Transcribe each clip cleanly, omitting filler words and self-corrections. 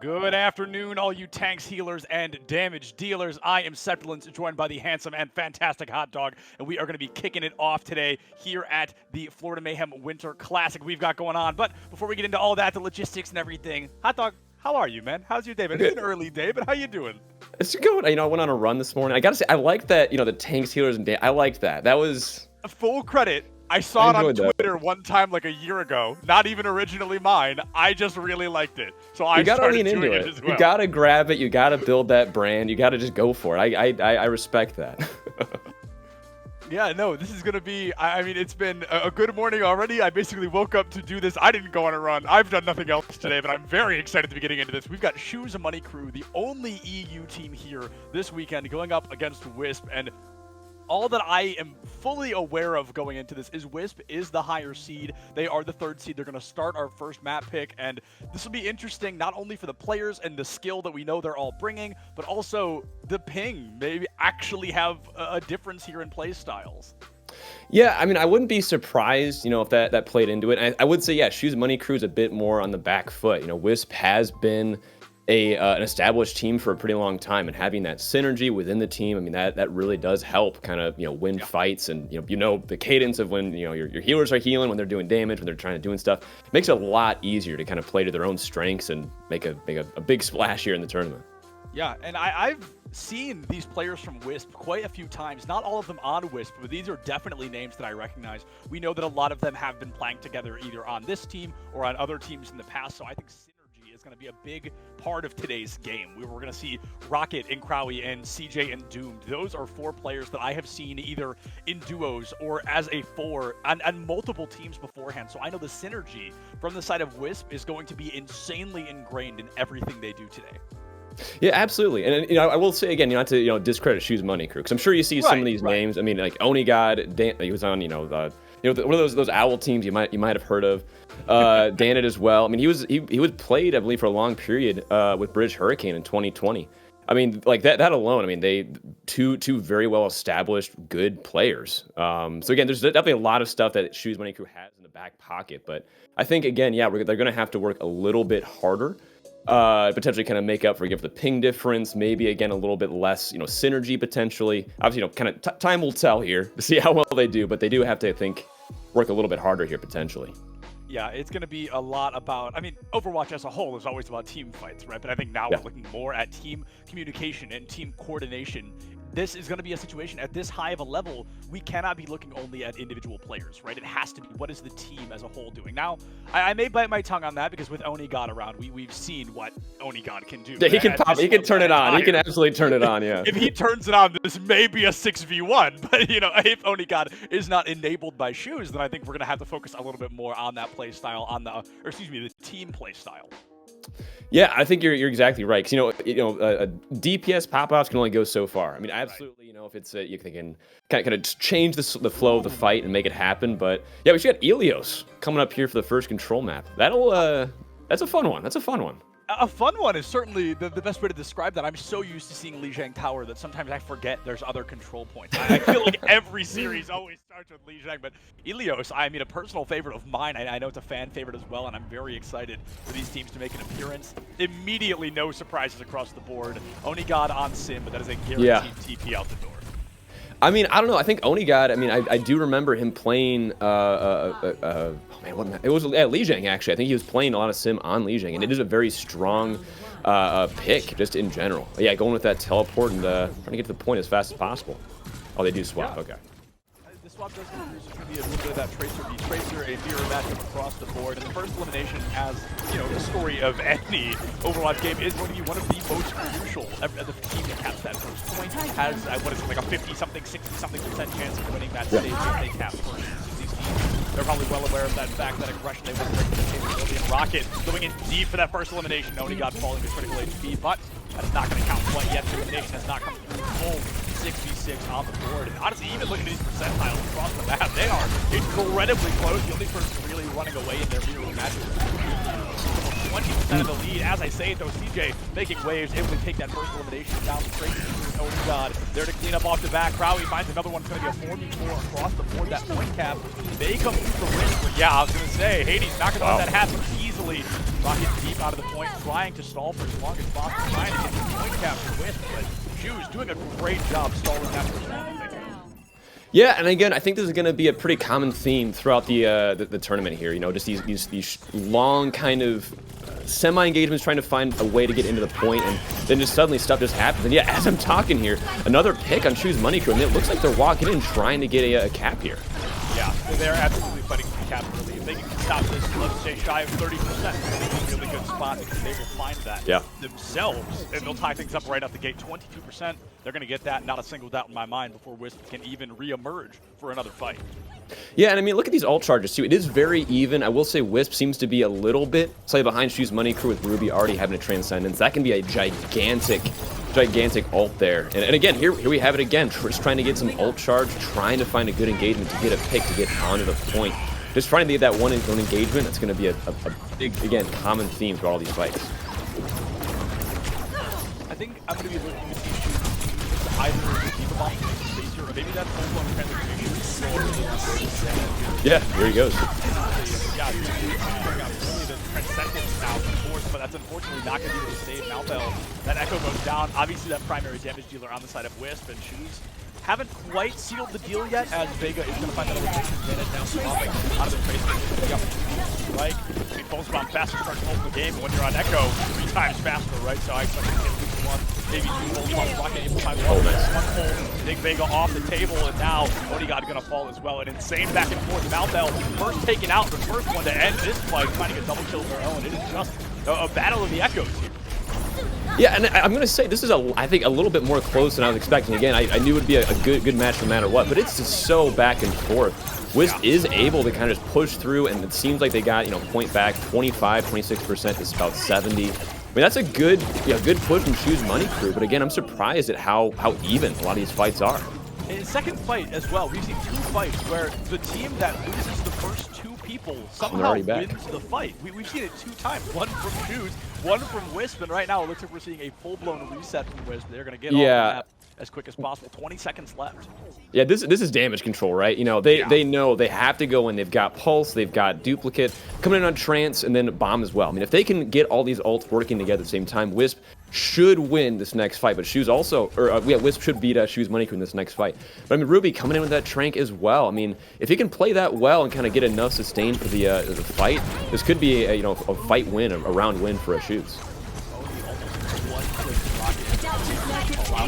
Good afternoon, all you tanks, healers, and damage dealers. I am Sepulence, joined by the handsome and fantastic Hot Dog, and we are going to be kicking it off today here at the Florida Mayhem Winter Classic we've got going on. But before we get into all that, the logistics and everything, Hot Dog, how are you, man? How's your day, man? It's an early day, but how you doing? It's good. I went on a run this morning. I gotta say, I like that. The tanks, healers, and I liked that. That was full credit. I saw it on Twitter one time like a year ago. Not even originally mine. I just really liked it. So I started doing it as well. You gotta grab it. You gotta build that brand. You gotta just go for it. I respect that. Yeah, no, this is going to be, I mean, it's been a good morning already. I basically woke up to do this. I didn't go on a run. I've done nothing else today, but I'm very excited to be getting into this. We've got Shoes and Money Crew, the only EU team here this weekend, going up against Wisp. And all that I am fully aware of going into this is Wisp is the higher seed. They are the third seed. They're going to start our first map pick, and this will be interesting not only for the players and the skill that we know they're all bringing, but also the ping maybe actually have a difference here in play styles. Yeah, I mean, I wouldn't be surprised, if that played into it. And I would say, yeah, Shoes Money Crew is a bit more on the back foot. Wisp has been an established team for a pretty long time, and having that synergy within the team, I mean, that really does help kind of win fights, and the cadence of when your healers are healing, when they're doing damage, when they're trying to doing stuff. It makes it a lot easier to kind of play to their own strengths and make a big splash here in the tournament. Yeah, and I've seen these players from Wisp quite a few times. Not all of them on Wisp, but these are definitely names that I recognize. We know that a lot of them have been playing together either on this team or on other teams in the past, so I think synergy is going to be a big part of today's game. We're going to see Rocket and Crowley and CJ and Doomed. Those are four players that I have seen either in duos or as a four on multiple teams beforehand. So I know the synergy from the side of Wisp is going to be insanely ingrained in everything they do today. Yeah, absolutely. And I will say again, not to discredit Shoes Money Crew, because I'm sure you see some of these names. I mean, like Onigod, Dan, he was on one of those owl teams you might have heard of. Danit as well. I mean, he was played, I believe, for a long period with British Hurricane in 2020. I mean, like that alone. I mean, they two very well established good players. So again, there's definitely a lot of stuff that Shoes Money Crew has in the back pocket. But I think again, yeah, they're going to have to work a little bit harder. Potentially kind of make up for the ping difference, maybe again a little bit less synergy potentially. Obviously kind of time will tell here to see how well they do, but they do have to, I think, work a little bit harder here potentially. Yeah, it's going to be a lot about, I mean, Overwatch as a whole is always about team fights, right? But I think now we're looking more at team communication and team coordination. This is going to be a situation at this high of a level, we cannot be looking only at individual players, right? It has to be, what is the team as a whole doing? Now, I may bite my tongue on that because with Onigod around, we've seen what Onigod can do. Yeah, he can pop, he can turn it on. He can absolutely turn it on, yeah. If he turns it on, this may be a 6v1, but if Onigod is not enabled by Shoes, then I think we're going to have to focus a little bit more on that play style, the team play style. Yeah, I think you're exactly right. Because DPS pop-offs can only go so far. I mean, absolutely. If it's you can kind of change the flow of the fight and make it happen. But yeah, we should got Ilios coming up here for the first control map. That's a fun one. That's a fun one. A fun one is certainly the best way to describe that. I'm so used to seeing Lijiang Tower that sometimes I forget there's other control points. I feel like every series always starts with Lijiang, but Ilios, I mean, a personal favorite of mine. I know it's a fan favorite as well, and I'm very excited for these teams to make an appearance. Immediately, no surprises across the board. Onigod on Sim, but that is a guaranteed TP out the door. I mean, I don't know. I think Onigod, I mean, I do remember him playing, it was Lijiang, actually. I think he was playing a lot of Sim on Lijiang, and it is a very strong pick, just in general. Yeah, going with that teleport and trying to get to the point as fast as possible. Oh, they do swap, okay. The swap does introduce to be a little bit of that Tracer v Tracer, a mirror matchup across the board, and the first elimination, as the story of any Overwatch game, is going to be one of the most crucial. The team that caps that first point has, what is it, like a 50-something, 60-something% chance of winning that stage if they cap first. These teams, they're probably well aware of that fact, that aggression they will bring to the capability. And Rocket going in deep for that first elimination. Onigod falling to critical HP, but that's not going to count quite yet. The elimination has not come through full 6v6 on the board. And honestly, even looking at these percentiles across the map, they are incredibly close. The only person really running away in their mirror match is 20% of the lead. As I say it though, CJ making waves, able to take that first elimination down straight to Onigod. There to clean up off the back. Crowley finds another one. It's going to be a 4v4 across the board. That point cap. They come through the win. But yeah, I was going to say, Hades not going to let that happen easily. eventually Rocket deep out of the point, trying to stall for as long as possible, trying to get the point capture with, but Shoes doing a great job stalling that for as long as they can. Yeah, and again, I think this is going to be a pretty common theme throughout the tournament here. You know, just these long kind of semi-engagements, trying to find a way to get into the point, and then just suddenly stuff just happens. And yeah, as I'm talking here, another pick on Shoes Money Crew, and it looks like they're walking in trying to get a cap here. Yeah, they're absolutely fighting for the cap early. If they can stop this, let's say, shy of 30%, it's a really good spot because they will find that themselves, and they'll tie things up right out the gate. 22%, they're going to get that, not a single doubt in my mind, before Wisp can even re-emerge for another fight. Yeah, and I mean, look at these ult charges, too. It is very even. I will say Wisp seems to be a little bit slightly behind Shoes Money Crew with Ruby already having a Transcendence. That can be a gigantic ult there. And again, here we have it again. Just trying to get some ult charge, trying to find a good engagement to get a pick, to get onto the point. Just trying to get that one engagement. That's going to be a big, again, common theme through all these fights. I think I'm going to be looking to see Shoes either receive a bomb spacer, or maybe that's full-blown penetration. Yeah, here he goes. Yeah, really the Transcendence now, of course, but that's unfortunately not going to be able to save Malbell. That Echo goes down. Obviously, that primary damage dealer on the side of Wisp, and Shoes haven't quite sealed the deal yet, as Vega is going to find that elimination advantage now, swapping out of the trace. The opportunity to strike. I mean, Pulse Bomb fast to start to hold the game, but when you're on Echo, 3 times faster, right? So I expect to get at least 1, maybe 2 Pulse Bombs. Rocket able to find one pull, Big Vega off the table, and now Odegaard going to fall as well. An insane back and forth. Malbell first taken out, the first one to end this fight, trying to get double kills of their own. It is just a battle of the Echoes here. Yeah, and I'm going to say this is, I think, a little bit more close than I was expecting. Again, I knew it would be a good match no matter what, but it's just so back and forth. Wisp is able to kind of just push through, and it seems like they got, you know, point back 25, 26%. It's about 70. I mean, that's a good push from Shoes Money Crew, but again, I'm surprised at how even a lot of these fights are. In the second fight as well, we've seen 2 fights where the team that loses the first 2 people somehow wins the fight. We've seen it 2 times, one from Shoes, one from Wisp, and right now it looks like we're seeing a full-blown reset from Wisp. They're going to get off the map as quick as possible. 20 seconds left. Yeah, this is damage control, right? You know, they know they have to go in. They've got Pulse, they've got Duplicate, coming in on Trance, and then Bomb as well. I mean, if they can get all these ults working together at the same time, Wisp should win this next fight, but Shoes also, Wisp should beat Shoes Money Crew in this next fight. But I mean, Ruby coming in with that Trank as well. I mean, if he can play that well and kind of get enough sustain for the fight, this could be a fight win, a round win for Shoes.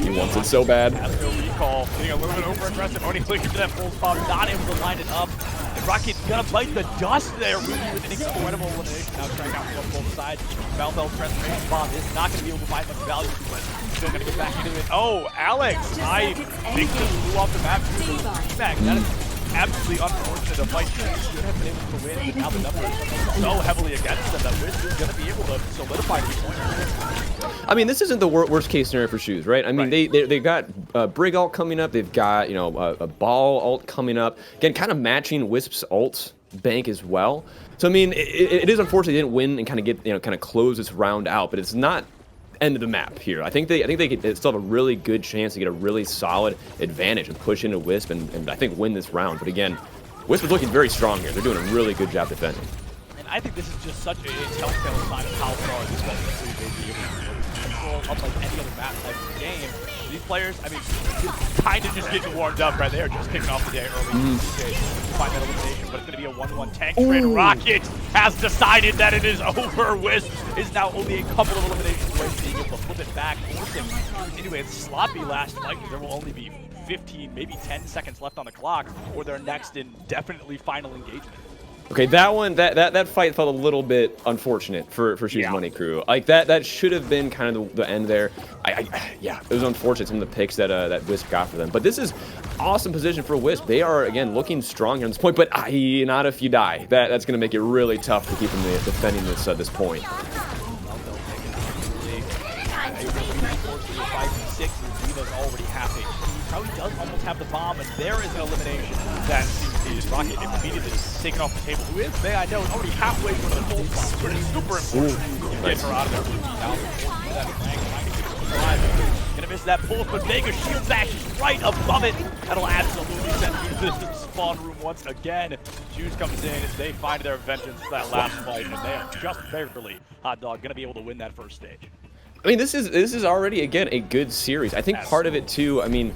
He wants it so bad. After a recall, getting a little bit over-aggressive. Only looking for that Pulse Bomb, not able to line it up. And Rocket gonna bite the dust there. Ruby with an incredible elimination. Now trying out from both sides. Malbell's Transformation Bomb is not going to be able to find much value, but still going to get back into it. Oh, Alex, I think just flew off the map. That is absolutely unfortunate. The fight should have been able to win, but now the numbers are so heavily against them that Wisp is going to be able to solidify the point. I mean, this isn't the worst case scenario for Shoes, right? I mean, they got Brig ult coming up. They've got, you know, a Ball ult coming up. Again, kind of matching Wisp's ult bank as well. So I mean, it is unfortunate they didn't win and kind of get, you know, kind of close this round out, but it's not end of the map here. I think they still have a really good chance to get a really solid advantage and push into Wisp and I think win this round. But again, Wisp is looking very strong here. They're doing a really good job defending. And I think this is just such a telltale sign of how far this Wisp may be able to control, unlike any other map type of game. These players, I mean, kind of just getting warmed up right there, just kicking off the day early. Find that elimination, but it's going to be a 1-1 tank trade. Rocket has decided that it is over. Wisp is now only a couple of eliminations away from being able to flip it back. Anyway, it's sloppy last fight. There will only be 15, maybe 10 seconds left on the clock for their next and definitely final engagement. Okay, that one, that fight felt a little bit unfortunate for Shoes Money Crew. Like that should have been kind of the end there. Yeah, it was unfortunate some of the picks that Wisp got for them. But this is awesome position for Wisp. They are again looking strong here on this point, but not if you die. That's going to make it really tough to keep them defending this point. Already happy. How he does almost have the bomb, and there is an elimination that is Rocket immediately taken off the table. Who is, may I know, is already halfway through the full spot. Super important. Get her out of there. Now, that flank, trying to keep her alive. Gonna miss that pull, but Vega shield bashes right above it. That'll absolutely send you to the spawn room once again. Shoes comes in, they find their vengeance for that last fight, and they are just barely, Hot Dog, going to be able to win that first stage. I mean, this is already, again, a good series. I think part of it, too, I mean,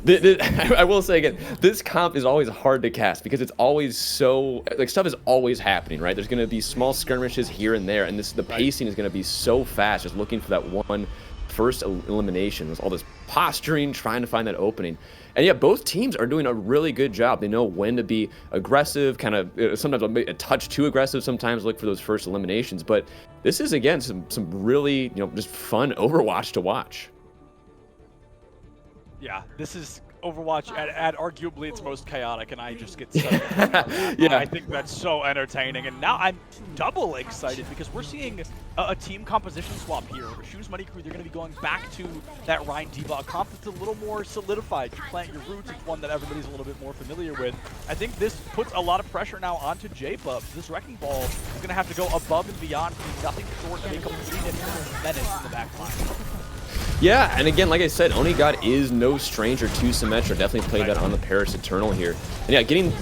I will say again, this comp is always hard to cast because it's always so, like, stuff is always happening, right? There's going to be small skirmishes here and there, and the pacing is going to be so fast, just looking for that one first elimination. There's all this posturing, trying to find that opening. And yeah, both teams are doing a really good job. They know when to be aggressive, kind of sometimes a touch too aggressive, sometimes look for those first eliminations. But this is, again, some really, just fun Overwatch to watch. Yeah, this is Overwatch at arguably its most chaotic, and I just get so yeah. I think that's so entertaining, and now I'm double excited because we're seeing a team composition swap here. Shoes Money Crew, they're going to be going back to that Ryan D.Va, a comp that's a little more solidified. You plant your roots, it's one that everybody's a little bit more familiar with. I think this puts a lot of pressure now onto J-Bub. This Wrecking Ball is going to have to go above and beyond, nothing short of a complete and menace in the back line. Yeah, and again, like I said, OniGod is no stranger to Symmetra. Definitely played that on the Paris Eternal here. And yeah, getting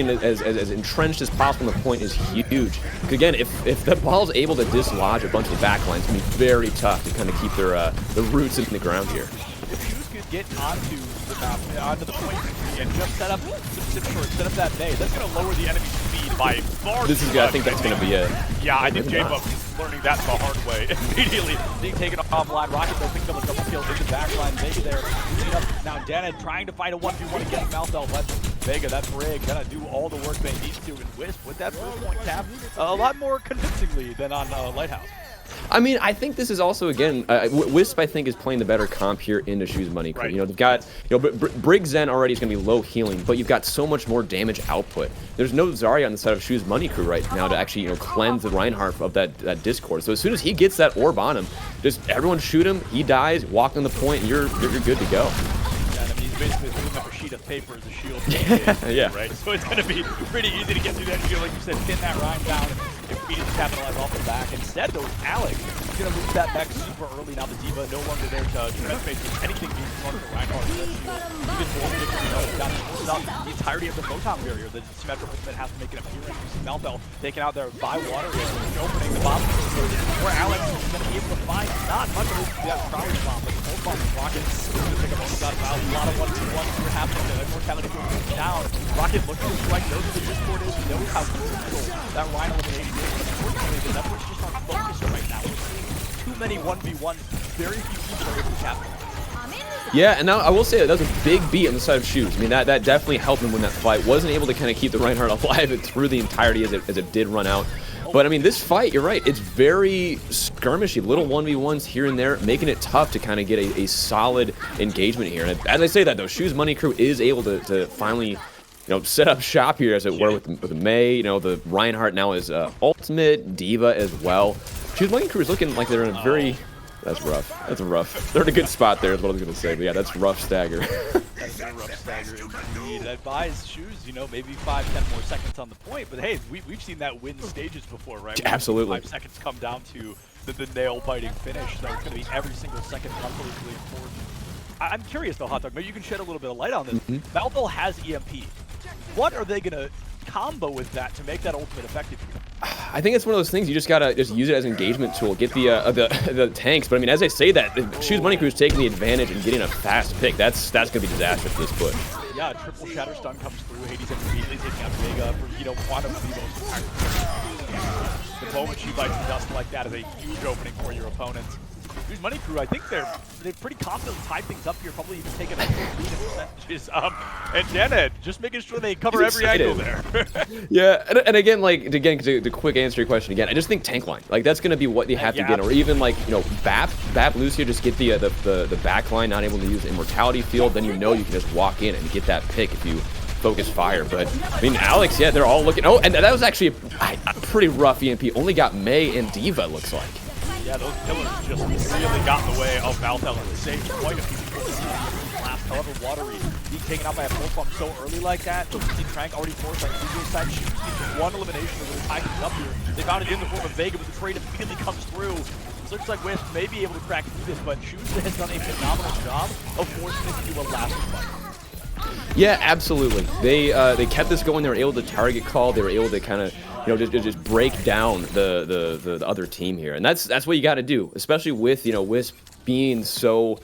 as entrenched as possible on the point is huge. Again, if the ball's able to dislodge a bunch of the backlines, it's going to be very tough to kind of keep their the roots in the ground here. If Shoes could get onto the map, onto the point and just set up some short, set up that bay, that's going to lower the enemy speed by far. This is good. I think that's going to be it. Yeah, I think J-Bub is learning that the hard way. Immediately being taken offline. Rocket though picking up a double kill in the backline. Vega there. Now Dana trying to find a 1v1 against Malthel, but Vega, that's Rig, gonna do all the work they need to. And Wisp with that first point cap a lot more convincingly than on Lighthouse. I mean, I think this is also, again, Wisp, I think, is playing the better comp here into Shoes Money Crew. Right. They've got, Brig Zen already is going to be low healing, but you've got so much more damage output. There's no Zarya on the side of Shoes Money Crew right now to actually, cleanse the Reinhardt of that Discord. So as soon as he gets that orb on him, just everyone shoot him, he dies, walk on the point, and you're good to go. Yeah, I mean, he's basically holding up a sheet of paper as a shield. Yeah. Right? So it's going to be pretty easy to get through that shield, like you said, pin that Ryan down, immediately capitalize off the back. Instead, though, Alex is going to move that back super early. Now the D.Va no longer there to defend face with anything being thrown to Reinhardt. Even more difficult, he's got to close out the entirety of the photon barrier. The Symmetra ultimate has to make an appearance. You see Malthel taken out there by water and opening the bottom where Alex is going to be able to find not much of that Crowley bomb, but the full bomb Rocket is going to pick up a lot of 1v1s here happening. The Immortality goes down. Rocket looking to strike, knows where the Discord is, knows how crucial that Rhino elimination is. Unfortunately, the network's just on focus right now. We're seeing too many 1v1s. Very few people are able to capitalize. Yeah, and now I will say that was a big beat on the side of Shoes. I mean, that definitely helped him win that fight. Wasn't able to kind of keep the Reinhardt alive through the entirety as it did run out. But I mean, this fight, you're right, it's very skirmishy, little 1v1s here and there, making it tough to kind of get a solid engagement here. And as I say that, though, Shoes Money Crew is able to finally, set up shop here, as it were, with the Mei. The Reinhardt now is ultimate, D.Va as well. Shoes Money Crew is looking like they're in a very... That's rough. That's rough. They're in a good spot there, is what I was going to say. But yeah, that's rough stagger. That's a rough stagger indeed. That buys Shoes, maybe 5-10 more seconds on the point. But hey, we've seen that win stages before, right? Absolutely. 5 seconds come down to the nail-biting finish. So it's going to be every single second unbelievably important. I'm curious, though, Hot Dog. Maybe you can shed a little bit of light on this. Malthel has EMP. What are they going to combo with that to make that ultimate effective here? I think it's one of those things you just gotta use it as an engagement tool. Get the tanks, but I mean, as I say that, Shoes Money Crew is taking the advantage and getting a fast pick. That's gonna be disastrous for this push. Yeah, triple shatter stun comes through. Hades immediately taking out Vega for one of the most. The moment she bites the dust like that is a huge opening for your opponents. Shoes Money Crew, I think they've pretty confidently tied things up here, probably even taking a lead in percentages. And Janet just making sure they cover every angle there. Yeah, and again, to quick answer your question again, I just think tank line, that's going to be what you have to get, or even Bap Lucia, just get the back line, not able to use Immortality Field, then you can just walk in and get that pick if you focus fire. But I mean, Alex, yeah, they're all looking. Oh, and that was actually a pretty rough EMP. Only got Mei and D.Va, looks like. Yeah, those pillars just really got in the way of Malthel and saved quite a few people. Last, however, Watery being taken out by a full bomb so early like that. Team Trank already forced on Studio side. Shoes needs one elimination to really tie things up here. They found it in the form of Vega, but the trade immediately comes through. looks like Wisp may be able to crack through this, but Shoes has done a phenomenal job of forcing it to a last fight. Yeah, absolutely. They kept this going. They were able to target call. They were able to kind of, you know, just break down the other team here, and that's what you got to do, especially with, you know, Wisp being so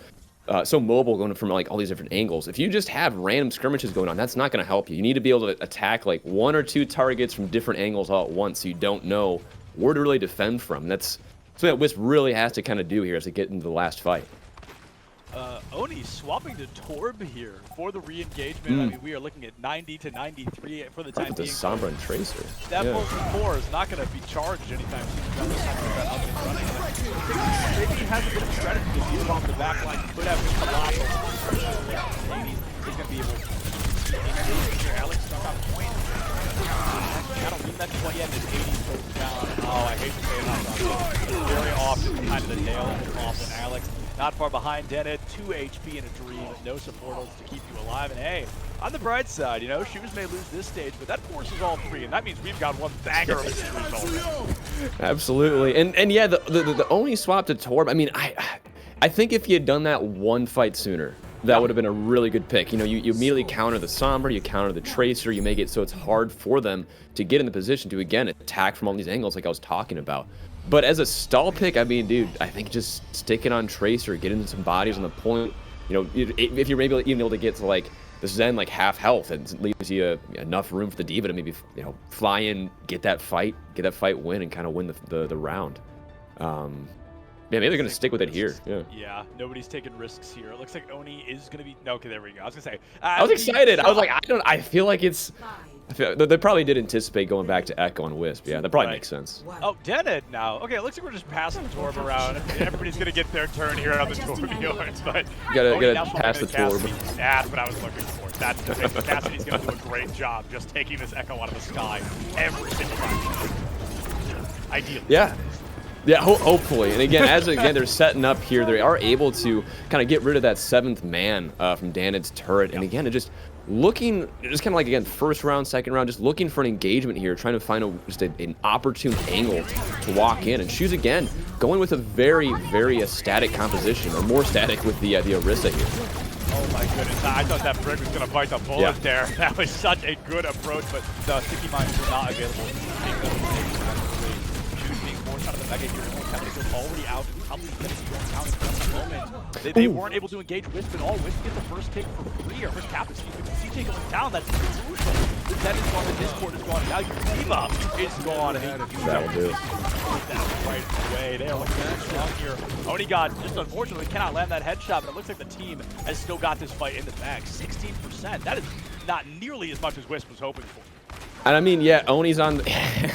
mobile, going from like all these different angles. If you just have random skirmishes going on, that's not going to help you. You need to be able to attack like 1 or 2 targets from different angles all at once, so you don't know where to really defend from. And that's something that Wisp really has to kind of do here as they get into the last fight. Oni swapping to Torb here for the re-engagement. I mean, we are looking at 90 to 93 for the time being. The Sombra and Tracer. That pulse 4 is not going to be charged anytime soon. Up and running. Maybe he has a bit of strategy to deal off the back line. Could have been colossal. He's going to be able to engage here. Alex stuck on point. I don't mean that quite yet. His 80 goes down. Oh, I hate to say it. Very often, kind of the tail off on Alex. Not far behind Dennett, 2 HP and a dream, no supportals to keep you alive. And hey, on the bright side, you know, Shoes may lose this stage, but that forces all 3, and that means we've got one banger of a already. Absolutely, and yeah, the only swap to Torb. I mean, I think if you had done that one fight sooner, that would have been a really good pick. You know, you immediately counter the Sombra, you counter the Tracer, you make it so it's hard for them to get in the position to, again, attack from all these angles like I was talking about. But as a stall pick, I mean, dude, I think just sticking on Tracer, getting some bodies on the point, you know, if you're maybe even able to get to like the Zen like half health, it leaves you enough room for the D.Va to maybe, you know, fly in, get that fight win, and kind of win the round. Yeah, maybe they're gonna stick with it here. Yeah, nobody's taking risks here. It looks like Oni is gonna be. No, okay, there we go. I was gonna say. I was excited. I was like, I feel like it's. They probably did anticipate going back to Echo and Wisp. Yeah, that probably makes sense. Oh, Dennett now. Okay, it looks like we're just passing the Torb around. Everybody's gonna get their turn here on the Torb, but you gotta pass the Torb. That's what I was looking for. That's the thing. Cassidy's gonna do a great job just taking this Echo out of the sky every single time. Ideally. Yeah, hopefully. And again, they're setting up here, they are able to kind of get rid of that 7th man from Dannett's turret. And again, just kind of like, again, first round, second round, just looking for an engagement here, trying to find an opportune angle to walk in. And Shoes, again, going with a very, very static composition, or more static with the Orisa here. Oh my goodness, I thought that Brig was going to bite the bullet there. That was such a good approach, but the sticky mines were not available. Kind of the mega here, kind of already out, and probably going to be going down in the moment. They weren't able to engage Wisp at all. Wisp gets the first take for free, or first captain. You can see take going down. That's crucial. The Dennis on the Discord is gone. Now your D.Va is gone. That will do. That right away. They are looking strong here. Only got, just unfortunately, cannot land that headshot, but it looks like the team has still got this fight in the bag. 16%. That is not nearly as much as Wisp was hoping for. And I mean, yeah, Oni's on.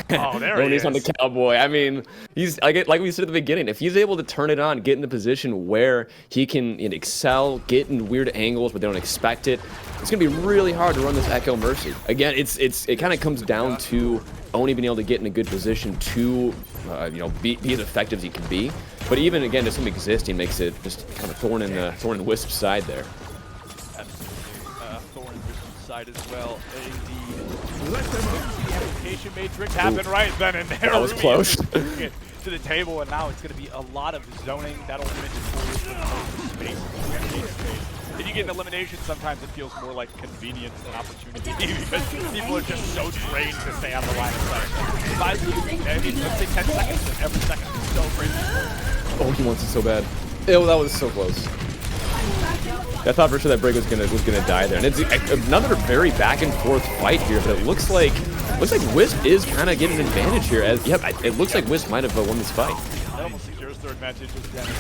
Oni's on the Cowboy. I mean, he's like we said at the beginning. If he's able to turn it on, get in the position where he can excel, get in weird angles, but they don't expect it, it's gonna be really hard to run this Echo Mercy. Again, it kind of comes down to Oni being able to get in a good position to, be as effective as he can be. But even again, just him existing makes it just kind of thorn in Wisp's side there. Thorn in Wisp's side as well. The application matrix happened right then and there. That was close. To the table, and now it's going to be a lot of zoning. That'll limit space. If you get an elimination, sometimes it feels more like convenience than opportunity because people are just so trained to stay on the line of sight. If I lose, I mean, let's say 10 seconds, and every second is so crazy. Oh, he wants it so bad. Ew, that was so close. I thought for sure that Brig was gonna die there, and it's another very back and forth fight here. But it looks like Wisp is kind of getting an advantage here. It looks like Wisp might have won this fight. That almost secures third advantage with Dennis.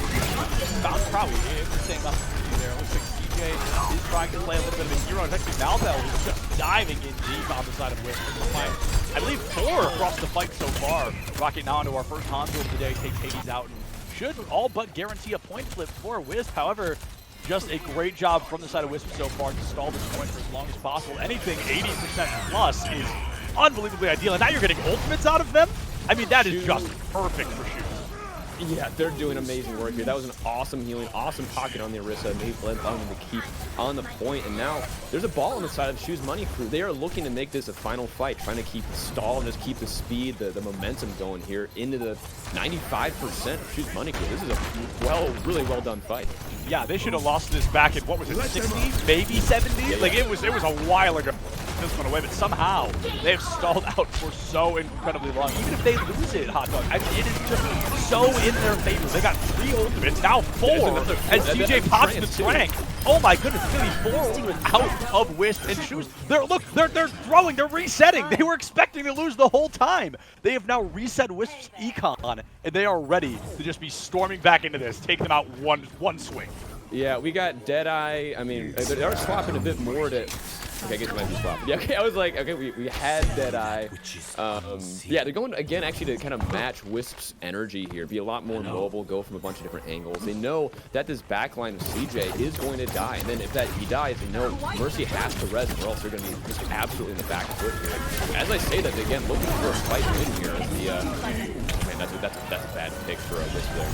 Probably the same up there. It looks like CJ is trying to play a little bit of a hero. It's actually Malbell who's just diving in deep on the side of Wisp. I believe 4 across the fight so far. Rocking now into our first Hanzo of the day, takes Hades out and should all but guarantee a point flip for Wisp. However, just a great job from the side of Wisp so far to stall this point for as long as possible. Anything 80% plus is unbelievably ideal. And now you're getting ultimates out of them? I mean, that is just perfect for Shoes. Yeah, they're doing amazing work here. That was an awesome healing, awesome pocket on the Orisa. Made Bled to keep on the point, and now there's a ball on the side of the Shoes Money crew. They are looking to make this a final fight, trying to keep the stall and just keep the speed, the momentum going here into the 95% of Shoes Money crew. This is a really well done fight. Yeah, they should have lost this back in, what was it, 60, maybe 70? Yeah. Like, it was a while ago. This one away, but somehow they have stalled out for so incredibly long. Even if they lose it, Hot Dog, I mean, it is just so in their favor. They got 3 ultimates, now 4, and CJ pops the trank. Oh my goodness, it's gonna be 4 ultimates out of Wisp and Shoes. They're throwing, they're resetting. They were expecting to lose the whole time. They have now reset Wisp's econ, and they are ready to just be storming back into this, take them out one swing. Yeah, we got Deadeye. I mean, they are swapping a bit more to. Okay, I guess it might be swapping. Yeah, okay, I was like, okay, we had Deadeye. Yeah, they're going again actually to kind of match Wisp's energy here, be a lot more mobile, go from a bunch of different angles. They know that this backline of CJ is going to die, and then if he dies, they know Mercy has to res, or else they're going to be just absolutely in the back foot here. As I say that, again, looking for a fight win here. Man, that's a bad pick for a Wisp there.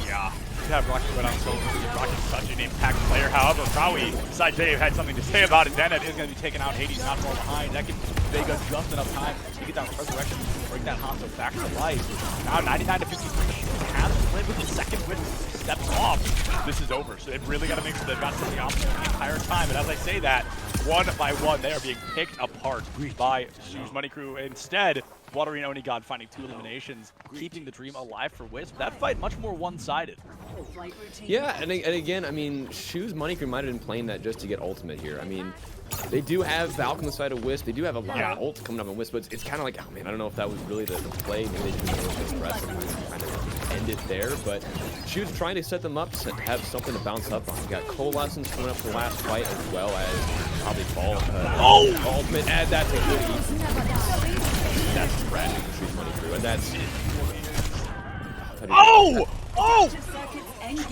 Yeah. Have Rocket went on solo. Rocket's such an impact player. However, probably besides Dave had something to say about it. Zenet is going to be taken out. Hades not far behind. That gives Vega just enough time to get that resurrection to bring that Hanzo back to life. Now 99 to 53. Has to live with the second win. Steps off. This is over. So they've really got to make sure they've got something opposite the entire time. And as I say that, one by one, they are being picked apart by Shoes Money Crew. Instead, Watery and Onigod finding 2 eliminations, keeping the dream alive for Wisp. That fight much more one-sided. Yeah, and again, I mean, Shoes Money Crew might have been playing that just to get ultimate here. I mean, they do have Valk on the side of Wisp. They do have a lot of ult coming up on Wisp, but it's kind of like, oh man, I don't know if that was really the play. Maybe they should have press and kind of end it there. But Shoes trying to set them up to have something to bounce up on. We got Coalescence coming up for the last fight, as well as probably Ball. Ultimate, and that's a good easy. That's trash for Shoes Money Crew, and that's it.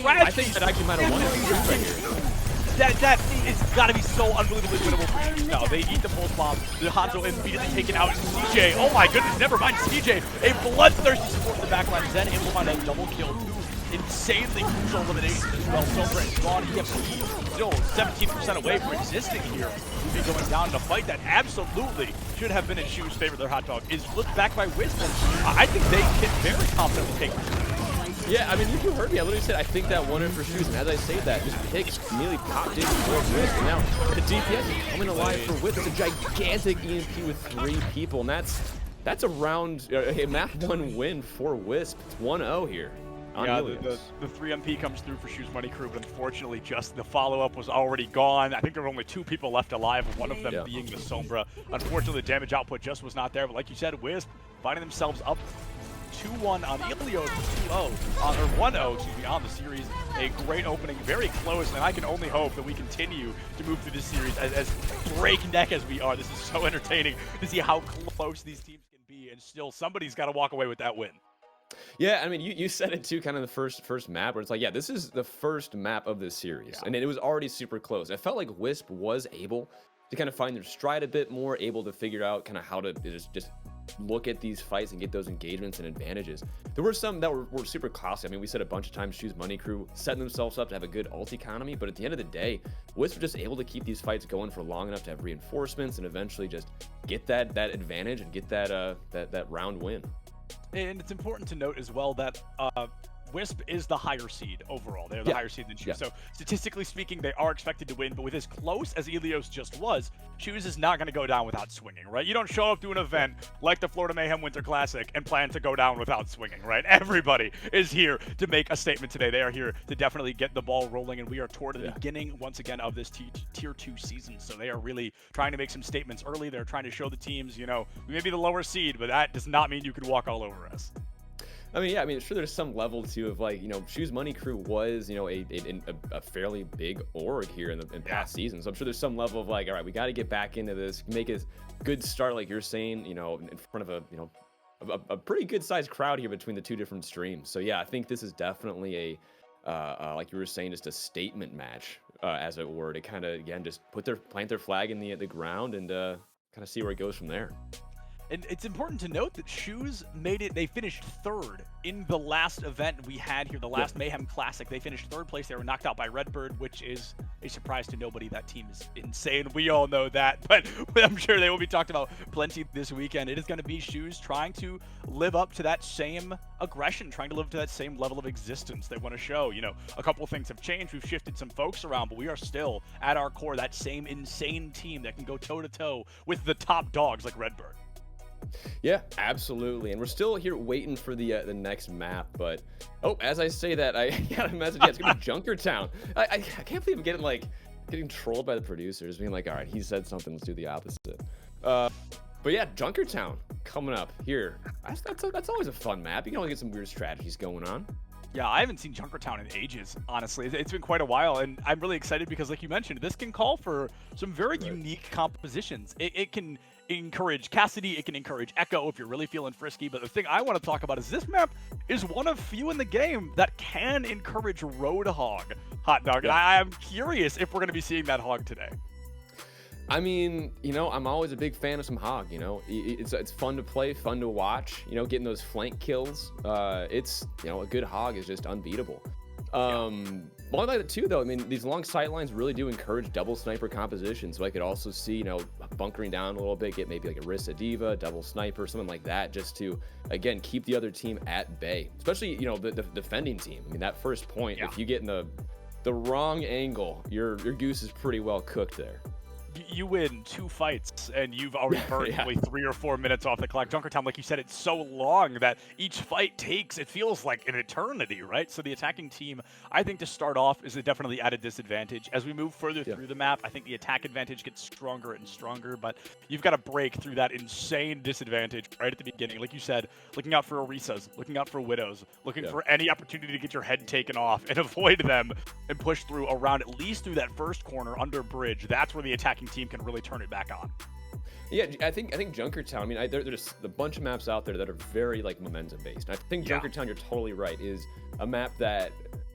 I think that actually might have won it right here. That is gotta be so unbelievably winnable for Shoes now. They eat the pulse bomb, the Hanzo immediately taken out. CJ, oh my goodness, never mind CJ. A bloodthirsty support in the backline. Zen able to find a double kill. 2 insanely crucial eliminations as well. Sombra is gone. EFC still 17% away from existing here. Be going down in a fight that absolutely should have been in Shoes' favor. Their Hot Dog is flipped back by Wisp. I think they can very confidently take this. Yeah, I mean, you heard me. I literally said I think that won it for Shoes, and as I say that, just picks immediately popped in for Wisp, and now the DPS is coming alive for Wisp. It's a gigantic EMP with 3 people, and that's a map 1 win for Wisp. It's 1-0 here. Yeah, the 3MP comes through for Shoes Money Crew, but unfortunately just the follow-up was already gone. I think there were only 2 people left alive, one of them being the Sombra. Unfortunately, the damage output just was not there, but like you said, Wisp finding themselves up 2-1 on Ilios, 2-0, or 1-0, excuse me, on the series. A great opening, very close, and I can only hope that we continue to move through this series as breakneck as we are. This is so entertaining to see how close these teams can be, and still somebody's got to walk away with that win. Yeah, I mean, you said it too, kind of the first map, where it's like, yeah, this is the first map of this series, and it was already super close. I felt like Wisp was able to kind of find their stride a bit more, able to figure out kind of how to just look at these fights and get those engagements and advantages. There were some that were super costly. I mean, we said a bunch of times Shoes Money Crew setting themselves up to have a good ult economy, but at the end of the day, Wisp were just able to keep these fights going for long enough to have reinforcements and eventually just get that advantage and get that round win. And it's important to note as well that Wisp is the higher seed overall. They're the higher seed than Shoes. So statistically speaking, they are expected to win, but with as close as Ilios just was, Shoes is not going to go down without swinging, right? You don't show up to an event like the Florida Mayhem Winter Classic and plan to go down without swinging, right? Everybody is here to make a statement today. They are here to definitely get the ball rolling, and we are toward the beginning, once again, of this Tier 2 season. So they are really trying to make some statements early. They're trying to show the teams, you know, we may be the lower seed, but that does not mean you can walk all over us. I mean, yeah, I mean, sure, there's some level too of like, you know, Shoes Money Crew was, you know, a fairly big org here in past seasons. So I'm sure there's some level of like, all right, we got to get back into this, make a good start, like you're saying, you know, in front of a pretty good sized crowd here between the 2 different streams. So yeah, I think this is definitely like you were saying, just a statement match, as it were, to kind of again just plant their flag in the ground and kind of see where it goes from there. And it's important to note that Shoes made it, they finished 3rd in the last event we had here, the last Mayhem Classic. They finished 3rd place. They were knocked out by Redbird, which is a surprise to nobody. That team is insane. We all know that, but I'm sure they will be talked about plenty this weekend. It is going to be Shoes trying to live up to that same aggression, trying to live to that same level of existence they want to show. You know, a couple of things have changed. We've shifted some folks around, but we are still, at our core, that same insane team that can go toe-to-toe with the top dogs like Redbird. Yeah, absolutely. And we're still here waiting for the next map. But as I say that, I got a message. Yeah, it's gonna be Junkertown. I can't believe I'm getting trolled by the producers, being like, all right, he said something, let's do the opposite. But yeah, Junkertown coming up here. That's always a fun map. You can always get some weird strategies going on. Yeah, I haven't seen Junkertown in ages, honestly. It's been quite a while, and I'm really excited because, like you mentioned, this can call for some very unique compositions. It can encourage Cassidy, it can encourage Echo if you're really feeling frisky, but the thing I want to talk about is this map is one of few in the game that can encourage Roadhog, Hot Dog, and I am curious if we're going to be seeing that Hog today. I mean, you know, I'm always a big fan of some Hog, you know. It's fun to play, fun to watch, you know, getting those flank kills. It's, you know, a good Hog is just unbeatable. One like that too, though, I mean, these long sight lines really do encourage double sniper composition, so I could also see, you know, bunkering down a little bit, get maybe like a Rissa Diva, double sniper, something like that, just to, again, keep the other team at bay, especially, you know, the defending team. I mean, that first point, if you get in the wrong angle, your goose is pretty well cooked there. You win 2 fights, and you've already burned probably 3 or 4 minutes off the clock. Junkertown, like you said, it's so long that each fight takes, it feels like an eternity, right? So the attacking team, I think to start off, is definitely at a disadvantage. As we move further through the map, I think the attack advantage gets stronger and stronger, but you've got to break through that insane disadvantage right at the beginning. Like you said, looking out for Orisas, looking out for Widows, looking for any opportunity to get your head taken off and avoid them and push through around at least through that first corner under bridge. That's where the attacking team can really turn it back on. Yeah, I think Junkertown, I mean, there's a bunch of maps out there that are very, like, momentum based. And I think Junkertown, you're totally right, is a map that,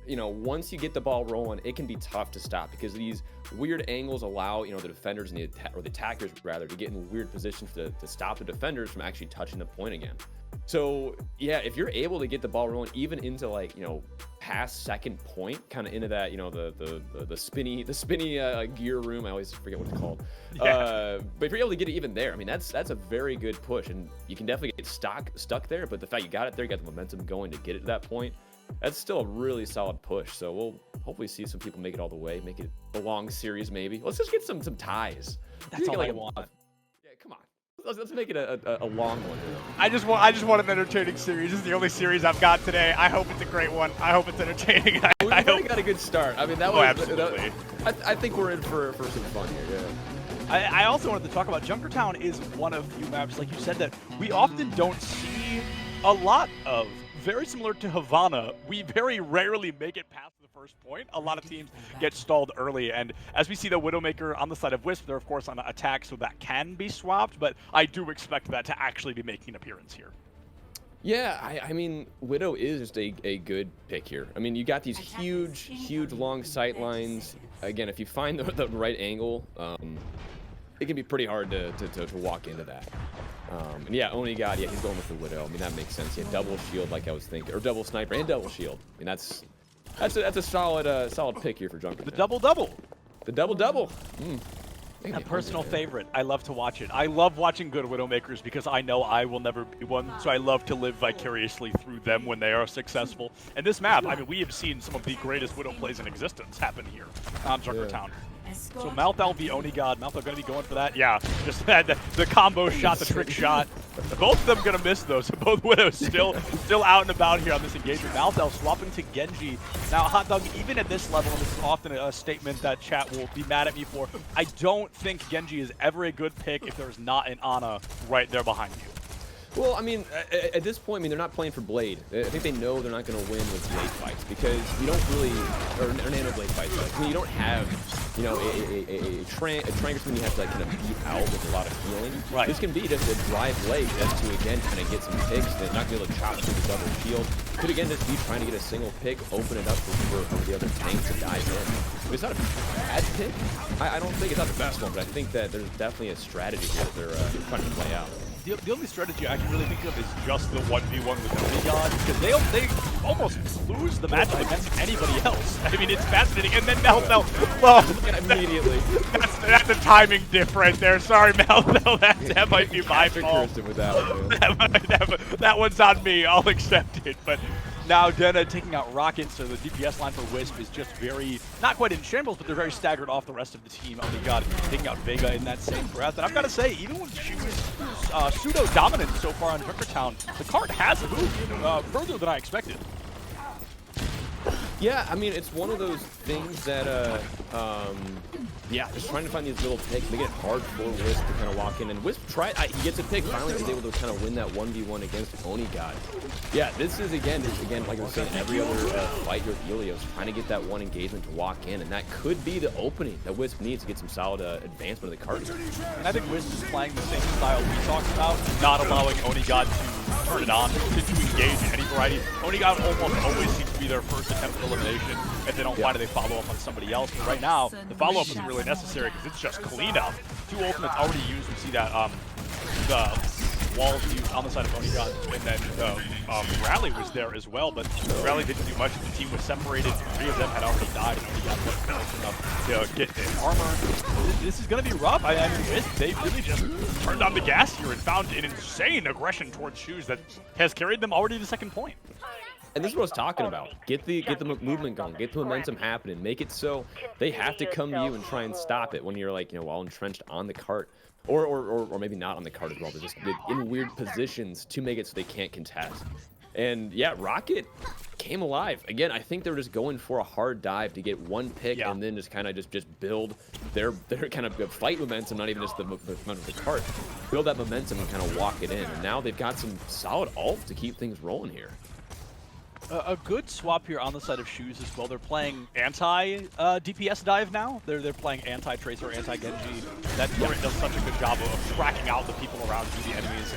you know, once you get the ball rolling, it can be tough to stop because these weird angles allow, you know, the defenders and the attackers rather to get in weird positions to stop the defenders from actually touching the point again. So yeah, if you're able to get the ball rolling even into, like, you know, past second point, kind of into that, you know, the spinny gear room, I always forget what it's called. But if you're able to get it even there, I mean, that's a very good push, and you can definitely get stuck there. But the fact you got it there, you got the momentum going to get it to that point, that's still a really solid push. So we'll hopefully see some people make it all the way, make it a long series maybe. Let's just get some ties. That's all I want. Yeah, come on. Let's make it a long one. I just want an entertaining series. This is the only series I've got today. I hope it's a great one. I hope it's entertaining. We got a good start. I mean, that was absolutely. I think we're in for some fun here. Yeah. I also wanted to talk about Junkertown is one of few maps, like you said, that we often don't see a lot of. Very similar to Havana, we very rarely make it past the first point. A lot of teams get stalled early, and as we see the Widowmaker on the side of Wisp, they're of course on attack, so that can be swapped, but I do expect that to actually be making an appearance here. Yeah, I mean, Widow is just a good pick here. I mean, you got these huge long sight lines. Again, if you find the right angle, it can be pretty hard to walk into that. And yeah, Onigod, he's going with the Widow. I mean, that makes sense. Yeah, double shield, like I was thinking, or double sniper and double shield. I mean, that's a solid pick here for Junkertown. The double. The double. A personal favorite. I love to watch it. I love watching good Widowmakers because I know I will never be one, so I love to live vicariously through them when they are successful. And this map, I mean, we have seen some of the greatest Widow plays in existence happen here on Junkertown. So Malthal v Onigod. Malthal going to be going for that. Yeah, just had the combo shot, the trick shot. Both of them going to miss, though, so both Widows still out and about here on this engagement. Malthal swapping to Genji. Now, Hot Dog, even at this level, and this is often a statement that chat will be mad at me for, I don't think Genji is ever a good pick if there's not an Ana right there behind you. Well, I mean, at this point, I mean, they're not playing for Blade. I think they know they're not going to win with Blade fights because you don't really, or Nano Blade fights. I mean, you don't have, you know, a Trangerson you have to, like, kind of beat out with a lot of healing. Right. This can be just a dry Blade just to, again, kind of get some picks. They're not going to be able to chop through the double shield. Could, again, just be trying to get a single pick, open it up for the other tanks to dive in. I mean, it's not a bad pick. I don't think it's not the best one, but I think that there's definitely a strategy here that they're trying to play out. The only strategy I can really think of is just the 1v1 with Omega, because they almost lose the matchup against anybody else. I mean, it's fascinating. And then Meltho, well, immediately. That's a timing difference there. Sorry, Meltho, that might be my fault. With that, one, that one's on me. I'll accept it. But now Denna taking out Rocket, so the DPS line for Wisp is just very, not quite in shambles, but they're very staggered off the rest of the team. Oh my god, taking out Vega in that same breath. And I've got to say, even when she was pseudo-dominant so far on Junkertown, the card has moved further than I expected. Yeah, I mean, it's one of those things that, yeah, just trying to find these little picks, make it hard for Wisp to kind of walk in. And Wisp he gets a pick, finally was able to kind of win that 1v1 against Onigod. Yeah, this is, again, like I was saying, every other fight here with Helios, trying to get that one engagement to walk in. And that could be the opening that Wisp needs to get some solid advancement of the card. And I think Wisp is playing the same style we talked about, not allowing Onigod to turn it on, to engage in any variety. Onigod almost always seems to be their first attempt at elimination. If they don't find it, they follow up on somebody else. But right now, the follow-up isn't really necessary because it's just cleanup. 2 ultimates already used. We see that the walls used on the side of Onigod, and then Rally was there as well, but Rally didn't do much. The team was separated. 3 of them had already died, and Onigod wasn't close enough to get in armor. This is going to be rough. I mean, they really just turned on the gas here and found an insane aggression towards Shoes that has carried them already to second point. And this is what I was talking about. Get the movement going, get the momentum happening, make it so they have to come to you and try and stop it when you're like, you know, all entrenched on the cart, or maybe not on the cart as well, but just in weird positions to make it so they can't contest. And yeah, Rocket came alive again. I think they're just going for a hard dive to get one pick and then just kind of just build their kind of fight momentum, not even just the momentum of the cart, build that momentum and kind of walk it in. And now they've got some solid ult to keep things rolling here. A good swap here on the side of Shoes as well. They're playing anti-DPS dive now. They're playing anti-Tracer, anti-Genji. That turret does such a good job of tracking out the people around you, the enemies.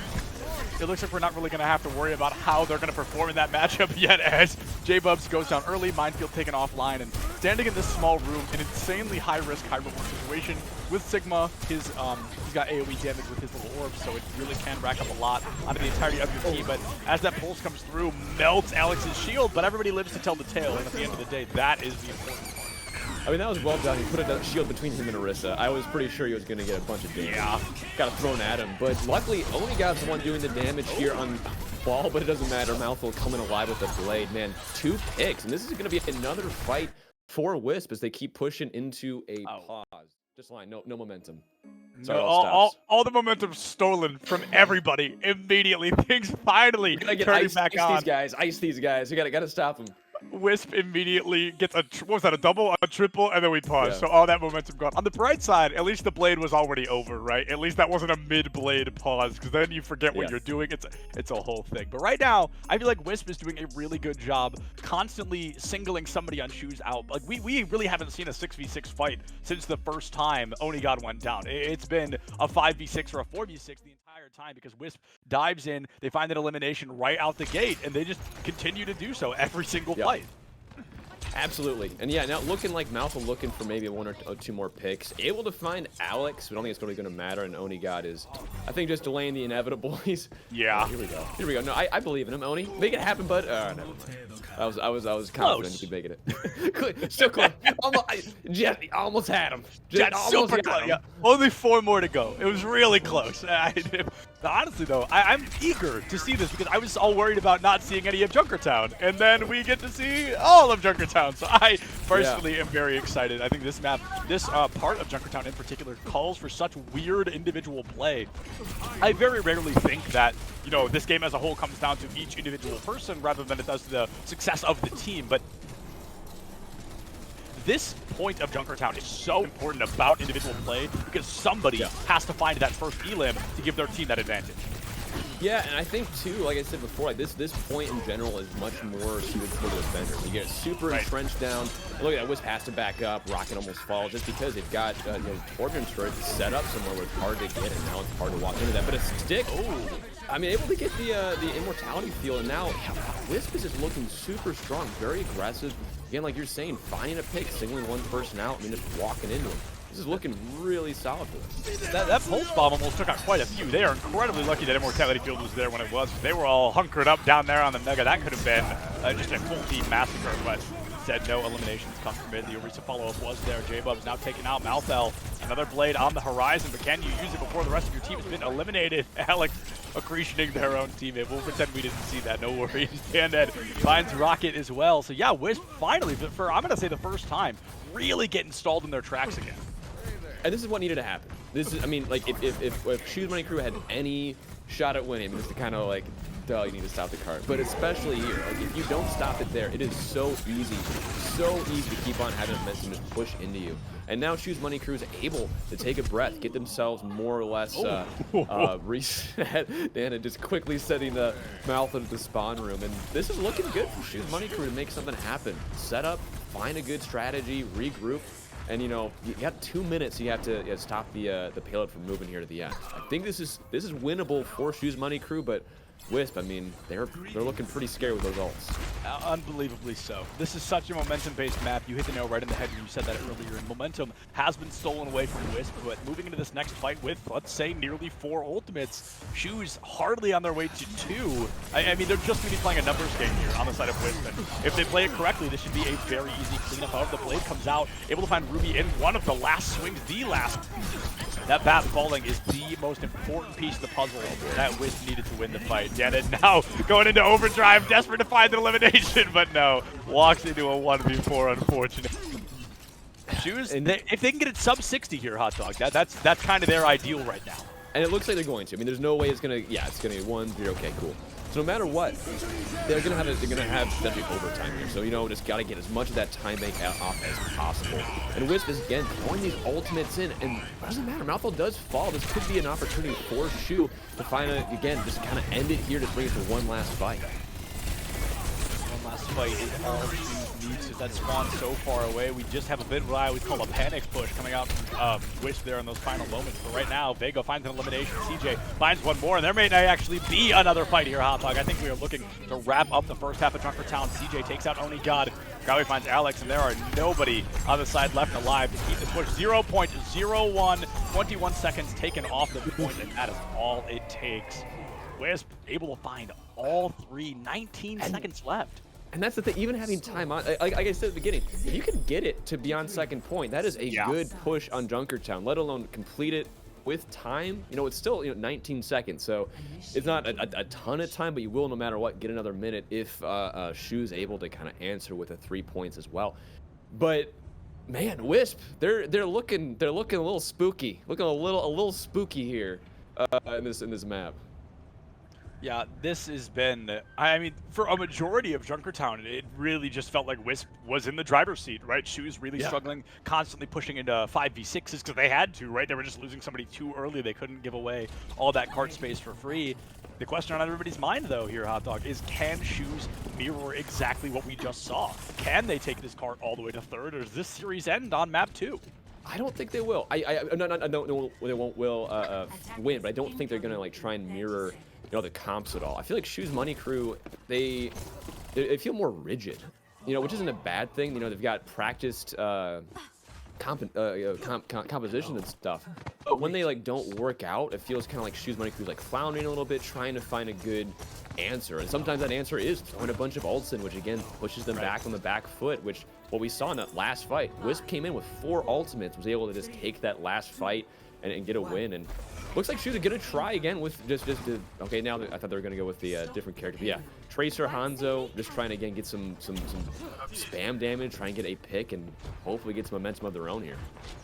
It looks like we're not really going to have to worry about how they're going to perform in that matchup yet, as J-Bubs goes down early, Minefield taken offline, and standing in this small room, an insanely high-risk, high-reward situation with Sigma. He's got AoE damage with his little orbs, so it really can rack up a lot onto the entirety of your team. But as that pulse comes through, melts Alex's shield, but everybody lives to tell the tale, and at the end of the day, that is the important part. I mean, that was well done. He put a shield between him and Orisa. I was pretty sure he was going to get a bunch of damage. Yeah. Got it thrown at him. But luckily, Onigod's the one doing the damage here on Ball, but it doesn't matter. Mouthful coming alive with the blade. Man, 2 picks. And this is going to be another fight for Wisp as they keep pushing into a pause. Just line. No momentum. Sorry, all the momentum stolen from everybody immediately. Things finally turning back on. Ice these guys. You got to stop them. Wisp immediately gets what was that, a double, a triple, and then we pause. Yeah. So all that momentum gone. On the bright side, at least the blade was already over, right? At least that wasn't a mid-blade pause, because then you forget what you're doing. It's a whole thing. But right now, I feel like Wisp is doing a really good job constantly singling somebody on Shoes out. Like, we really haven't seen a 6v6 fight since the first time Onigod went down. It's been a 5v6 or a 4v6 the entire time, because Wisp dives in, they find an elimination right out the gate, and they just continue to do so every single fight. Absolutely. And yeah, now looking like Malfa looking for maybe 1 or 2 more picks. Able to find Alex, but I don't think it's really going to matter. And Onigod is, I think, just delaying the inevitable. He's here we go. Here we go. No, I believe in him, Oni. Make it happen, bud. Never mind. I was confident you could make it. Still close. Jet almost had him. Jet almost super close. Yeah. Only 4 more to go. It was really close. Honestly, though, I'm eager to see this because I was all worried about not seeing any of Junkertown, and then we get to see all of Junkertown. So I personally am very excited. I think this map, this part of Junkertown in particular, calls for such weird individual play. I very rarely think that, you know, this game as a whole comes down to each individual person rather than it does to the success of the team, but this point of Junkertown is so important about individual play because somebody has to find that first elim to give their team that advantage. Yeah, and I think too, like I said before, like this point in general is much more suited for the defender. You get super entrenched down. Look at that, Wisp has to back up. Rocket almost falls just because they've got Torsion turret set up somewhere where it's hard to get, and now it's hard to walk into that. But a stick, I mean, able to get the immortality feel, and now Wisp is just looking super strong, very aggressive. Again, like you're saying, finding a pick, singling one person out, and then just walking into him. This is looking really solid for them. That pulse bomb almost took out quite a few. They are incredibly lucky that Immortality Field was there when it was. They were all hunkered up down there on the Mega. That could have been just a full team massacre, but instead no eliminations come from it. The Orisa follow-up was there. J-Bub's now taken out. Malthel, another blade on the horizon, but can you use it before the rest of your team has been eliminated? Alex accretioning their own teammate. We'll pretend we didn't see that, no worries. Banded finds Rocket as well. So yeah, Wisp finally, for I'm going to say the first time, really getting stalled in their tracks again. And this is what needed to happen. This is, I mean, like, if Shoes Money Crew had any shot at winning, this is kind of like, duh, you need to stop the cart. But especially here, like, if you don't stop it there, it is so easy to keep on having momentum just push into you. And now Shoes Money Crew is able to take a breath, get themselves more or less reset, and just quickly setting the mouth into the spawn room. And this is looking good for Shoes Money Crew to make something happen. Set up, find a good strategy, regroup. And, you know, you got 2 minutes. You have to stop the payload from moving here to the end. I think this is winnable for Shoes Money Crew, but Wisp, I mean, they're looking pretty scary with those ults. Unbelievably so. This is such a momentum-based map. You hit the nail right in the head when you said that earlier. And momentum has been stolen away from Wisp, but moving into this next fight with, let's say, nearly 4 ultimates, Shoes hardly on their way to 2. I mean, they're just going to be playing a numbers game here on the side of Wisp. And if they play it correctly, this should be a very easy cleanup. However, the blade comes out, able to find Ruby in one of the last swings, the last. That bat falling is the most important piece of the puzzle that Wisp needed to win the fight. Janet now going into overdrive, desperate to find an elimination, but no, walks into a 1v4, unfortunate. Shoes, if they can get it sub 60 here, Hot Dog, that's kind of their ideal right now. And it looks like they're going to. I mean, there's no way it's gonna. Yeah, it's gonna be 1-0. Okay, cool. So no matter what, they're gonna have potentially overtime here. So, you know, just gotta get as much of that time bank off as possible. And Wisp is again throwing these ultimates in, and it doesn't matter. Malthel does fall. This could be an opportunity for Shu to find again, just kind of end it here to bring it to one last fight. One last fight is all Shoes needs with that spawn so far away. We just have a bit of what I would call a panic push coming out from Wisp there in those final moments. But right now, Vega finds an elimination. CJ finds one more, and there may not actually be another fight here, Hot Dog. I think we are looking to wrap up the first half of Junkertown. CJ takes out Oni God. Gawi finds Alex, and there are nobody on the side left alive to keep this push. 0.01, 21 seconds taken off the point, and that is all it takes. Wisp able to find all 3, 19 seconds left. And that's the thing, even having time on, like I said at the beginning, if you can get it to beyond second point, that is a good push on Junkertown, let alone complete it with time. You know, it's still 19 seconds, so it's not a ton of time, but you will, no matter what, get another minute if Shu's able to kind of answer with a 3 points as well. But man, Wisp, they're looking a little spooky, looking a little spooky here in this map. Yeah, this has been, I mean, for a majority of Junkertown, it really just felt like Wisp was in the driver's seat, right? Shoes really struggling, constantly pushing into 5v6s because they had to, right? They were just losing somebody too early. They couldn't give away all that cart space for free. The question on everybody's mind, though, here, Hot Dog, is can Shoes mirror exactly what we just saw? Can they take this cart all the way to third, or does this series end on map 2? I don't think they will. I don't know they won't win, but I don't think they're gonna like try and mirror the comps at all. I feel like Shoes Money Crew, they feel more rigid, which isn't a bad thing. They've got practiced composition and stuff, but when they like don't work out, it feels kind of like Shoes Money Crew's like floundering a little bit, trying to find a good answer, and sometimes that answer is throwing a bunch of ults in, which again pushes them back on the back foot, which what we saw in that last fight. Wisp came in with 4 ultimates, was able to just take that last fight and get a win, and looks like Shoes are gonna try again with okay, now I thought they were gonna go with the different character, but yeah, Tracer, Hanzo, just trying to again get some spam damage, try and get a pick, and hopefully get some momentum of their own here.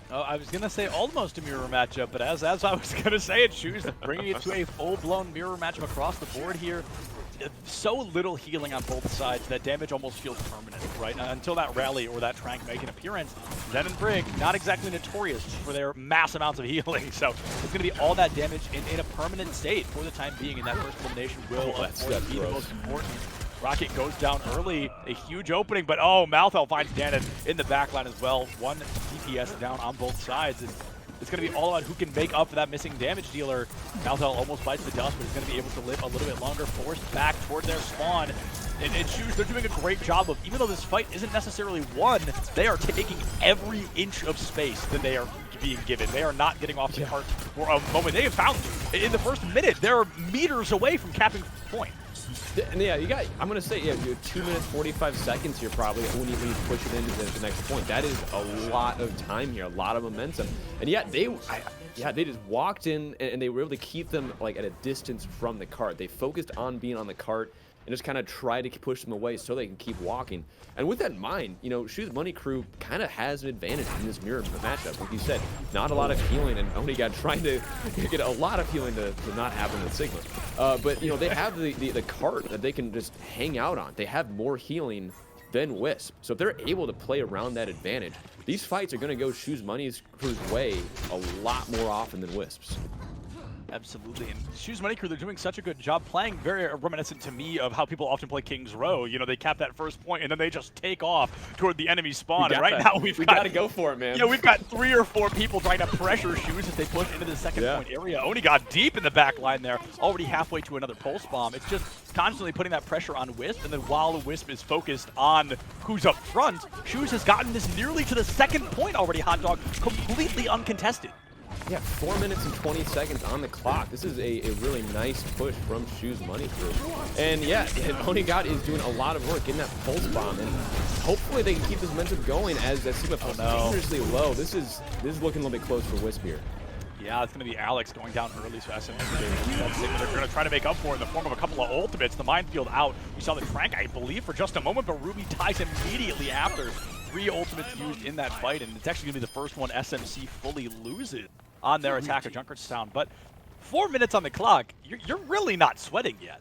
Oh, I was gonna say almost a mirror matchup, but as I was gonna say it, Shoes bringing it to a full-blown mirror matchup across the board here. So little healing on both sides that damage almost feels permanent, right? Until that rally or that Trank make an appearance. Zen and Brig, not exactly notorious for their mass amounts of healing, so it's going to be all that damage in a permanent state for the time being, and that first elimination will be the most important. Rocket goes down early, a huge opening, but oh, Malthel finds Danon in the backline as well. 1 DPS down on both sides, and it's going to be all about who can make up for that missing damage dealer. Malthel almost bites the dust, but he's going to be able to live a little bit longer, forced back toward their spawn. And Shoes, they're doing a great job of, even though this fight isn't necessarily won, they are taking every inch of space that they are being given. They are not getting off the cart for a moment. They have found, in the first minute, they're meters away from capping point. And yeah, you got, I'm going to say, yeah, you have 2 minutes, 45 seconds here probably when you push it into the next point. That is a lot of time here, a lot of momentum. And yet they just walked in and they were able to keep them like at a distance from the cart. They focused on being on the cart and just kind of tried to push them away so they can keep walking. And with that in mind, you know, Shoes Money Crew kind of has an advantage in this mirror matchup. Like you said, not a lot of healing, and Onigod trying to get a lot of healing to not happen with Sigma. But, you know, they have the cart that they can just hang out on. They have more healing than Wisp. So if they're able to play around that advantage, these fights are going to go Shoes Money Crew's way a lot more often than Wisp's. Absolutely, and Shoes Money Crew, they're doing such a good job playing, very reminiscent to me of how people often play King's Row. You know, they cap that first point and then they just take off toward the enemy spawn. And right now we got to go for it, man. Yeah, we've got 3 or 4 people trying to pressure Shoes as they push into the second point area. Only got deep in the back line there, already halfway to another pulse bomb. It's just constantly putting that pressure on Wisp, and then while the Wisp is focused on who's up front, Shoes has gotten this nearly to the second point already, Hot Dog, completely uncontested. Yeah, 4 minutes and 20 seconds on the clock. This is a really nice push from Shoes Money Crew. And yeah, Onigod is doing a lot of work getting that pulse bomb, and hopefully they can keep this momentum going as Sigma falls dangerously low. This is looking a little bit close for Wisp here. Yeah, it's going to be Alex going down early, so SMC, they're going to try to make up for it in the form of a couple of ultimates. The minefield out. We saw the Trank, I believe, for just a moment, but Ruby dies immediately after. 3 ultimates used in that fight, and it's actually going to be the first one SMC fully loses on their attack of Junkerstown. But 4 minutes on the clock, you're really not sweating yet.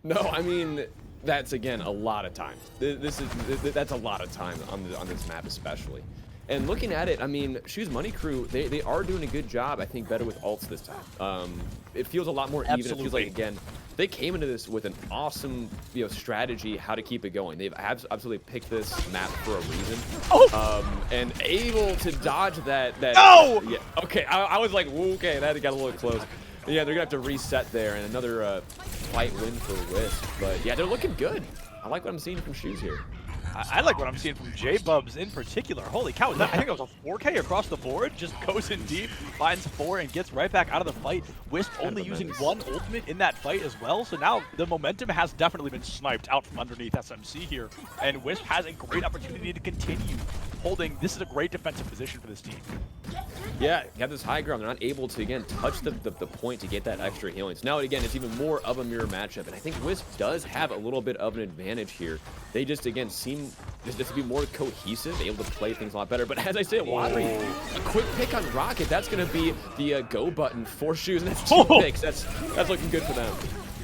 No, I mean, that's, again, a lot of time. That's a lot of time on this map especially. And looking at it, I mean, Shoes Money Crew, they are doing a good job, I think, better with ults this time. It feels a lot more even. It feels like, again, they came into this with an awesome, you know, strategy how to keep it going. They've absolutely picked this map for a reason. And able to dodge that. No! Yeah, okay, I was like, okay, that got a little close. Yeah, they're going to have to reset there, and another fight win for Wisp. But yeah, they're looking good. I like what I'm seeing from Shoes here. I like what I'm seeing from J-Bubs in particular. Holy cow, I think it was a 4K across the board. Just goes in deep, finds 4, and gets right back out of the fight. Wisp only using 1 ultimate in that fight as well. So now the momentum has definitely been sniped out from underneath SMC here. And Wisp has a great opportunity to continue holding. This is a great defensive position for this team. Yeah, you have this high ground. They're not able to, again, touch the point to get that extra healing. So now, again, it's even more of a mirror matchup. And I think Wisp does have a little bit of an advantage here. They just, again, seem just to be more cohesive, able to play things a lot better. But as I say, Wadri, a quick pick on Rocket. That's going to be the go button for Shoes. And that's 2 picks. That's looking good for them.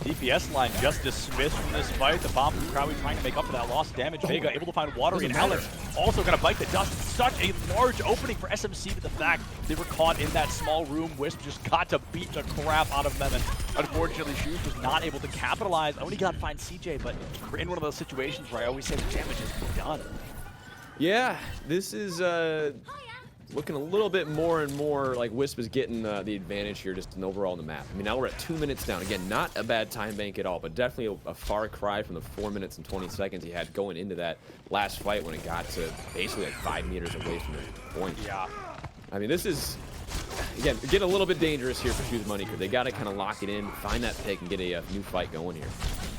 DPS line just dismissed from this fight. The bomb from Crowley trying to make up for that lost damage. Vega able to find Watery, and Alex also going to bite the dust. Such a large opening for SMC, but the fact they were caught in that small room, Wisp just got to beat the crap out of them. And unfortunately, Shoes was not able to capitalize. Only got to find CJ, but we're in one of those situations where I always say the damage is done. Yeah, this is looking a little bit more and more like Wisp is getting the advantage here just overall in the map. I mean, now we're at 2 minutes down. Again, not a bad time bank at all, but definitely a far cry from the 4 minutes and 20 seconds he had going into that last fight when it got to basically like 5 meters away from the point. Yeah. I mean, this is, again, getting a little bit dangerous here for Shoes Money because they got to kind of lock it in, find that pick, and get a new fight going here.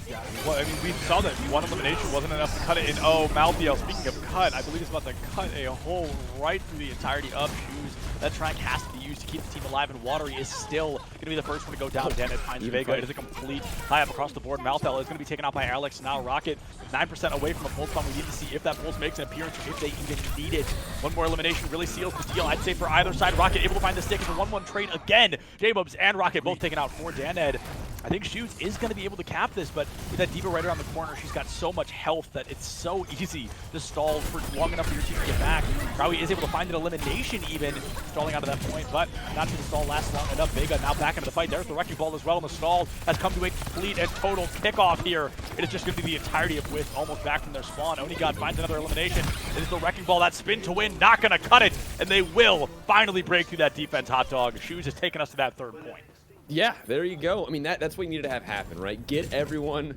Yeah, well, I mean, we saw that 1 elimination wasn't enough to cut it in. Oh, Malthiel, speaking of cut, I believe it's about to cut a hole right through the entirety of Shoes. That track has to be used to keep the team alive, and Watery is still going to be the first one to go down. Dennett finds Vega. It is a complete tie-up across the board. Malthiel is going to be taken out by Alex. Now Rocket 9% away from a pulse bomb. We need to see if that pulse makes an appearance or if they even need it. 1 more elimination really seals the deal, I'd say, for either side. Rocket able to find the stick. It's a 1-1 trade again. J-Bubs and Rocket both taken out for Daned. I think Shoes is going to be able to cap this, but with that D.Va right around the corner, she's got so much health that it's so easy to stall for long enough for your team to get back. Kraui is able to find an elimination even, stalling out of that point, but not to the stall last long enough. Vega now back into the fight. There's the wrecking ball as well, and the stall has come to a complete and total kickoff here. It is just going to be the entirety of Wisp almost back from their spawn. Onigod finds another elimination. It is the wrecking ball, that spin to win, not going to cut it, and they will finally break through that defense, Hot Dog. Shoes has taken us to that 3rd point. Yeah, there you go. I mean, that's what you needed to have happen, right? Get everyone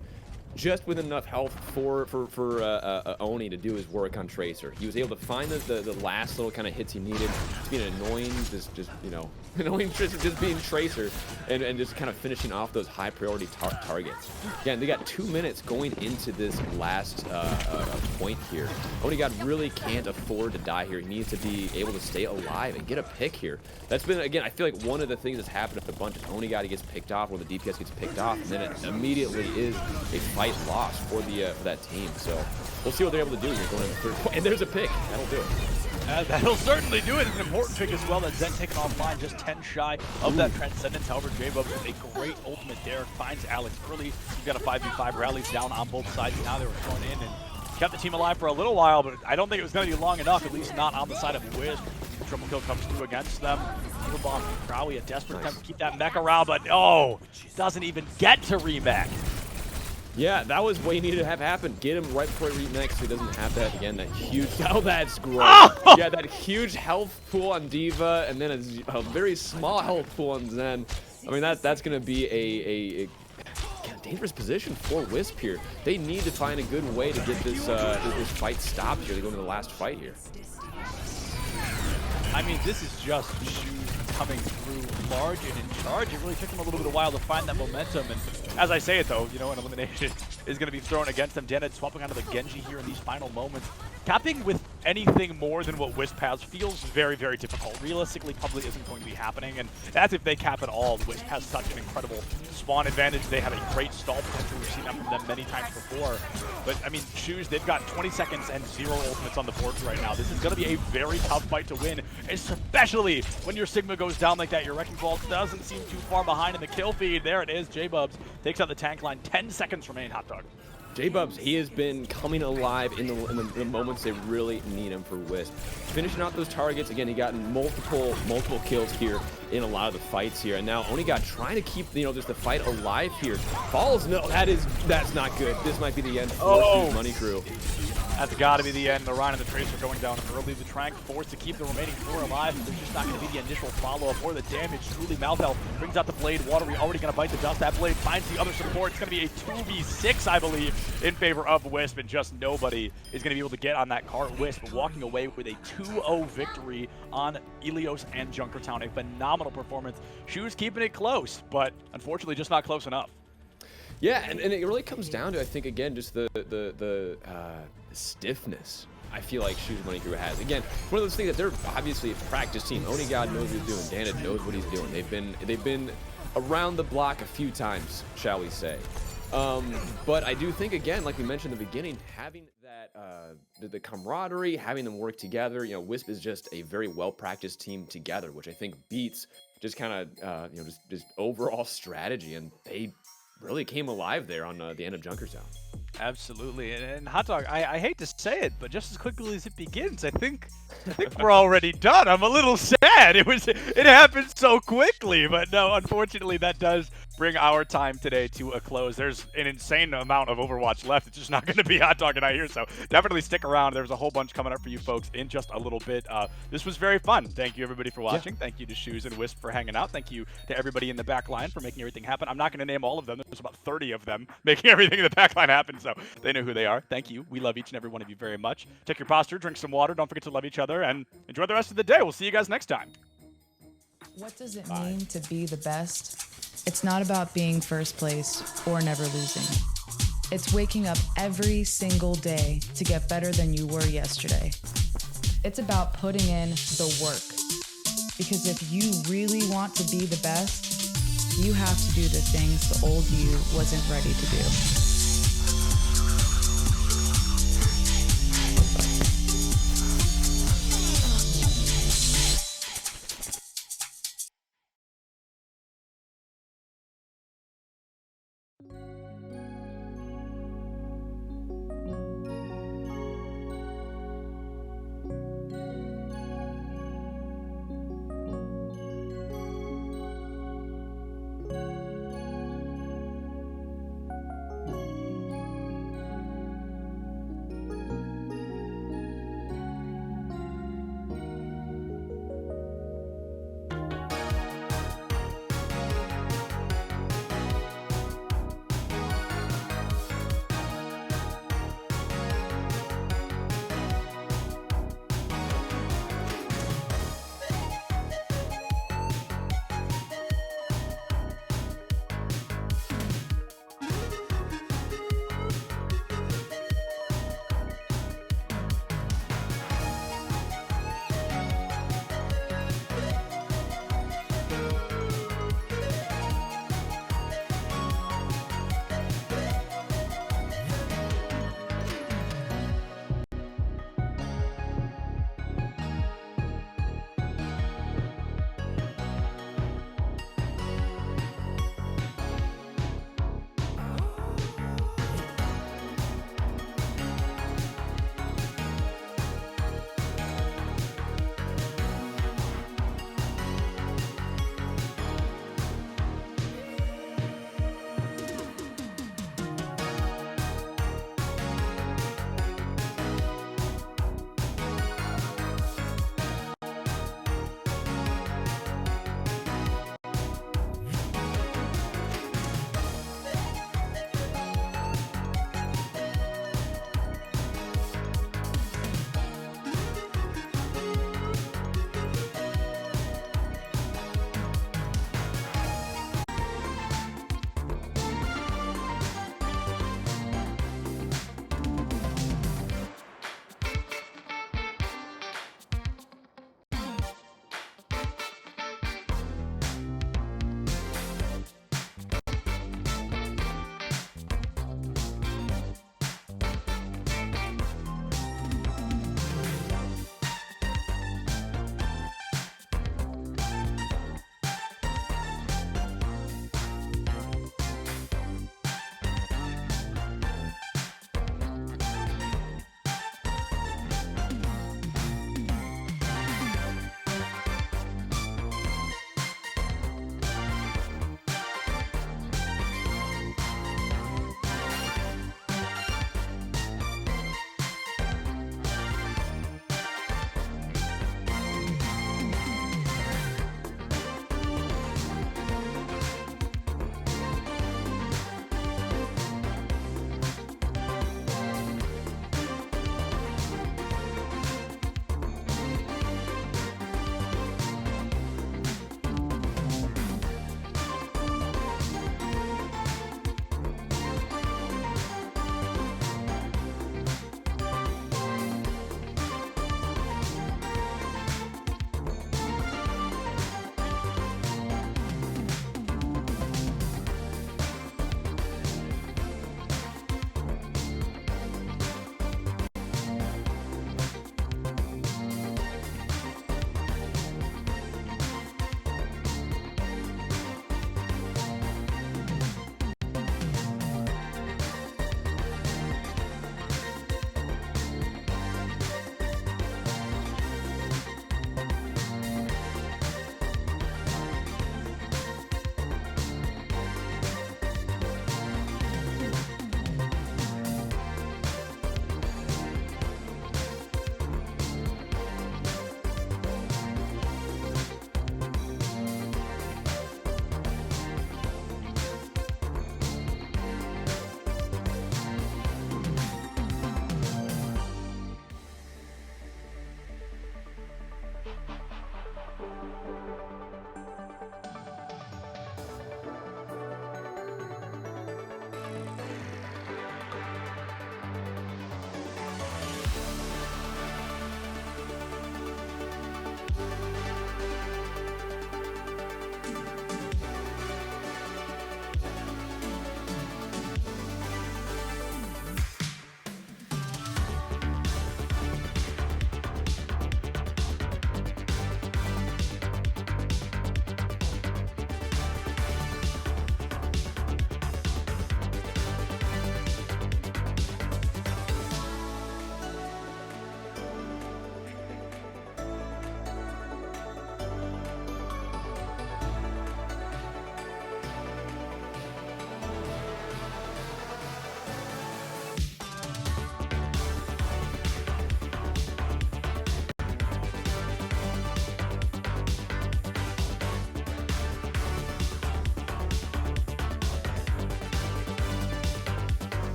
just with enough health for Oni to do his work on Tracer. He was able to find the last little kind of hits he needed. Just being annoying, just you know, annoying just being Tracer, and just kind of finishing off those high priority targets. Again, they got 2 minutes going into this last point here. Oni God really can't afford to die here. He needs to be able to stay alive and get a pick here. That's been, again, I feel like one of the things that's happened a bunch is Oni God, he gets picked off, or the DPS gets picked off, and then it immediately is a fight lost for that team. So we'll see what they're able to do here going into the third point. And there's a pick. That'll do it. That'll certainly do it. It's an important pick as well. That Zen taken offline, just 10 shy of that Transcendence. However, J-Bub with a great ultimate there, finds Alex early. You've got a 5v5, rallies down on both sides. Now they were thrown in and kept the team alive for a little while, but I don't think it was going to be long enough, at least not on the side of Wisp. Triple kill comes through against them. Needle bomb from Crowley, a desperate attempt to keep that mech around, but doesn't even get to remech. Yeah, that was what he needed to have happen. Get him right before he remech so he doesn't have that, again, that huge, that's great. Oh! Yeah, that huge health pool on D.Va, and then a very small health pool on Zen. I mean, that's going to be a dangerous position for Wisp here. They need to find a good way to get this fight stopped here. They go into the last fight here. I mean, this is just Shoes coming through large and in charge. It really took them a little bit of a while to find that momentum. And as I say it, though, you know, an elimination is going to be thrown against them. Dana swapping onto the Genji here in these final moments. Capping with anything more than what Wisp has feels very, very difficult. Realistically, probably isn't going to be happening. And that's if they cap at all. Wisp has such an incredible spawn advantage. They have a great stall potential. We've seen that from them many times before. But, I mean, Shoes, they've got 20 seconds and 0 ultimates on the board right now. This is going to be a very tough fight to win, especially when your Sigma goes down like that. Your Wrecking Ball doesn't seem too far behind in the kill feed. There it is. J-Bubs takes out the tank line. 10 seconds remain, Hot Dog. J-Bubs, he has been coming alive in the moments they really need him for Wisp. Finishing out those targets, again, he got multiple kills here in a lot of the fights here, and now Oni God trying to keep, you know, just the fight alive here. Falls, no, that's not good. This might be the end for Money Crew. That's got to be the end. The Ryan and the Tracer going down early. The Trank forced to keep the remaining 4 alive. There's just not going to be the initial follow-up or the damage. Truly, Malthel brings out the Blade. Watery already going to bite the dust. That Blade finds the other support. It's going to be a 2v6, I believe, in favor of Wisp, and just nobody is going to be able to get on that cart. Wisp walking away with a 2-0 victory on Ilios and Junkertown. A phenomenal performance. Shoes keeping it close, but unfortunately just not close enough. Yeah, and it really comes down to, I think, again, just the stiffness I feel like Shoes Money Crew has. Again, one of those things that they're obviously a practice team. Only God knows what he's doing. Dana knows what he's doing. They've been around the block a few times, shall we say. But I do think, again, like we mentioned in the beginning, having that the camaraderie, having them work together, you know, Wisp is just a very well-practiced team together, which I think beats just kind of, you know, just overall strategy, and they really came alive there on the end of Junkertown. Absolutely, and Hot Dog, I hate to say it, but just as quickly as it begins, I think we're already done. I'm a little sad. It happened so quickly, but no, unfortunately, that does bring our time today to a close. There's an insane amount of Overwatch left. It's just not going to be Hot Dog and I here, so definitely stick around. There's a whole bunch coming up for you folks in just a little bit. This was very fun. Thank you, everybody, for watching. Yeah. Thank you to Shoes and Wisp for hanging out. Thank you to everybody in the back line for making everything happen. I'm not going to name all of them. There's about 30 of them making everything in the back line happen, so they know who they are. Thank you. We love each and every one of you very much. Check your posture, drink some water, don't forget to love each other, and enjoy the rest of the day. We'll see you guys next time. What does it mean to be the best? It's not about being first place or never losing. It's waking up every single day to get better than you were yesterday. It's about putting in the work. Because if you really want to be the best, you have to do the things the old you wasn't ready to do.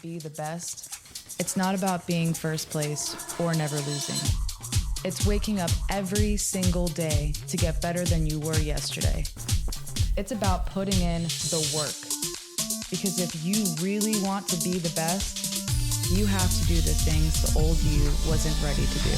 be the best, it's not about being first place or never losing. It's waking up every single day to get better than you were yesterday. It's about putting in the work. Because if you really want to be the best, you have to do the things the old you wasn't ready to do.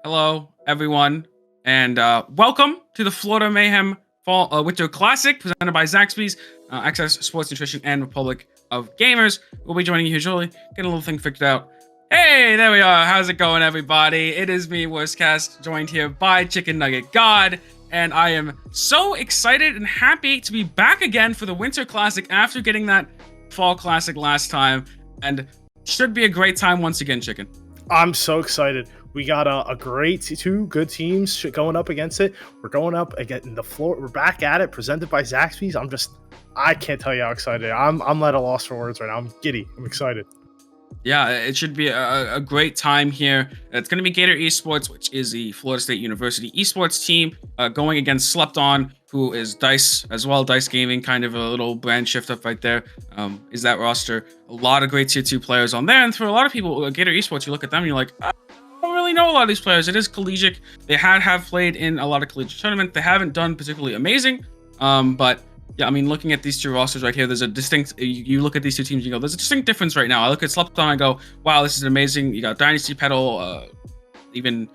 Hello, everyone, and welcome to the Florida Mayhem Fall Winter Classic presented by Zaxby's, Access Sports Nutrition, and Republic of Gamers. We'll be joining you here shortly. Get a little thing figured out. Hey, there we are. How's it going, everybody? It is me, Worstcast, joined here by Chicken Nugget God, and I am so excited and happy to be back again for the Winter Classic after getting that Fall Classic last time, and should be a great time once again, Chicken. I'm so excited. We got a great two good teams going up against it. We're going up again in the floor. We're back at it, presented by Zaxby's. I can't tell you how excited. I'm at a loss for words right now. I'm giddy. I'm excited. Yeah, it should be a great time here. It's going to be Gator Esports, which is the Florida State University esports team, going against Slept On, who is DICE as well. DICE Gaming, kind of a little brand shift up right there. Is that roster. A lot of great tier 2 players on there. And for a lot of people, Gator Esports, you look at them and you're like, I don't really know a lot of these players. It is collegiate. They have played in a lot of collegiate tournaments. They haven't done particularly amazing. But yeah, I mean, looking at these two rosters right here, there's a distinct, you look at these two teams, you go, there's a distinct difference right now. I look at Slept On, I go, wow, this is amazing. You got Dynasty Pedal, even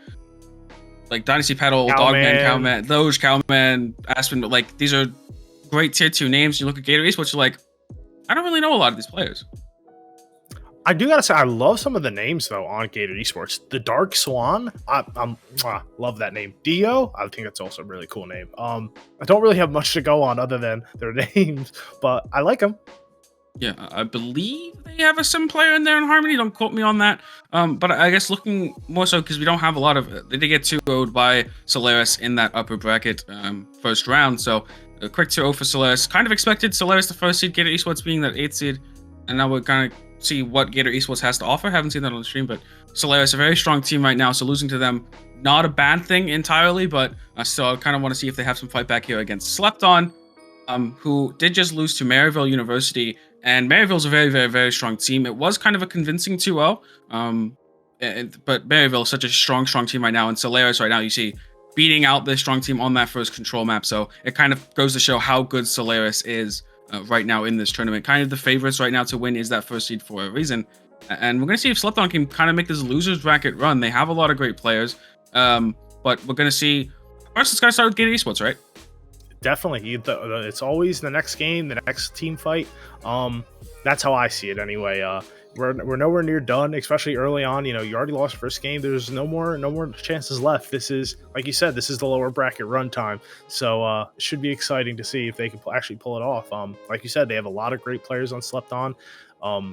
like Dynasty Pedal, Dogman, Cowman, Doge, Cowman, Aspen, but like these are great tier 2 names. You look at Gator Esports, you're like, I don't really know a lot of these players. I do gotta say, I love some of the names though on Gator Esports. The Dark Swan, I love that name. Dio, I think that's also a really cool name. I don't really have much to go on other than their names, but I like them. Yeah, I believe they have a sim player in there in Harmony. Don't quote me on that. But I guess looking more so because we don't have a lot of. They did get 2-0'd by Solaris in that upper bracket first round. So a quick 2-0 for Solaris. Kind of expected Solaris the first seed, Gator Esports being that 8th seed, and now we're kind of see what Gator Esports has to offer. Haven't seen that on the stream, but Solaris, a very strong team right now, so losing to them, not a bad thing entirely, but still I kind of want to see if they have some fight back here against Slept On, who did just lose to Maryville University, and Maryville's a very, very, very strong team. It was kind of a convincing 2-0, but Maryville is such a strong team right now, and Solaris right now, you see, beating out this strong team on that first control map, so it kind of goes to show how good Solaris is right now in this tournament. Kind of the favorites right now to win is that first seed for a reason. And we're going to see if Slept On can kind of make this losers bracket run. They have a lot of great players. But we're going to see. First, it's got to start with Gator Esports, right? Definitely. It's always the next game, the next team fight. That's how I see it anyway. We're nowhere near done, especially early on. You know, you already lost first game. There's no more chances left. This is, like you said, this is the lower bracket run time. So it should be exciting to see if they can actually pull it off. Like you said, they have a lot of great players on Slept On.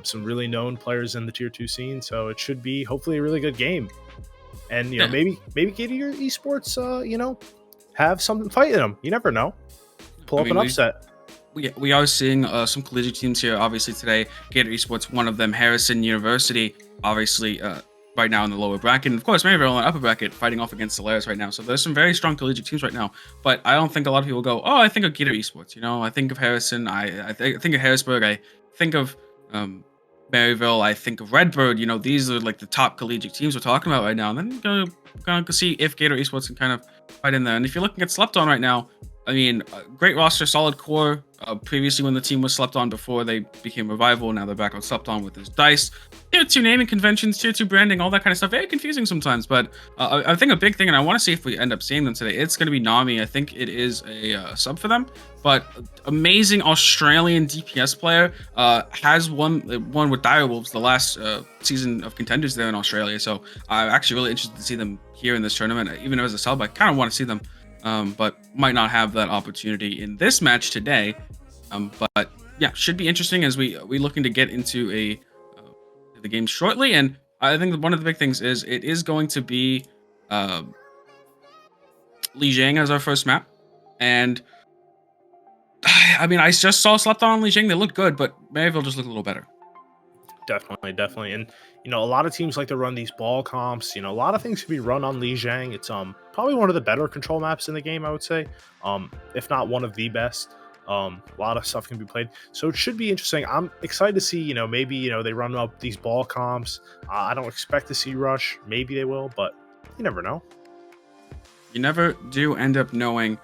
Some really known players in the tier 2 scene. So it should be hopefully a really good game. And you know, maybe Gator Esports, have something fighting them. You never know. Pull up an upset. We are seeing some collegiate teams here, obviously, today. Gator Esports, one of them, Harrison University, obviously, right now in the lower bracket. And, of course, Maryville in the upper bracket, fighting off against Solaris right now. So there's some very strong collegiate teams right now. But I don't think a lot of people go, oh, I think of Gator Esports. You know, I think of Harrison. I think of Harrisburg. I think of Maryville. I think of Redbird. You know, these are, like, the top collegiate teams we're talking about right now. And then going to see if Gator Esports can kind of fight in there. And if you're looking at Slept On right now, I mean, great roster, solid core. Previously, when the team was Slept On before they became Revival, now they're back on Slept On with this DICE. Tier 2 naming conventions, Tier 2 branding, all that kind of stuff. Very confusing sometimes, but I think a big thing, and I want to see if we end up seeing them today, it's going to be Nami. I think it is a sub for them, but amazing Australian DPS player. Has won with Direwolves the last season of contenders there in Australia, so I'm actually really interested to see them here in this tournament. Even as a sub, I kind of want to see them. But might not have that opportunity in this match today. But yeah, should be interesting as we looking to get into the game shortly. And I think one of the big things is it is going to be Lijiang as our first map, and I mean, I just saw Slept on Li Jing. They look good, but Maryville just looked a little better. Definitely. And, a lot of teams like to run these ball comps. A lot of things can be run on Lijiang. It's probably one of the better control maps in the game, I would say. If not one of the best. A lot of stuff can be played. So it should be interesting. I'm excited to see, maybe, they run up these ball comps. I don't expect to see Rush. Maybe they will, but you never know. You never do end up knowing.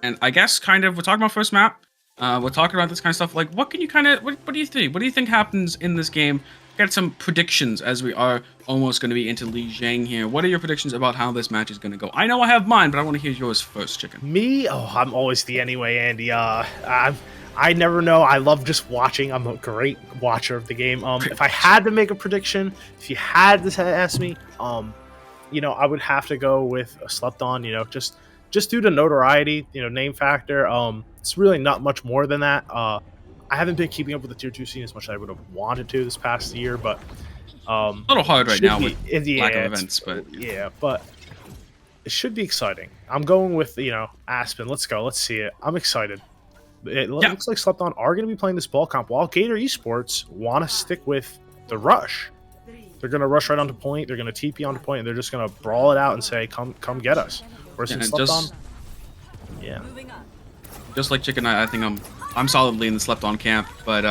And I guess kind of, we're talking about first map. We're talking about this kind of stuff. Like, what can you kind of, what do you think? What do you think happens in this game? Get some predictions as we are almost going to be into Lijiang here. What are your predictions about how this match is going to go? I know I have mine, but I want to hear yours first, Chicken. Me? Oh, I'm always the anyway, Andy. I never know. I love just watching. I'm a great watcher of the game. If I had to make a prediction, if you had to ask me, I would have to go with a Slept On. Just due to notoriety, name factor. It's really not much more than that. I haven't been keeping up with the tier 2 scene as much as I would have wanted to this past year, but a little hard right now with lack of events, but but it should be exciting. I'm going with Aspen. Let's go. Let's see it. I'm excited. It looks like Slept On are going to be playing this ball comp, while Gator Esports want to stick with the rush. They're going to rush right onto point. They're going to TP onto point, and they're just going to brawl it out and say, "Come get us." Versus Slept On. Yeah. Just like Chicken, I think I'm solidly in the Slept On camp, but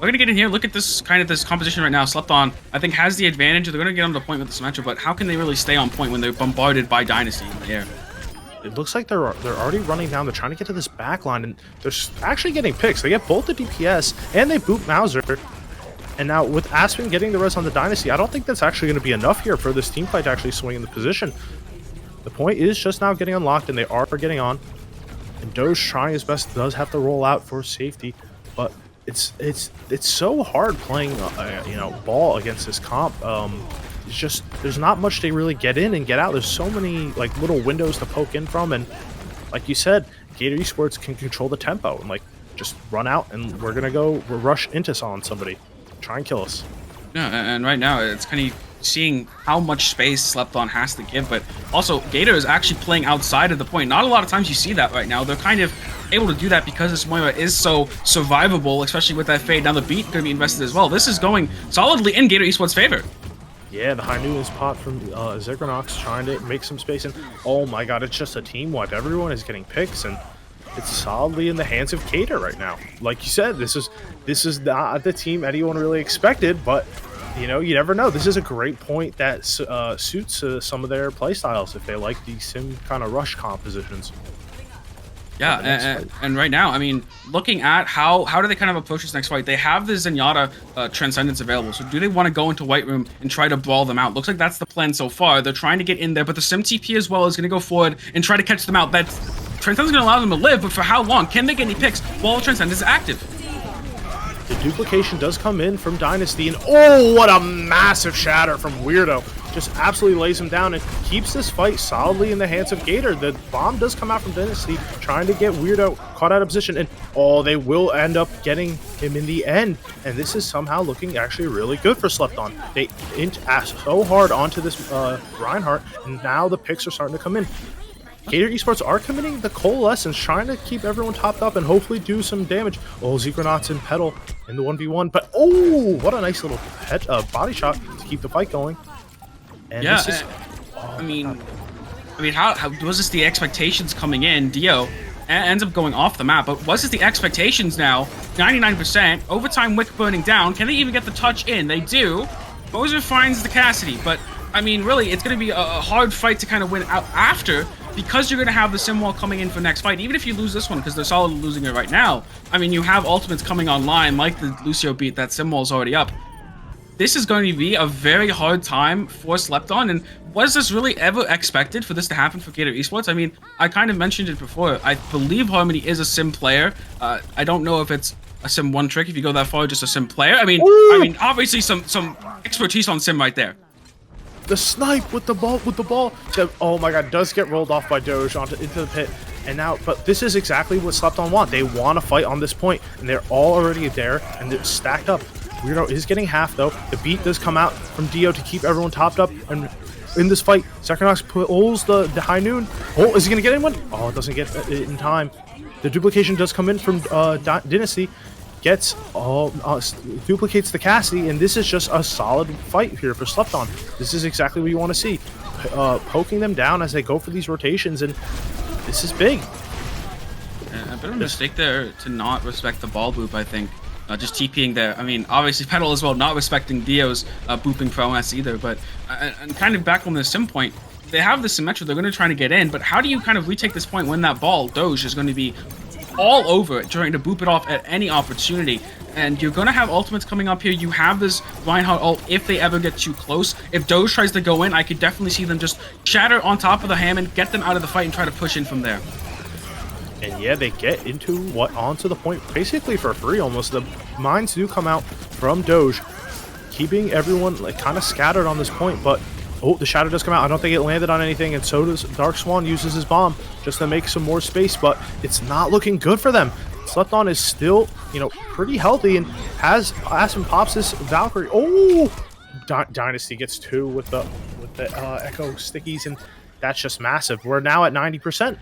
we're gonna get in here. Look at this this composition right now. Slept On, I think, has the advantage. They're gonna get on the point with this matchup, but how can they really stay on point when they're bombarded by Dynasty in the air? It looks like they're already running down. They're trying to get to this back line, and they're actually getting picks. They get both the DPS and they boot Mauser. And now with Aspen getting the res on the Dynasty, I don't think that's actually going to be enough here for this team fight to actually swing in the position. The point is just now getting unlocked, and they are getting on. And Doge, trying his best, does have to roll out for safety, but it's so hard playing ball against this comp. It's just there's not much to really get in and get out. There's so many little windows to poke in from, and like you said, Gator Esports can control the tempo and just run out, and we're rush into on somebody, try and kill us. Yeah, and right now it's kind of seeing how much space Slept On has to give, but also Gator is actually playing outside of the point. Not a lot of times you see that right now. They're kind of able to do that because this Moira is so survivable, especially with that fade. Now the beat going to be invested as well. This is going solidly in Gator Esports' favor. Yeah, the high noon spot from Zigronox trying to make some space, and oh my god, it's just a team wipe. Everyone is getting picks, and it's solidly in the hands of Gator right now. Like you said, this is not the team anyone really expected, but you never know. This is a great point that suits some of their playstyles if they like these sim kind of rush compositions. Yeah, and right now, I mean, looking at how do they kind of approach this next fight? They have the Zenyatta Transcendence available, so do they want to go into White Room and try to brawl them out? Looks like that's the plan so far. They're trying to get in there, but the Sim TP as well is going to go forward and try to catch them out. That Transcendence is going to allow them to live, but for how long? Can they get any picks while Transcendence is active? The duplication does come in from Dynasty, and oh, what a massive shatter from Weirdo. Just absolutely lays him down and keeps this fight solidly in the hands of Gator. The bomb does come out from Dynasty, trying to get Weirdo caught out of position, and oh, they will end up getting him in the end. And this is somehow looking actually really good for Slept On. They so hard onto this Reinhardt, and now the picks are starting to come in. Gator Esports are committing the coalescence, trying to keep everyone topped up and hopefully do some damage. Oh, Zegronauts and Petal in the 1v1, but oh, what a nice little body shot to keep the fight going. And yeah, this is, I mean, how was this the expectations coming in? Dio ends up going off the map, but was this the expectations now? 99%, overtime wick burning down. Can they even get the touch in? They do. Moser finds the Cassidy, but I mean, really, it's going to be a hard fight to kind of win out after, because you're going to have the sim wall coming in for next fight. Even if you lose this one, because they're solidly losing it right now, I mean, you have ultimates coming online, like the Lucio beat, that sim wall's already up. This is going to be a very hard time for Slept On, and was this really ever expected for this to happen for Gator Esports? I mean, I kind of mentioned it before. I believe Harmony is a sim player. I don't know if it's a sim one trick, if you go that far, just a sim player. I mean, obviously some expertise on sim right there. The snipe with the ball. Oh my god, does get rolled off by Doge into the pit. And now, but this is exactly what Slept On want. They want to fight on this point, and they're all already there, and they're stacked up. Weirdo is getting half, though. The beat does come out from Dio to keep everyone topped up, and in this fight. Psychonauts pulls the high noon. Oh, is he gonna get anyone? Oh, it doesn't get it in time. The duplication does come in from Dynasty. Gets duplicates the Cassidy, and this is just a solid fight here for Slept-On. This is exactly what you want to see. Poking them down as they go for these rotations, and this is big. A bit of a mistake there to not respect the ball boop, I think. Just TPing there. I mean, obviously Pedal as well, not respecting Dio's booping prowess either, but and kind of back on the sim point, they have the Symmetra, they're going to try to get in, but how do you kind of retake this point when that ball, Doge, is going to be all over it, trying to boop it off at any opportunity? And you're going to have ultimates coming up here. You have this Reinhardt ult if they ever get too close. If Doge tries to go in, I could definitely see them just shatter on top of the Hammond, get them out of the fight, and try to push in from there. And yeah, they get onto the point basically for free almost. The mines do come out from Doge, keeping everyone like kind of scattered on this point, but oh, the shadow does come out. I don't think it landed on anything, and so does Dark Swan. Uses his bomb just to make some more space, but it's not looking good for them. Slept-On is still, pretty healthy and has Aspen pops this Valkyrie. Oh, Dynasty gets 2 with the Echo stickies, and that's just massive. We're now at 90%.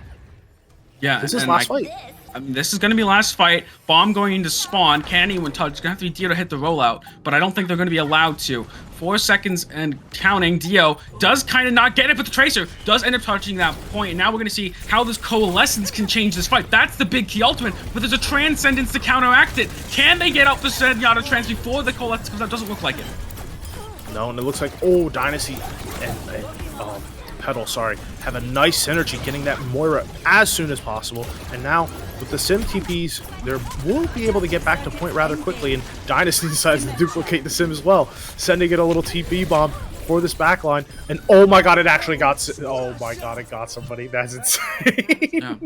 Yeah, this is last fight. I mean, this is going to be last fight. Bomb going into spawn. Can't anyone touch. It's going to have to be Dio to hit the rollout, but I don't think they're going to be allowed to. 4 seconds and counting. Dio does kind of not get it, but the Tracer does end up touching that point. And now we're going to see how this Coalescence can change this fight. That's the big key ultimate, but there's a Transcendence to counteract it. Can they get out the Zenyatta Trans before the Coalescence comes out? Doesn't look like it. No, and it looks like, Dynasty and Pedal, have a nice synergy getting that Moira as soon as possible. And now with the Sim TPs, they will be able to get back to point rather quickly, and Dynasty decides to duplicate the Sim as well, sending it a little TP bomb for this backline. And oh my god, it actually got it got somebody. That's insane. Yeah.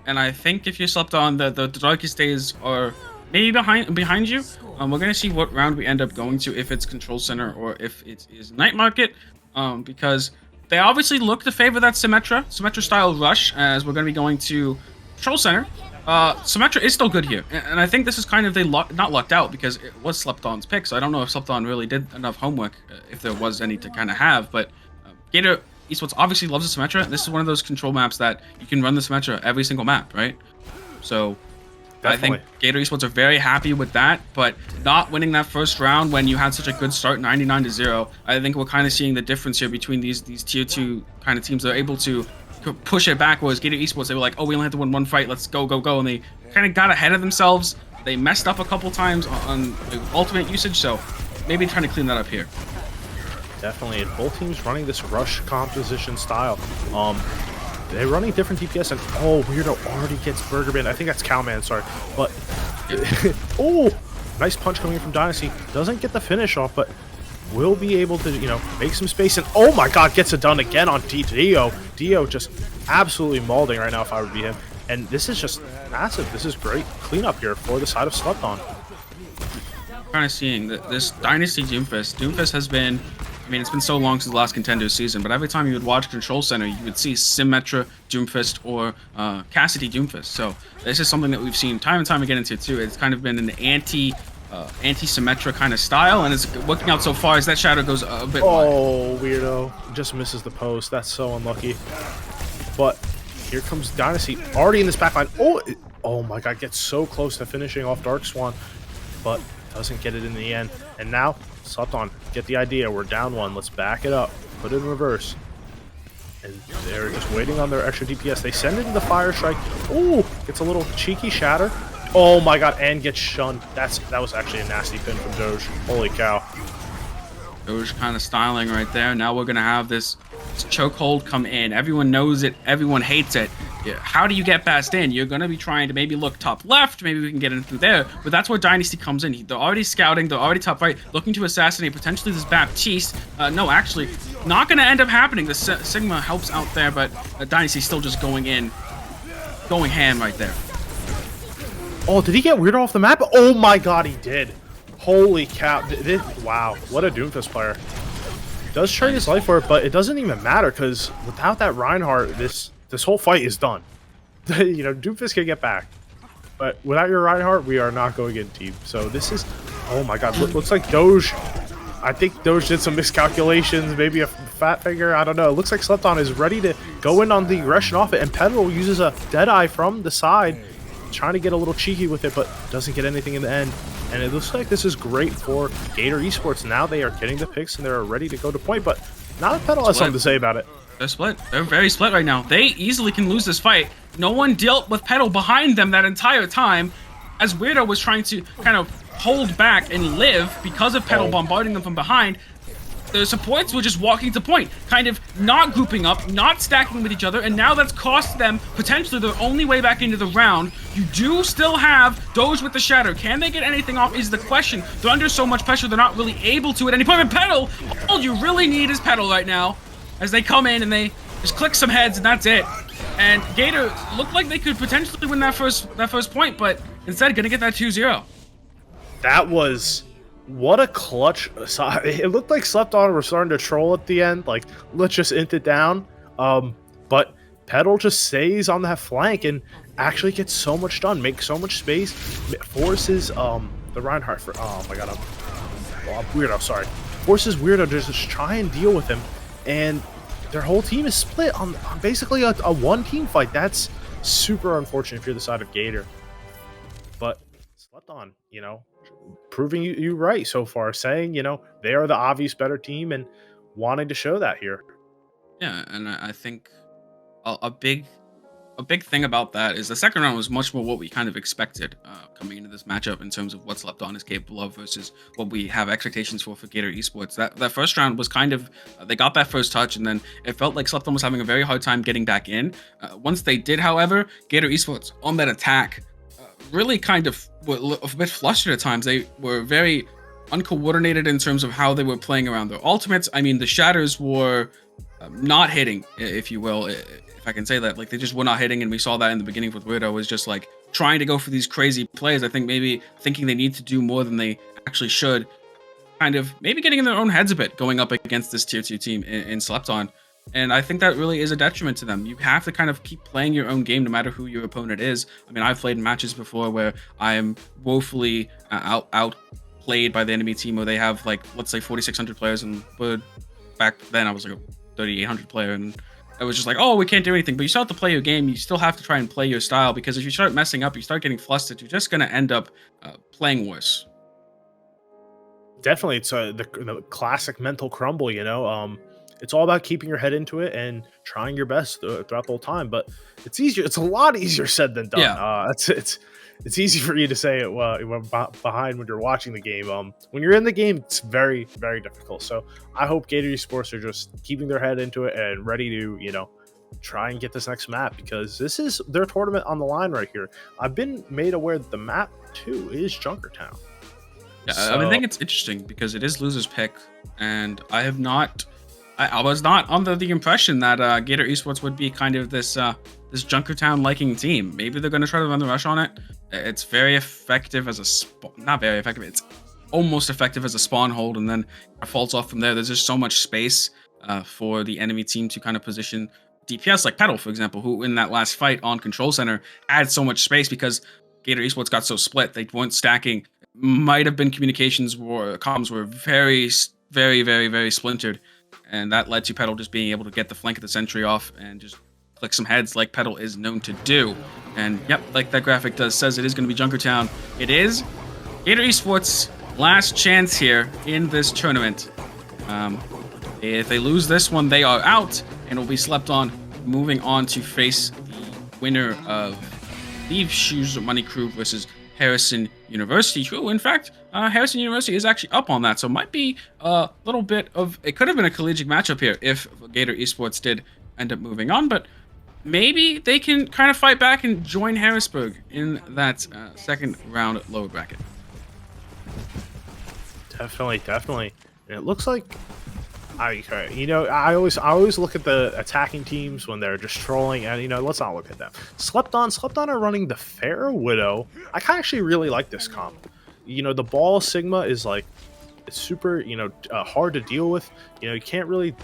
And I think if you slept on, the darkest days are maybe behind you. We're gonna see what round we end up going to, if it's Control Center or if it is Night Market, because they obviously look to favor that Symmetra style rush, as we're going to be going to Control Center. Symmetra is still good here, and I think this is kind of not lucked out, because it was Slept-On's pick, so I don't know if Slept-On really did enough homework, if there was any to kind of have, but Gator Esports obviously loves the Symmetra. This is one of those control maps that you can run the Symmetra every single map, right? So definitely. I think Gator Esports are very happy with that, but not winning that first round when you had such a good start, 99-0. I think we're kind of seeing the difference here between these tier 2 kind of teams that are able to push it back, whereas Gator Esports, they were like, oh, we only have to win one fight, let's go, and they kind of got ahead of themselves. They messed up a couple times on the ultimate usage, so maybe trying to clean that up here. Definitely, and both teams running this rush composition style. They're running different DPS, and Weirdo already gets Burger Band. I think that's Cowman, sorry. But, nice punch coming in from Dynasty. Doesn't get the finish off, but will be able to, make some space. And, oh my god, gets it done again on Dio. Dio just absolutely mauling right now if I would be him. And this is just massive. This is great cleanup here for the side of Slept-On. Kind of seeing that this Dynasty Doomfist. Doomfist has been, I mean, it's been so long since the last Contender season, but every time you would watch Control Center, you would see Symmetra Doomfist or Cassidy Doomfist. So this is something that we've seen time and time again in Tier 2. It's kind of been an anti-Symmetra kind of style, and it's working out so far as that shadow goes a bit wide. Weirdo. Just misses the post. That's so unlucky. But here comes Dynasty already in this backline. Oh my god, gets so close to finishing off Dark Swan, but doesn't get it in the end. And now Slept-On, get the idea. We're down 1. Let's back it up. Put it in reverse. And they're just waiting on their extra DPS. They send it into the Fire Strike. Gets a little cheeky shatter. Oh my god, and gets shunned. That was actually a nasty pin from Doge. Holy cow. Doge kind of styling right there. Now we're going to have this chokehold come in. Everyone knows it. Everyone hates it. How do you get past in? You're going to be trying to maybe look top left. Maybe we can get in through there. But that's where Dynasty comes in. They're already scouting. They're already top right, looking to assassinate potentially this Baptiste. No, actually, not going to end up happening. The Sigma helps out there, but Dynasty still just going in. Going ham right there. Oh, did he get Weirdo off the map? Oh my god, he did. Holy cow. Wow, what a Doomfist player. Does trade his life for it, but it doesn't even matter, because without that Reinhardt, this whole fight is done. Doomfist can get back. But without your Reinhardt, we are not going in team. So this is, oh my god, looks like Doge. I think those did some miscalculations, maybe a fat finger. I don't know. It looks like Slepton is ready to go in on the aggression off it, and Pedal uses a Deadeye from the side, trying to get a little cheeky with it, but doesn't get anything in the end. And it looks like this is great for Gator Esports. Now they are getting the picks and they're ready to go to point, but now that Pedal has something to say about it. They're split. They're very split right now. They easily can lose this fight. No one dealt with Pedal behind them that entire time, as Weirdo was trying to kind of hold back and live because of Pedal bombarding them from behind. The supports were just walking to point, kind of not grouping up, not stacking with each other, and now that's cost them potentially their only way back into the round. You do still have Doge with the Shatter. Can they get anything off is the question. They're under so much pressure, they're not really able to at any point. But Pedal, all you really need is Pedal right now, as they come in and they just click some heads and that's it. And Gator looked like they could potentially win that first point, but instead gonna get that 2-0. That was... what a clutch. It looked like Slepton were starting to troll at the end, like, let's just int it down. But Pedal just stays on that flank and actually gets so much done, makes so much space, forces the Reinhardt for, oh my god, I'm Weirdo, sorry. Forces Weirdo to just try and deal with him, and their whole team is split on basically a one-team fight. That's super unfortunate if you're the side of Gator. But Slepton, you know, proving you right so far, saying, you know, they are the obvious better team and wanting to show that here. Yeah, and I think a big thing about that is the second round was much more what we kind of expected coming into this matchup in terms of what Slepton is capable of versus what we have expectations for Gator Esports. That first round was kind of, they got that first touch and then it felt like Slepton was having a very hard time getting back in. Once they did, however, Gator Esports on that attack really kind of were a bit flustered at times. They were very uncoordinated in terms of how they were playing around their ultimates. I mean, the shatters were not hitting, if you will, if I can say that. Like, they just were not hitting, and we saw that in the beginning with Weirdo, was just like trying to go for these crazy plays. I think maybe thinking they need to do more than they actually should, kind of maybe getting in their own heads a bit going up against this tier 2 team in Slepton. And I think that really is a detriment to them. You have to kind of keep playing your own game no matter who your opponent is. I mean, I've played matches before where I am woefully outplayed by the enemy team, where they have, like, let's say 4,600 players, and back then I was like a 3,800 player, and it was just like, oh, we can't do anything. But you still have to play your game. You still have to try and play your style, because if you start messing up, you start getting flustered, you're just going to end up playing worse. Definitely, it's the classic mental crumble, you know. It's all about keeping your head into it and trying your best throughout the whole time. But it's easier. It's a lot easier said than done. Yeah. It's easy for you to say it behind when you're watching the game. When you're in the game, it's very, very difficult. So I hope Gator Esports are just keeping their head into it and ready to, you know, try and get this next map, because this is their tournament on the line right here. I've been made aware that the map too is Junkertown. Yeah, so, I think it's interesting because it is loser's pick, and I was not under the impression that Gator Esports would be kind of this Junkertown liking team. Maybe they're going to try to run the rush on it. It's very effective as a not very effective. It's almost effective as a spawn hold, and then it falls off from there. There's just so much space for the enemy team to kind of position DPS, like Pedal, for example, who in that last fight on Control Center had so much space because Gator Esports got so split. They weren't stacking. Might have been comms were very, very, very, very splintered. And that led to Pedal just being able to get the flank of the sentry off and just click some heads like Pedal is known to do. And yep, like that graphic says, it is going to be Junkertown. It is Gator Esports' last chance here in this tournament. If they lose this one, they are out and will be Slepton, moving on to face the winner of Leave Shoes Money Crew versus Harrison University, who, in fact, Harrison University is actually up on that, so it might be a little bit of... It could have been a collegiate matchup here if Gator Esports did end up moving on, but maybe they can kind of fight back and join Harrisburg in that second round lower bracket. Definitely. And it looks like... I always look at the attacking teams when they're just trolling, and, you know, let's not look at them. Slepton are running the Fair Widow. I actually really like this comp. You know, the Ball Sigma is like, it's super, you know, hard to deal with. You know, you can't really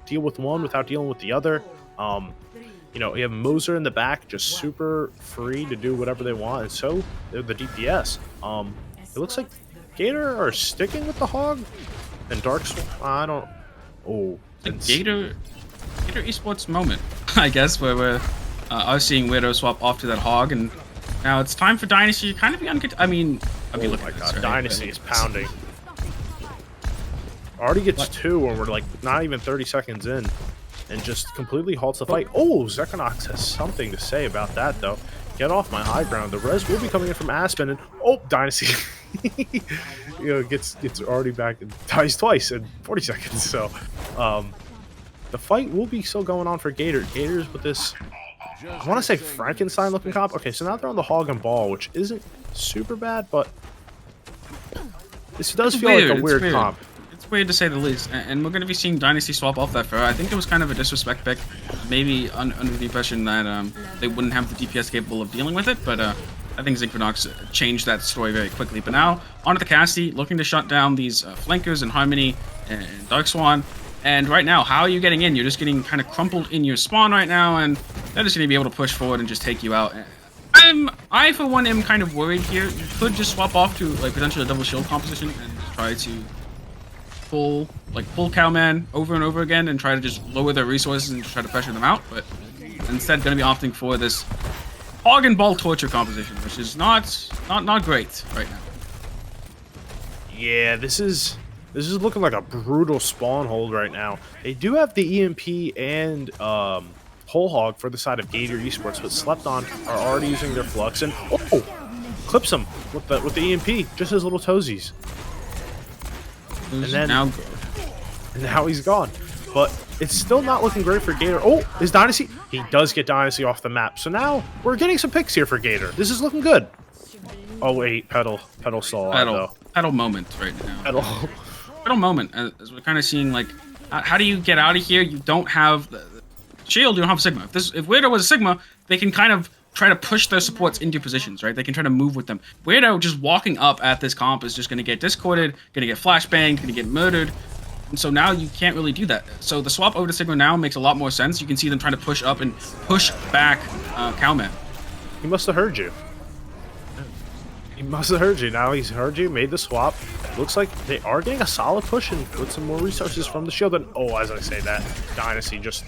deal with one without dealing with the other. You know, you have Moser in the back, just super free to do whatever they want, and so they're the DPS. It looks like Gator are sticking with the Hog. And Dark Swan, I don't. Oh, Gator Esports moment, I guess, where we're seeing Weirdo swap off to that Hog, and now it's time for Dynasty to kind of be I mean, oh looking my at this, god, right? Dynasty is pounding. Already gets 2 when we're like not even 30 seconds in, and just completely halts the fight. Oh, Zekranox has something to say about that though. Get off my high ground. The res will be coming in from Aspen, and oh, Dynasty, gets already back and dies twice in 40 seconds. So, the fight will be still going on for Gator. Gator's with this, I want to say Frankenstein looking comp. Okay, so now they're on the Hog and Ball, which isn't super bad, but this does feel like a weird comp. It's weird to say the least, and we're going to be seeing Dynasty swap off that Pharaoh. I think it was kind of a disrespect pick, maybe under the impression that they wouldn't have the DPS capable of dealing with it, but I think Zekranox changed that story very quickly. But now, onto the Casty, looking to shut down these flankers and Harmony and Dark Swan. And right now, how are you getting in? You're just getting kind of crumpled in your spawn right now, and they're just going to be able to push forward and just take you out. I, for one, am kind of worried here. You could just swap off to like potentially a double shield composition and just try to pull Cowman over and over again and try to just lower their resources and just try to pressure them out. But instead, going to be opting for this Hog and Ball torture composition, which is not great right now. Yeah, this is looking like a brutal spawn hold right now. They do have the EMP and Whole Hog for the side of Gator Esports, but Slept On are already using their Flux, and oh, clips him with the EMP, just his little toesies. And then now he's gone. But it's still not looking great for Gator. Oh, is Dynasty? He does get Dynasty off the map. So now we're getting some picks here for Gator. This is looking good. Oh wait, Pedal stall out though. Pedal moment right now. Pedal moment, as we're kind of seeing, like, how do you get out of here? You don't have the shield, you don't have Sigma. If Weirdo was a Sigma, they can kind of try to push their supports into positions, right? They can try to move with them. Weirdo just walking up at this comp is just going to get discorded, going to get flashbanged, going to get murdered. And so now you can't really do that. So the swap over to Sigma now makes a lot more sense. You can see them trying to push up and push back Cowman. He must have heard you. He must have heard you. Now he's heard you, made the swap. Looks like they are getting a solid push and with some more resources from the shield. And oh, as I say that, Dynasty just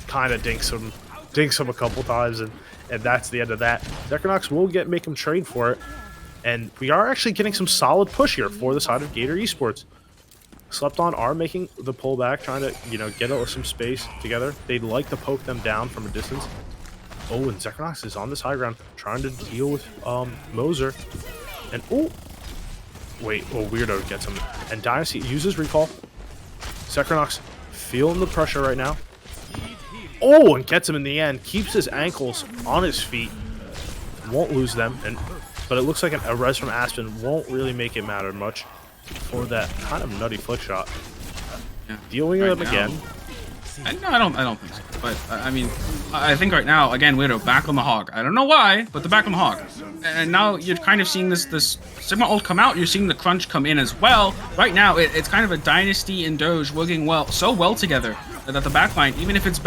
kind of dinks him a couple times, and that's the end of that. Zekranox will make him trade for it. And we are actually getting some solid push here for the side of Gator Esports. Slept On are making the pullback, trying to, get some space together. They'd like to poke them down from a distance. Oh, and Zekranox is on this high ground, trying to deal with Moser. And oh, wait, Weirdo gets him. And Dynasty uses recall. Zekranox feeling the pressure right now. Oh, and gets him in the end. Keeps his ankles on his feet. Won't lose them. But it looks like a res from Aspen won't really make it matter much for that kind of nutty flick shot. Yeah, Dealing with him again. No, I don't think so. But I mean, I think right now, again, Weirdo back on the Hog. I don't know why, but they're back on the Hog. And now you're kind of seeing this Sigma ult come out. You're seeing the crunch come in as well. Right now, it's kind of a Dynasty and Doge working so well together that the backline, even if it's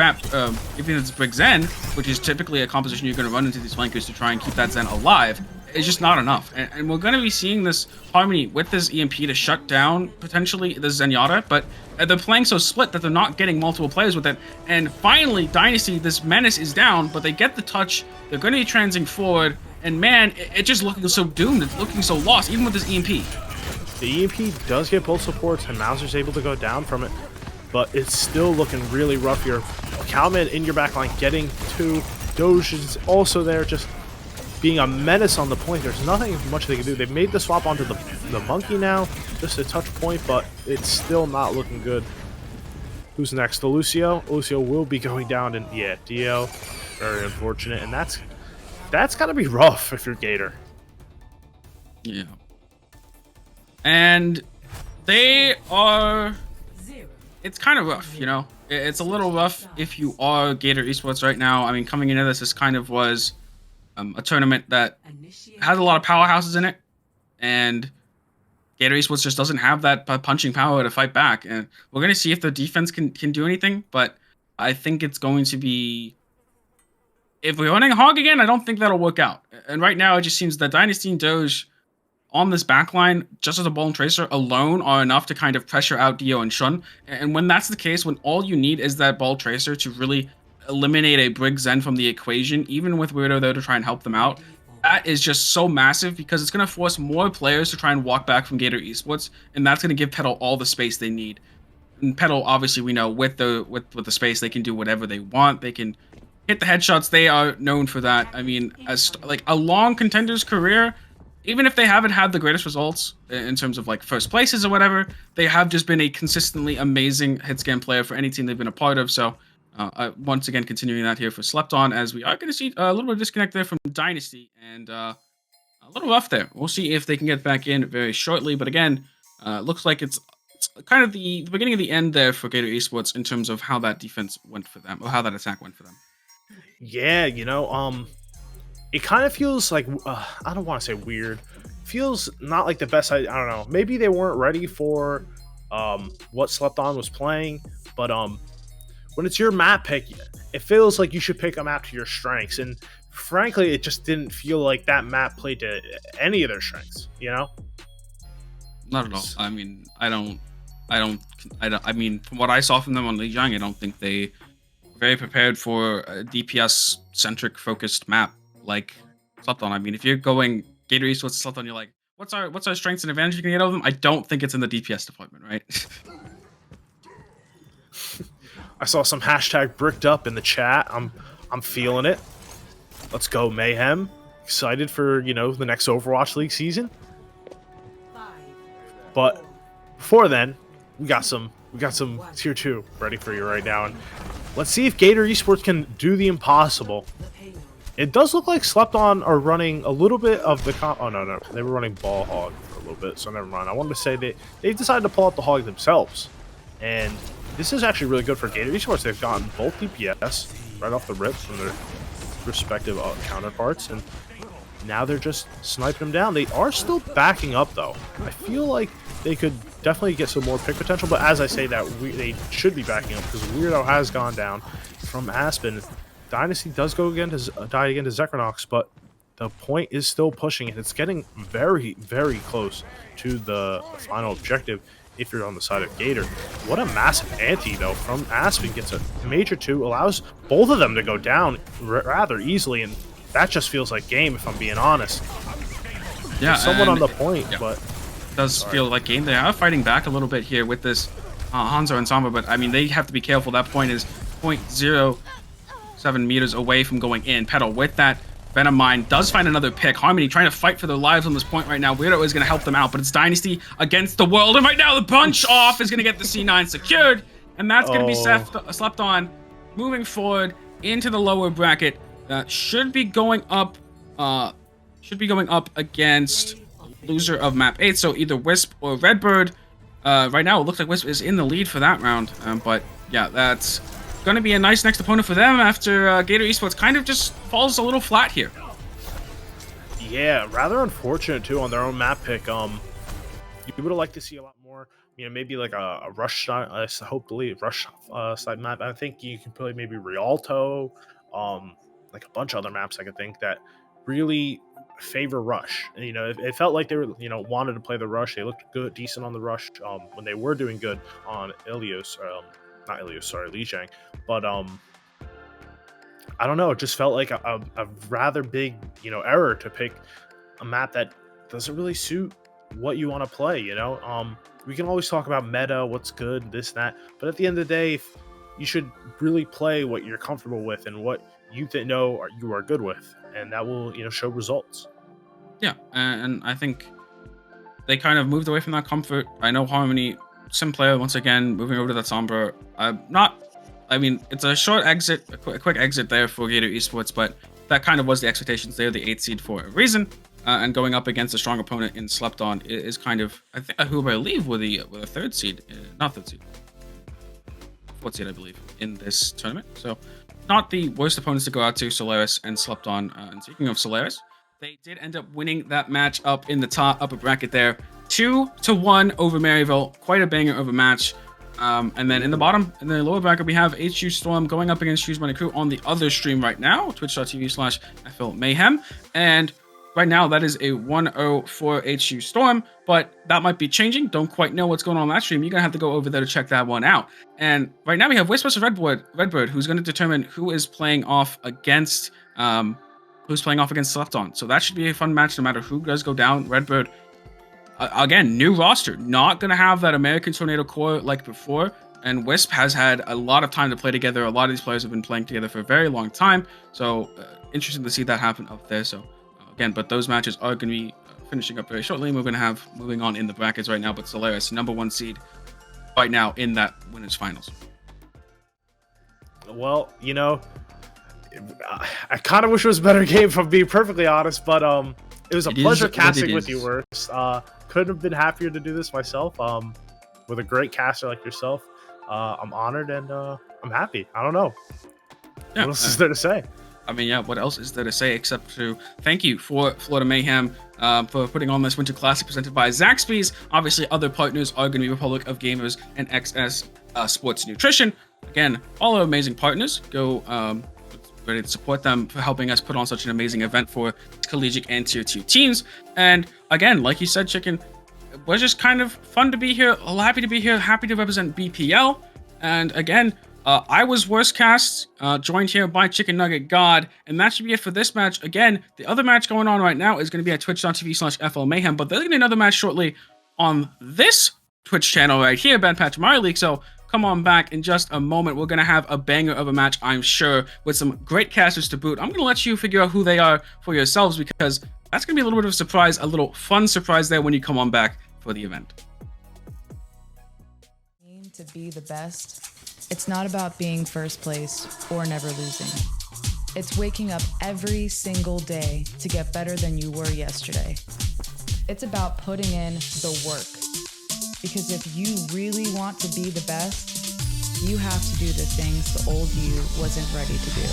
Big Zen, which is typically a composition you're going to run into these flankers to try and keep that Zen alive, it's just not enough. And we're going to be seeing this Harmony with this EMP to shut down, potentially, the Zenyatta, but they're playing so split that they're not getting multiple players with it. And finally, Dynasty, this menace is down, but they get the touch, they're going to be transing forward, and man, it's just looking so doomed, it's looking so lost, even with this EMP. The EMP does get both supports, and Mauser's able to go down from it, but it's still looking really rough here. Cowman in your backline getting 2. Doge is also there, just being a menace on the point. There's nothing much they can do. They've made the swap onto the monkey now, just a touch point, but it's still not looking good. Who's next? The Lucio? Lucio will be going down, and yeah, Dio. Very unfortunate, and that's gotta be rough if you're Gator. Yeah. And they are... It's kind of rough, It's a little rough if you are Gator Esports right now. I mean, coming into this kind of was a tournament that has a lot of powerhouses in it, and Gator Esports just doesn't have that punching power to fight back. And we're going to see if the defense can do anything, but I think it's going to be... If we're running Hog again, I don't think that'll work out. And right now, it just seems that Dynasty and Doge on this backline, just as a ball and tracer alone, are enough to kind of pressure out Dio and Shun. And when that's the case, when all you need is that ball tracer to really eliminate a Brig Zen from the equation, even with Weirdo there to try and help them out, that is just so massive, because it's going to force more players to try and walk back from Gator Esports, and that's going to give Petal all the space they need. And Petal, obviously, we know with the space, they can do whatever they want. They can hit the headshots. They are known for that. I mean, as like a long contender's career, even if they haven't had the greatest results in terms of like first places or whatever, they have just been a consistently amazing hit scan player for any team they've been a part of. So once again, continuing that here for Slept On, as we are going to see a little bit of disconnect there from Dynasty, and a little rough there. We'll see if they can get back in very shortly. But again, looks like it's kind of the beginning of the end there for Gator Esports in terms of how that defense went for them, or how that attack went for them. Yeah, it kind of feels like, I don't want to say weird. Feels not like the best. I don't know. Maybe they weren't ready for what Slept On was playing, but when it's your map pick, it feels like you should pick a map to your strengths. And frankly, it just didn't feel like that map played to any of their strengths, Not at all. I mean, I mean, from what I saw from them on Lijiang, I don't think they were very prepared for a DPS centric focused map like Slept On. I mean, if you're going Gator Esports Slept On, you're like, what's our strengths and advantage you can get over them? I don't think it's in the DPS department, right? I saw some hashtag bricked up in the chat. I'm feeling it. Let's go Mayhem. Excited for, the next Overwatch League season. But before then, we got some tier 2 ready for you right now, and let's see if Gator Esports can do the impossible. It does look like Slept On are running a little bit of the oh no, they were running Ball Hog for a little bit, so never mind. I wanted to say they've decided to pull out the Hog themselves, and this is actually really good for Gator Esports. They've gotten both DPS right off the rip from their respective counterparts, and now they're just sniping them down. They are still backing up, though. I feel like they could definitely get some more pick potential, but as I say that, they should be backing up, because Weirdo has gone down from Aspen. Dynasty does go again to die again to Zekronox, but the point is still pushing it. It's getting very, very close to the final objective if you're on the side of Gator. What a massive ante, though, from Aspen. Gets a major 2, allows both of them to go down rather easily, and that just feels like game, if I'm being honest. Yeah, someone on the point, yeah, but it does feel like game. They are fighting back a little bit here with this Hanzo and Samba, but I mean, they have to be careful. That point is 0.07 meters away from going in. Petal with that Venom Mine does find another pick. Harmony trying to fight for their lives on this point right now. Weirdo is going to help them out, but it's Dynasty against the world, and right now the bunch off is going to get the C9 secured, and that's going to be Slept On moving forward into the lower bracket. Should be going up against loser of map 8, so either Wisp or Redbird. Right now it looks like Wisp is in the lead for that round, but yeah, that's going to be a nice next opponent for them after Gator Esports kind of just falls a little flat here. Yeah, rather unfortunate too on their own map pick. You would have liked to see a lot more, maybe like a rush side, hopefully rush side map. I think you can play maybe Rialto, like a bunch of other maps I could think that really favor rush. And, it felt like they were, wanted to play the rush. They looked good, decent on the rush when they were doing good on Ilios, not Ilios, sorry, Lijiang. But I don't know, it just felt like a rather big, error to pick a map that doesn't really suit what you want to play, We can always talk about meta, what's good, this, that, but at the end of the day, you should really play what you're comfortable with and what you know you are good with, and that will show results. Yeah, and I think they kind of moved away from that comfort. I know Harmony, sim player, once again moving over to that Sombra. I mean, it's a short exit, a quick exit there for Gator Esports, but that kind of was the expectations there, the 8th seed for a reason. And going up against a strong opponent in Slept On is kind of, who I believe were the 3rd seed, not 3rd seed, 4th seed, I believe, in this tournament. So not the worst opponents to go out to, Solaris and Slept On. And speaking of Solaris, they did end up winning that match up in the upper bracket there, 2-1 over Maryville. Quite a banger of a match. And then in the lower bracket, we have HU Storm going up against Choose Money Crew on the other stream right now, twitch.tv/FL Mayhem. And right now that is a 1-0 for HU Storm, but that might be changing. Don't quite know what's going on that stream. You're gonna have to go over there to check that one out. And right now we have Wisp versus Redbird, who's going to determine who is playing off against Slept-On. So that should be a fun match no matter who does go down. Redbird, again, new roster, not going to have that American Tornado core like before. And Wisp has had a lot of time to play together. A lot of these players have been playing together for a very long time. So interesting to see that happen up there. So again, but those matches are going to be finishing up very shortly. We're going to have moving on in the brackets right now. But Solaris, #1 seed right now in that winners finals. Well, you know, I kind of wish it was a better game, if I'm being perfectly honest, but it was a pleasure casting with you, Worst. Couldn't have been happier to do this myself. With a great caster like yourself, I'm honored and I'm happy. I don't know. Yeah, what else is there to say? I mean, yeah, what else is there to say except to thank you for Florida Mayhem for putting on this Winter Classic presented by Zaxby's. Obviously, other partners are going to be Republic of Gamers and XS Sports Nutrition. Again, all our amazing partners. Go ready to support them for helping us put on such an amazing event for collegiate and tier 2 teams. And again, like you said, Chicken, it was just kind of fun to be here. Happy to be here. Happy to represent BPL. And again, I was Worst Cast, joined here by Chicken Nugget God, and that should be it for this match. Again, the other match going on right now is going to be at twitch.tv/FL Mayhem, but there's going to be another match shortly on this Twitch channel right here, Bad Patch Mario League, so come on back in just a moment. We're going to have a banger of a match, I'm sure, with some great casters to boot. I'm going to let you figure out who they are for yourselves, because that's going to be a little bit of a surprise, a little fun surprise there when you come on back for the event. To be the best, it's not about being first place or never losing. It's waking up every single day to get better than you were yesterday. It's about putting in the work. Because if you really want to be the best, you have to do the things the old you wasn't ready to do.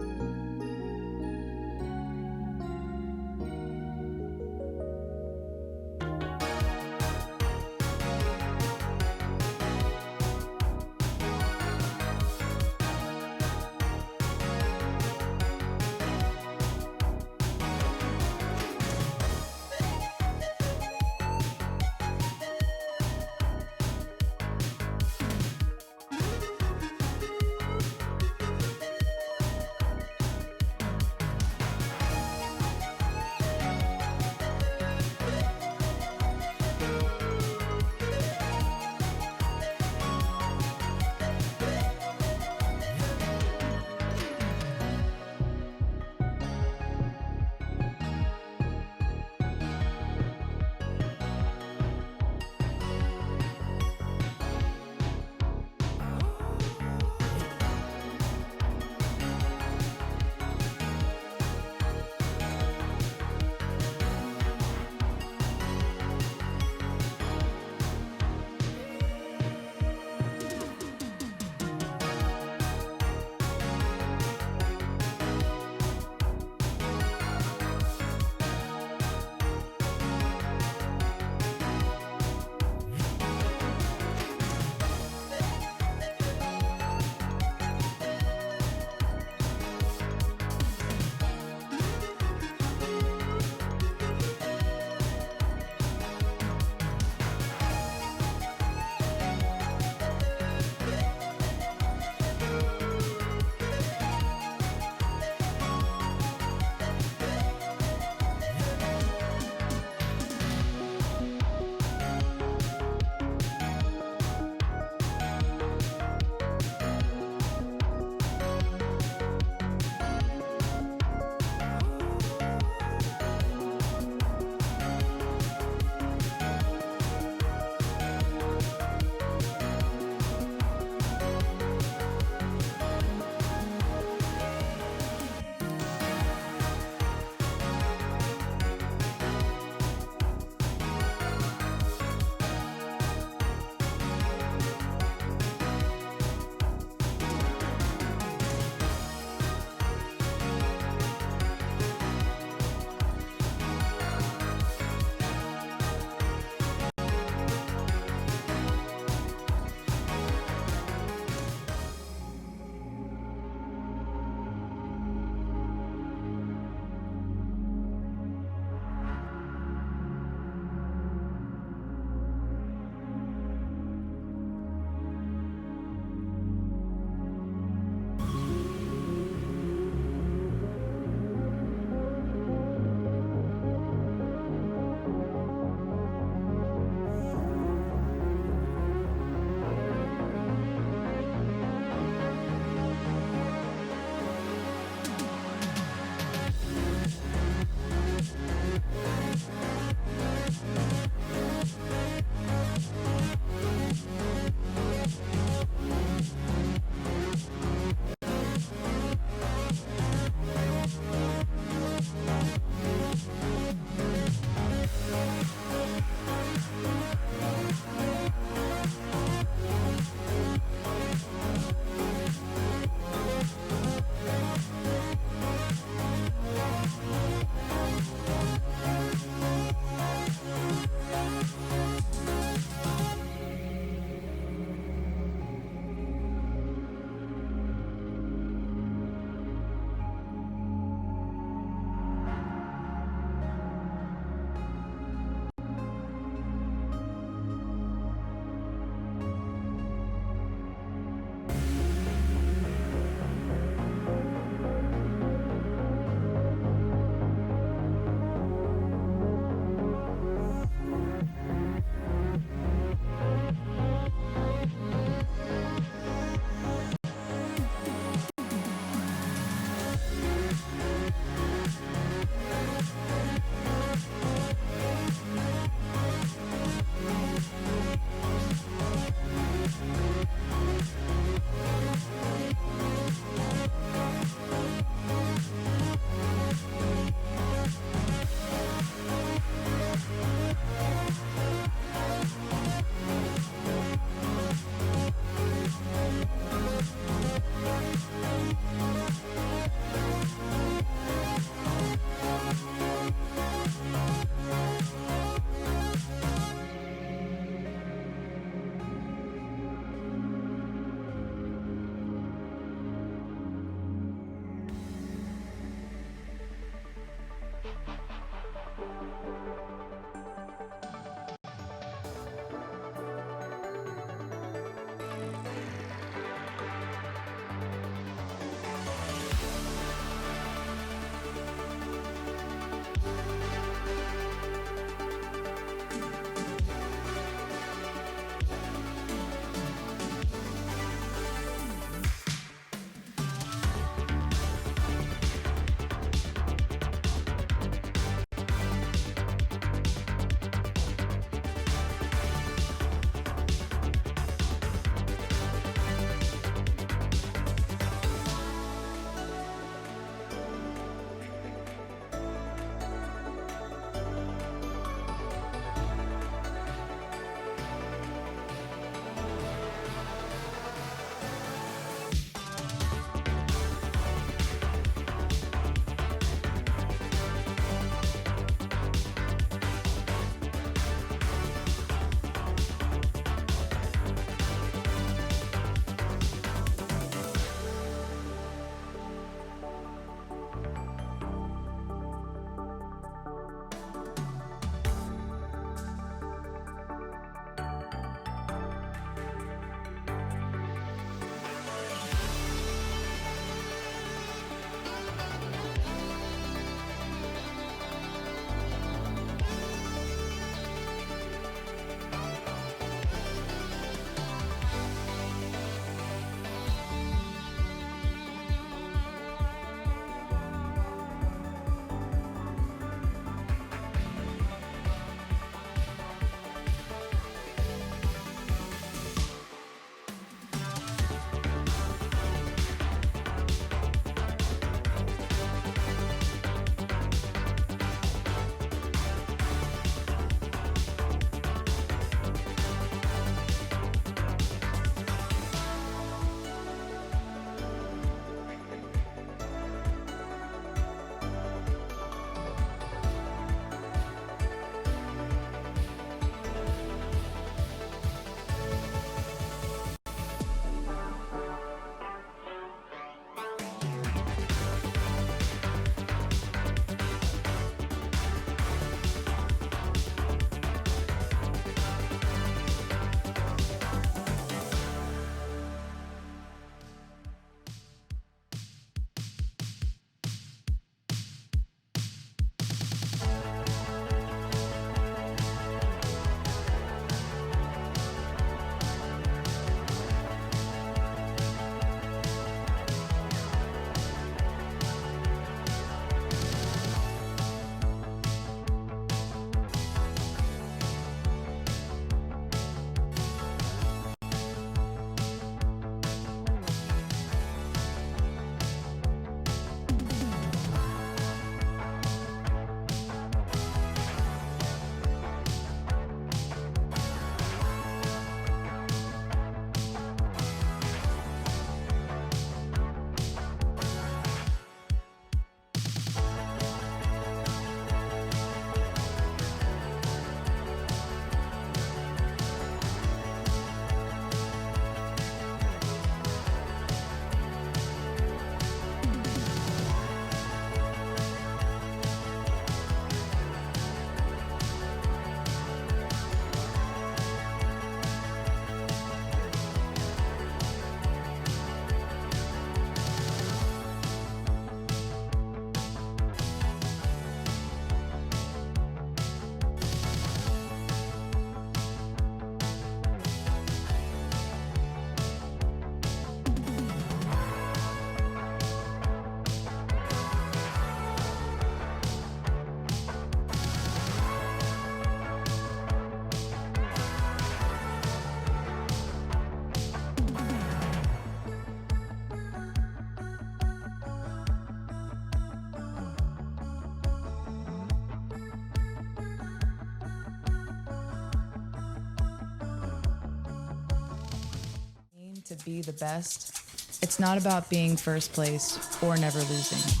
to be the best, it's not about being first place or never losing.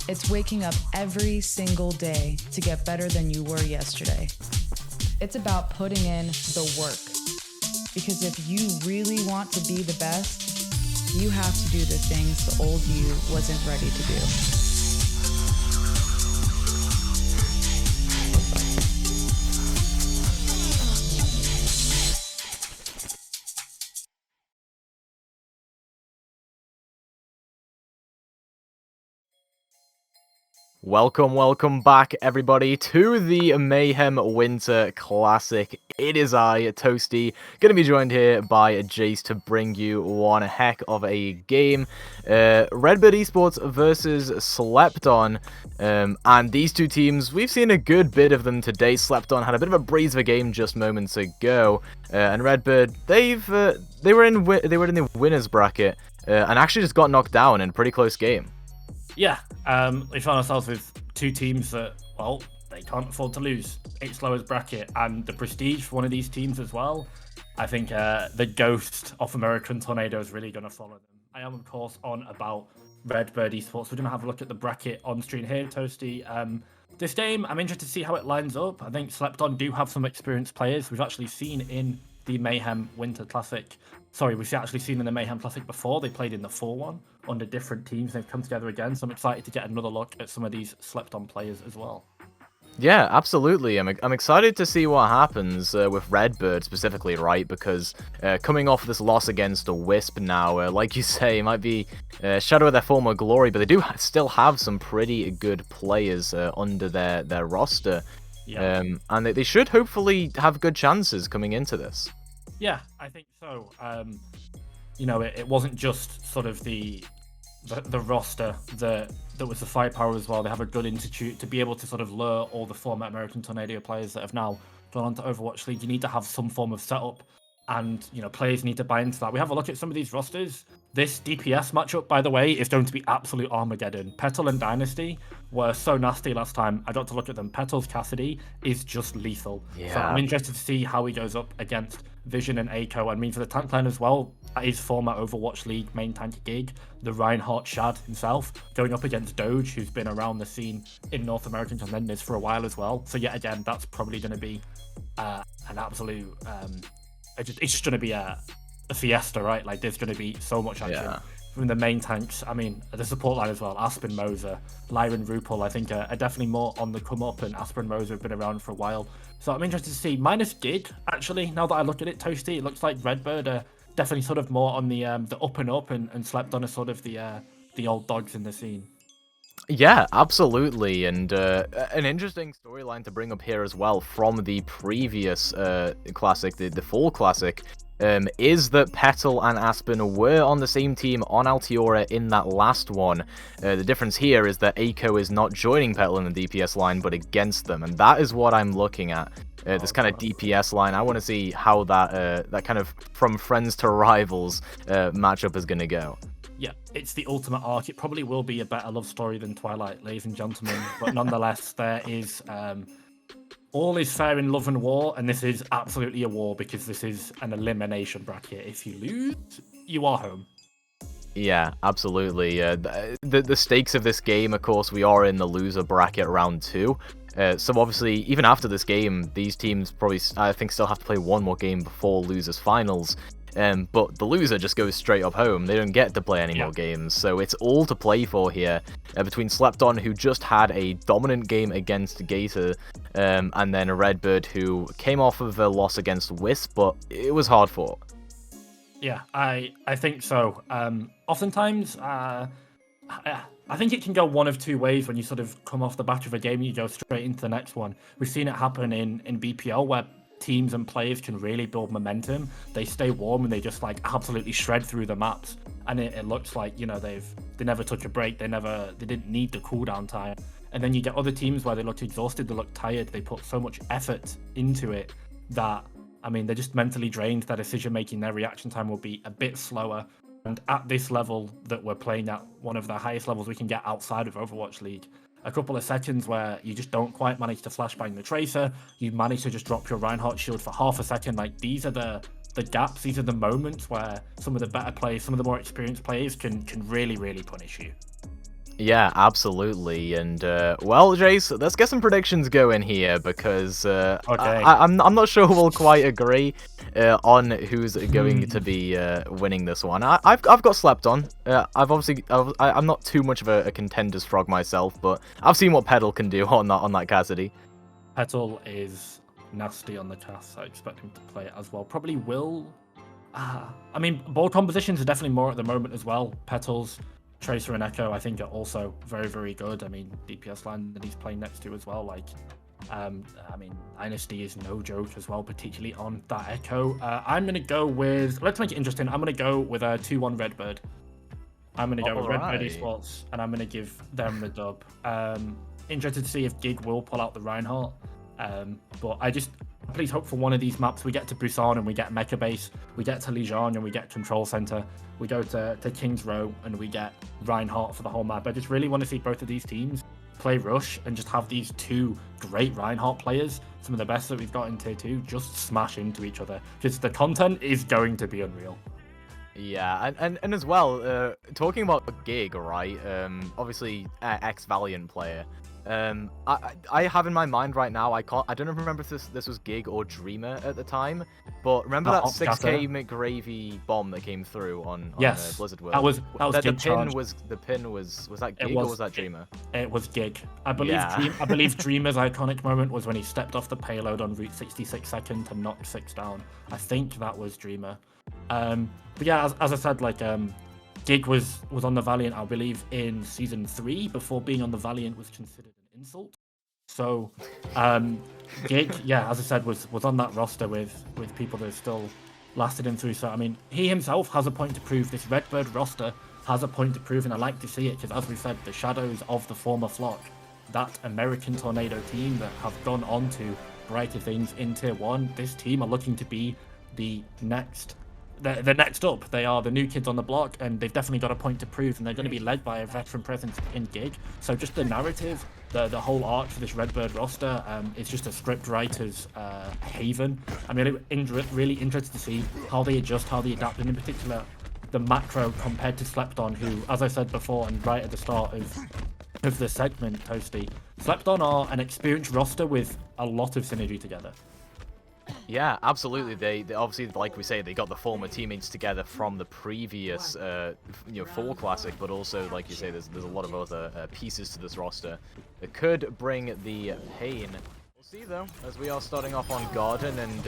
It's waking up every single day to get better than you were yesterday. It's about putting in the work. Because if you really want to be the best, you have to do the things the old you wasn't ready to do. Welcome back, everybody, to the Mayhem Winter Classic. It is I, Toasty, going to be joined here by Jace to bring you one heck of a game. Redbird Esports versus Slept On. And these two teams, we've seen a good bit of them today. Slept On had a bit of a breeze of a game just moments ago. And Redbird, they were in the winners bracket and actually just got knocked down in a pretty close game. Yeah, we found ourselves with two teams that, well, they can't afford to lose. It's lowest bracket, and the prestige for one of these teams as well. I think the ghost of American Tornado is really going to follow them. I am, of course, on about Redbird Esports. We're going to have a look at the bracket on screen here, Toasty. This game, I'm interested to see how it lines up. I think Slept On do have some experienced players. We've actually seen in the Mayhem Winter Classic. Sorry, we've actually seen in the Mayhem Classic before. They played in the 4-1 under different teams. They've come together again, so I'm excited to get another look at some of these Slept-On players as well. Yeah, absolutely. I'm excited to see what happens with Redbird specifically, right? Because coming off this loss against a Wisp now, like you say, it might be shadow of their former glory, but they do still have some pretty good players under their roster. Yeah. And they should hopefully have good chances coming into this. Yeah, I think so. You know, it wasn't just sort of the roster that was the firepower as well. They have a good institute to be able to sort of lure all the former American Tornado players that have now gone on to Overwatch League. You need to have some form of setup, and you know, players need to buy into that. We have a look at some of these rosters. This DPS matchup, by the way, is going to be absolute Armageddon. Petal and Dynasty were so nasty last time. I got to look at them. Petal's Cassidy is just lethal. Yeah. So I'm interested to see how he goes up against Vision and Aiko. I mean, for the tank line as well, his former Overwatch League main tank gig, the Reinhardt Shad himself, going up against Doge, who's been around the scene in North American contenders for a while as well. So yet again, that's probably going to be an absolute... it's just going to be a fiesta, right? Like, there's going to be so much action from the main tanks. I mean, the support line as well. Aspen, Moser, Lyran, Rupel, I think are definitely more on the come up, and Aspen, Moser have been around for a while. So I'm interested to see. Minus Gig, actually, now that I look at it, Toasty, it looks like Redbird are definitely sort of more on the up and up, and Slept On as sort of the old dogs in the scene. Yeah, absolutely, and an interesting storyline to bring up here as well from the previous classic, the Fall Classic, is that Petal and Aspen were on the same team on Altiora in that last one. The difference here is that Aiko is not joining Petal in the DPS line, but against them, and that is what I'm looking at. This kind of DPS line. I want to see how that kind of from friends to rivals matchup is going to go. Yeah, it's the ultimate arc. It probably will be a better love story than Twilight, ladies and gentlemen. But nonetheless, there is all is fair in love and war, and this is absolutely a war because this is an elimination bracket. If you lose, you are home. Yeah, absolutely. The stakes of this game, of course, we are in the loser bracket round 2. So obviously, even after this game, these teams probably, I think, still have to play one more game before losers finals. But the loser just goes straight up home. They don't get to play any more games, so it's all to play for here between Slept On, who just had a dominant game against Gator, and then Redbird, who came off of a loss against Wisp, but it was hard fought. Yeah, I think so. Oftentimes, I think it can go one of two ways when you sort of come off the back of a game and you go straight into the next one. We've seen it happen in BPL where teams and players can really build momentum. They stay warm and they just like absolutely shred through the maps, and it looks like, you know, they never took a break. They didn't need the cooldown time. And then you get other teams where they look exhausted, they look tired, they put so much effort into it that, I mean, they're just mentally drained. Their decision making, their reaction time will be a bit slower. And at this level that we're playing at, one of the highest levels we can get outside of Overwatch League, a couple of seconds where you just don't quite manage to flashbang the Tracer, you manage to just drop your Reinhardt shield for half a second, like these are the the gaps. These are the moments where some of the better players, some of the more experienced players can really punish you. Yeah, absolutely. And well, Jace, let's get some predictions going here because I'm not sure we'll quite agree on who's going to be winning this one. I've got slept on. I'm not too much of a contender's frog myself, but I've seen what Pedal can do on that Cassidy. Petal is nasty on the cast. I expect him to play it as well. Probably will. I mean, ball compositions are definitely more at the moment as well. Petals, Tracer, and Echo, I think, are also very good. I mean, DPS line that he's playing next to as well. Like, I mean, Dynasty is no joke as well, particularly on that Echo. I'm gonna go with. Let's make it interesting. I'm gonna go with a 2-1 Redbird. I'm gonna go with Redbird Esports, and I'm gonna give them the dub. Interested to see if Gig will pull out the Reinhardt. But I just please hope for one of these maps we get to Busan and we get Mecha Base, we get to Lijiang and we get Control Center, we go to King's Row and we get Reinhardt for the whole map. I just really want to see both of these teams play Rush and just have these two great Reinhardt players, some of the best that we've got in Tier 2, just smash into each other. Just the content is going to be unreal. Yeah, and as well, talking about Gig, right? Obviously, ex-Valiant player. I have in my mind right now, I don't remember if this was Gig or Dreamer at the time, but remember that 6k McGravy bomb that came through on Blizzard World? That was Gig the pin was that Gig or was that Dreamer? It was Gig. I believe Dreamer's iconic moment was when he stepped off the payload on Route 66 second to knock 6 down. I think that was Dreamer. But yeah, as I said, like Gig was on the Valiant, I believe, in Season 3. Before being on the Valiant was considered an insult. So, Gig, yeah, as I said, was on that roster with people that still lasted him through. So, I mean, he himself has a point to prove. This Redbird roster has a point to prove, and I like to see it because, as we said, the shadows of the former Flock, that American Tornado team that have gone on to brighter things in Tier 1, this team are looking to be the next up. They are the new kids on the block, and they've definitely got a point to prove, and they're going to be led by a veteran presence in Gig. So just the narrative, the whole arc for this Redbird roster is just a script writer's haven. I'm really interested to see how they adjust, how they adapt, and in particular the macro compared to Slepton, who, as I said before and right at the start of the segment, Toasty, Slepton are an experienced roster with a lot of synergy together. Yeah, absolutely. They obviously, like we say, they got the former teammates together from the previous, Fall Classic, but also, like you say, there's a lot of other pieces to this roster that could bring the pain. We'll see though, as we are starting off on Garden, and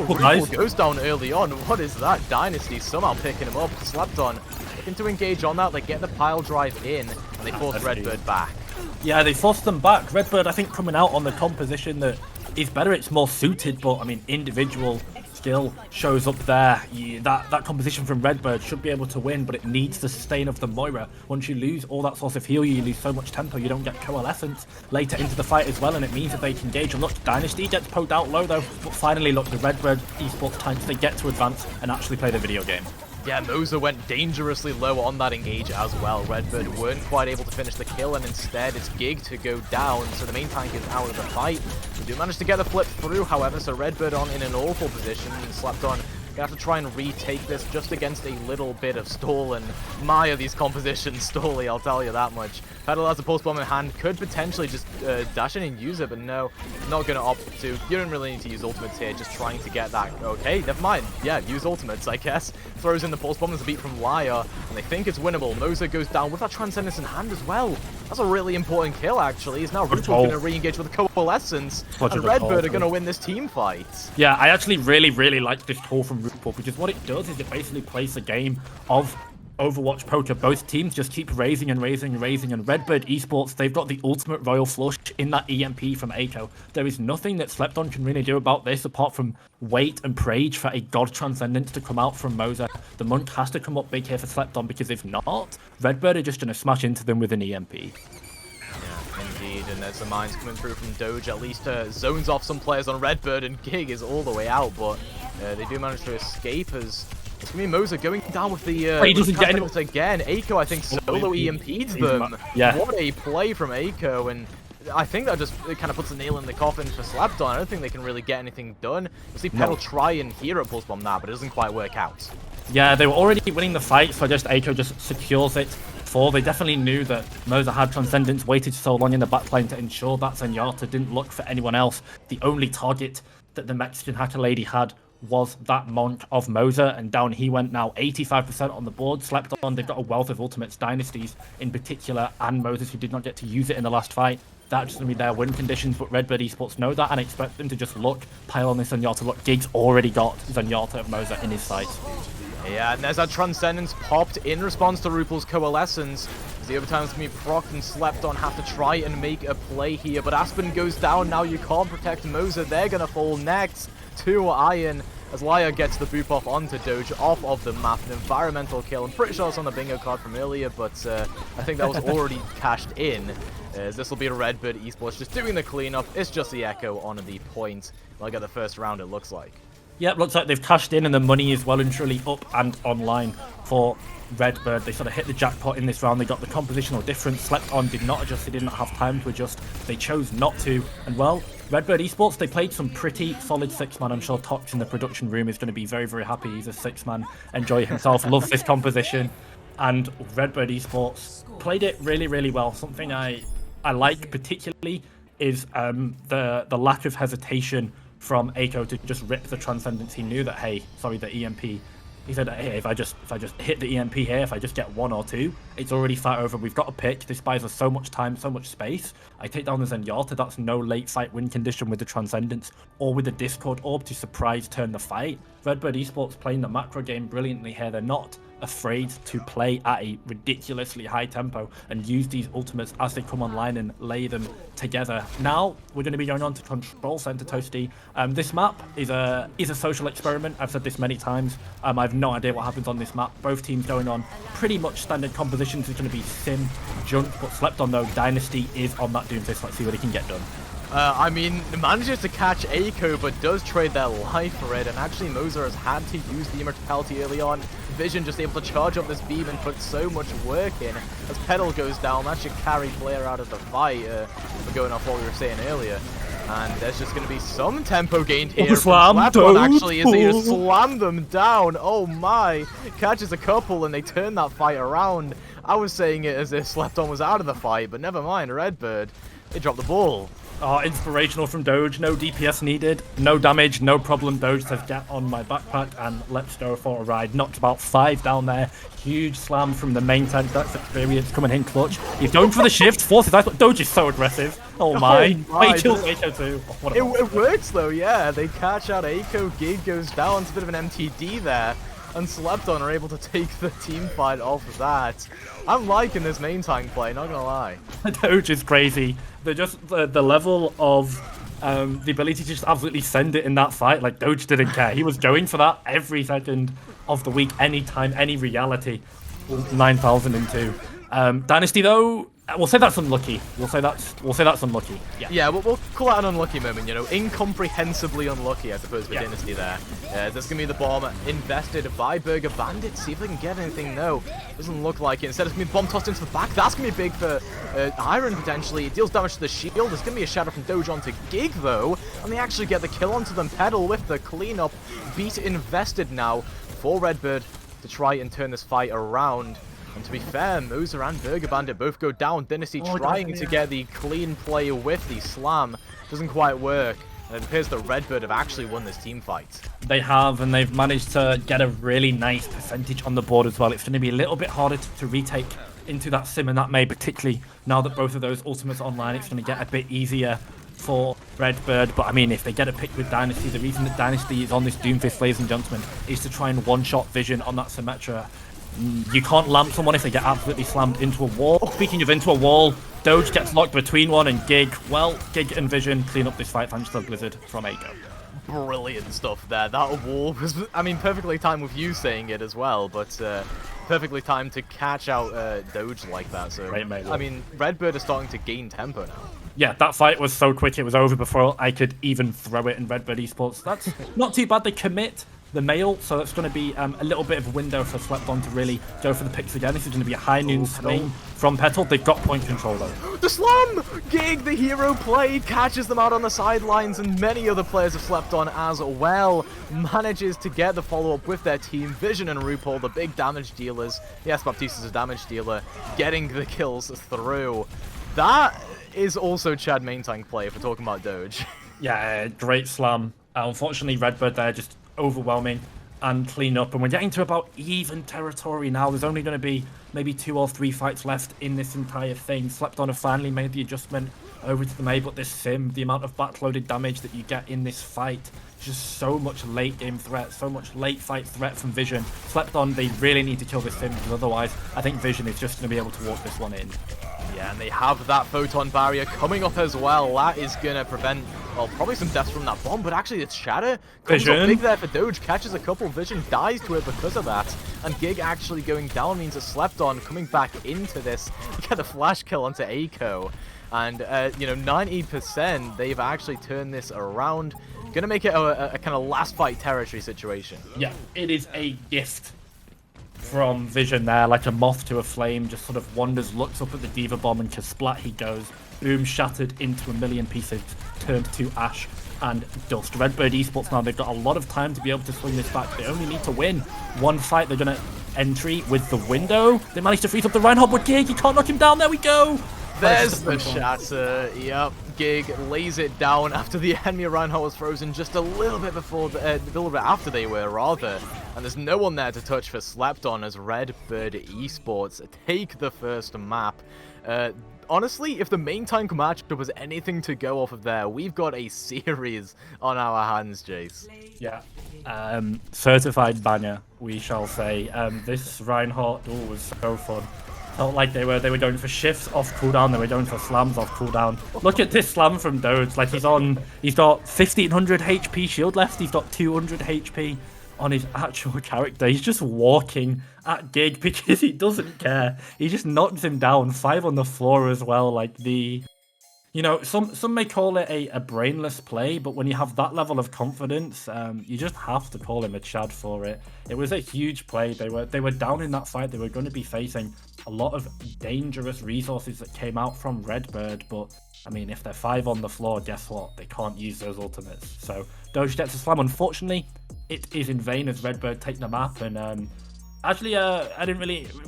Ripple goes down early on. What is that? Dynasty somehow picking him up. Slepton looking to engage on that. They get the pile drive in, and they force Redbird back. Yeah, they forced them back. Redbird, I think, coming out on the composition that is better. It's more suited, but I mean, individual skill shows up there. That composition from Redbird should be able to win, but it needs the sustain of the Moira. Once you lose all that source of heal, you lose so much tempo. You don't get coalescence later into the fight as well, and it means that they can engage. And look, Dynasty gets poked out low though, but finally, look, the Redbird Esports Titans, they get to advance and actually play the video game. Yeah, Moza went dangerously low on that engage as well. Redbird weren't quite able to finish the kill, and instead it's Gig to go down, so the main tank is out of the fight. We do manage to get the flip through, however, so Redbird on in an awful position, and Slepton gonna have to try and retake this just against a little bit of stall, and my, are these compositions stally, I'll tell you that much. Pedal has a pulse bomb in hand, could potentially just dash in and use it, but no, not gonna opt to. You don't really need to use ultimates here, just trying to get that. Okay, never mind. Yeah, use ultimates, I guess. Throws in the pulse bomb, there's a beat from Lyre, and they think it's winnable. Moza goes down with that Transcendence in hand as well. That's a really important kill, actually. He's now Ripple gonna re-engage with the Coalescence, and Redbird are gonna win this team fight. Yeah, I actually really like this call from Ripple, because what it does is it basically plays a game of Overwatch poker. Both teams just keep raising, and Redbird Esports, they've got the ultimate royal flush in that EMP from Echo. There is nothing that Slepton can really do about this apart from wait and pray for a God Transcendence to come out from Moza. The Monk has to come up big here for Slepton, because if not, Redbird are just going to smash into them with an EMP. Indeed, and there's the mines coming through from Doge, at least zones off some players on Redbird, and Gig is all the way out, but they do manage to escape as it's going to be Moza going down with the he doesn't get anyone again. Echo, I think, solo EMP'd them. Yeah. What a play from Echo, and I think that just kind of puts a nail in the coffin for Slapdawn. I don't think they can really get anything done. You see Petal try and hero pulse bomb that, but it doesn't quite work out. Yeah, they were already winning the fight, so just Eiko just secures it. They definitely knew that Moza had Transcendence, waited so long in the backline to ensure that Zenyatta didn't look for anyone else. The only target that the Mexican hacker lady had was that Monk of Moza, and down he went now. 85% on the board. Slept on. They've got a wealth of ultimates, Dynasties in particular, and Moses, who did not get to use it in the last fight. That's going to be their win conditions, but Redbird Esports know that and expect them to just pile on this Zenyatta. Look, Gig's already got Zenyatta of Moza in his sights. Yeah, and there's that Transcendence popped in response to Rupel's Coalescence. As the overtime's going to be procced and Slept on have to try and make a play here, but Aspen goes down. Now you can't protect Moza. They're going to fall next to Iron as Lyre gets the boop off onto Doge off of the map. An environmental kill. I'm pretty sure it's on the bingo card from earlier, but I think that was already cashed in. As this will be a Redbird Esports just doing the cleanup. It's just the Echo on the point. Like at the first round, it looks like. Yep, looks like they've cashed in and the money is well and truly up and online for Redbird. They sort of hit the jackpot in this round. They got the compositional difference. Slept on, did not adjust. They did not have time to adjust. They chose not to. And well, Redbird Esports, they played some pretty solid six-man. I'm sure Tox in the production room is going to be very, very happy. He's a six-man, enjoy himself, loves this composition. And Redbird Esports played it really, really well. Something I like particularly is the lack of hesitation from Eiko to just rip the Transcendence. He knew that, the EMP. He said, hey, if I just hit the EMP here, if I just get one or two, it's already fight over. We've got a pick. This buys us so much time, so much space. I take down the Zenyatta. That's no late fight win condition with the Transcendence or with the Discord Orb to surprise turn the fight. Redbird Esports playing the macro game brilliantly here. They're not afraid to play at a ridiculously high tempo and use these ultimates as they come online and lay them together. Now we're going to be going on to Control Center, Toasty. This map is a social experiment. I've said this many times. I have no idea what happens on this map. Both teams going on pretty much standard compositions. It's going to be Sim, Junk, but Slept on though. Dynasty is on that Doomfist. Let's see what he can get done. I mean, manages to catch Eiko, but does trade their life for it, and actually Moza has had to use the immortality early on. Vision just able to charge up this beam and put so much work in. As Petal goes down, that should carry Blair out of the fight, for going off what we were saying earlier. And there's just going to be some tempo gained here. Slapdawn actually is he just slammed them down. Oh my! Catches a couple and they turn that fight around. I was saying it as if Slapdawn was out of the fight, but never mind, Redbird. They dropped the ball. Oh, inspirational from Doge. No DPS needed. No damage. No problem. Doge says, get on my backpack and let's go for a ride. Knocked about 5 down there. Huge slam from the main tank. That's experience coming in clutch. He's going for the shift. Forces ice. Doge is so aggressive. Oh my. He kills Eiko too. Oh, it works though, yeah. They catch out Eiko. Gig goes down. It's a bit of an MTD there. And Slapdawn are able to take the team fight off of that. I'm liking this main tank play, not gonna lie. Doge is crazy. They're just the level of the ability to just absolutely send it in that fight. Like, Doge didn't care. He was going for that every second of the week, anytime, any reality. 9002. Dynasty though, we'll say that's unlucky. We'll say that's unlucky. Yeah, we'll call that an unlucky moment, you know, incomprehensibly unlucky, I suppose, for Dynasty there. There's gonna be the bomb invested by Burger Bandit. See if they can get anything. No, doesn't look like it. Instead, it's gonna be the bomb tossed into the back. That's gonna be big for Iron potentially. It deals damage to the shield. There's gonna be a shadow from Doge onto Gig though, and they actually get the kill onto them. Petal with the cleanup. Beat invested now for Redbird to try and turn this fight around. And to be fair, Moza and Burger Bandit both go down. Dynasty trying to get the clean play with the slam. Doesn't quite work. And it appears that Redbird have actually won this team fight. They have, and they've managed to get a really nice percentage on the board as well. It's going to be a little bit harder to retake into that Sim and that May, particularly now that both of those ultimates are online. It's going to get a bit easier for Redbird, but I mean, if they get a pick with Dynasty, the reason that Dynasty is on this Doomfist, ladies and gentlemen, is to try and one-shot Vision on that Symmetra. You can't lamp someone if they get absolutely slammed into a wall. Speaking of into a wall, Doge gets locked between one and Gig. Well, Gig and Vision clean up this fight thanks to the Blizzard from Eiko. Brilliant stuff there. That wall was, I mean, perfectly timed with you saying it as well, but perfectly timed to catch out Doge like that. So, I mean, Redbird is starting to gain tempo now. Yeah, that fight was so quick it was over before I could even throw it in Redbird Esports. That's not too bad. They commit the mail, so that's going to be a little bit of a window for Slepton to really go for the picks again. This is going to be a high noon swing from Petal. They've got point control though. The slam! Gig, the hero play, catches them out on the sidelines, and many other players have slept on as well. Manages to get the follow-up with their team. Vision and RuPaul, the big damage dealers. Yes, Baptista's a damage dealer, getting the kills through. That is also Chad main tank play if we're talking about Doge. Yeah, great slam. Unfortunately, Redbird there just overwhelming and clean up, and we're getting to about even territory now. There's only going to be maybe 2 or 3 fights left in this entire thing. Slepton have finally made the adjustment over to the May, but this sim, the amount of backloaded damage that you get in this fight, just so much late game threat, so much late fight threat from Vision. Slepton, they really need to kill this sim, because otherwise I think Vision is just going to be able to walk this one in. Yeah, and they have that photon barrier coming up as well. That is going to prevent, well, probably some deaths from that bomb, but actually it's Shatter. Comes up big there for Doge, catches a couple, Vision dies to it because of that. And Gig actually going down means a Slepton coming back into this. You get the flash kill onto Aiko. And, 90%, they've actually turned this around. Gonna make it a kind of last fight territory situation. Yeah, it is a gift from Vision there, like a moth to a flame, just sort of wanders, looks up at the Diva Bomb, and splat he goes. Boom, shattered into a million pieces, turned to ash and dust. Redbird Esports now, they've got a lot of time to be able to swing this back. They only need to win one fight. They're going to entry with the window. They managed to freeze up the Reinhardt with Gig. You can't knock him down. There we go. There's the shatter. Yep, Gig lays it down after the enemy Reinhardt was frozen just a little bit before, a little bit after they were, rather. And there's no one there to touch for Slepton as Redbird Esports take the first map. Honestly, if the main tank matchup was anything to go off of there, we've got a series on our hands, Jace. Yeah. Certified banger, we shall say. This Reinhardt duel was so fun. Felt like they were going for shifts off cooldown, they were going for slams off cooldown. Look at this slam from Doge, like he's got 1500 HP shield left, he's got 200 HP on his actual character. He's just walking at Gig because he doesn't care. He just knocks him down, 5 on the floor as well. Like some may call it a brainless play, but when you have that level of confidence, you just have to call him a Chad for it. It was a huge play. They were down in that fight. They were going to be facing a lot of dangerous resources that came out from Redbird, but I mean, if they're 5 on the floor, guess what? They can't use those ultimates. So Doge gets a slam. Unfortunately, it is in vain as Redbird take the map, and actually, I didn't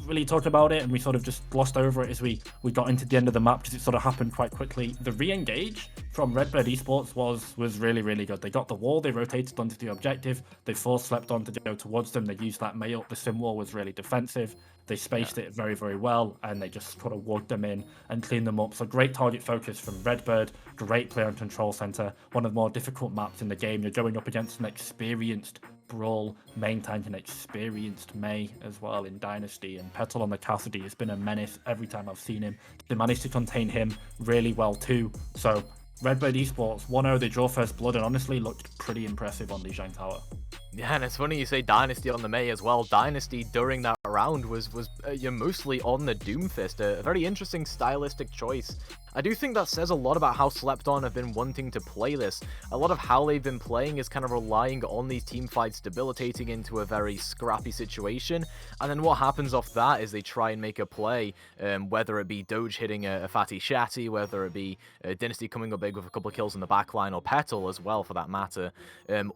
really talk about it, and we sort of just glossed over it as we got into the end of the map because it sort of happened quite quickly. The re-engage from Redbird Esports was really, really good. They got the wall, they rotated onto the objective, they forced Slepton to go towards them, they used that mail. The sim wall was really defensive. They spaced it very, very well, and they just sort of walked them in and cleaned them up. So great target focus from Redbird, great play on Control Center, one of the more difficult maps in the game. You're going up against an experienced Brawl main tank, an experienced May as well in Dynasty, and Petal on the Cassidy has been a menace every time I've seen him. They managed to contain him really well too. So Redbird Esports 1-0, they draw first blood, and honestly looked pretty impressive on Lijiang Tower. Yeah, and it's funny you say Dynasty on the May as well. Dynasty during that round was mostly on the Doomfist, a very interesting stylistic choice. I do think that says a lot about how Slepton have been wanting to play this. A lot of how they've been playing is kind of relying on these team fights debilitating into a very scrappy situation, and then what happens off that is they try and make a play, whether it be Doge hitting a fatty shatty, whether it be Dynasty coming up big with a couple of kills in the backline, or Petal as well for that matter,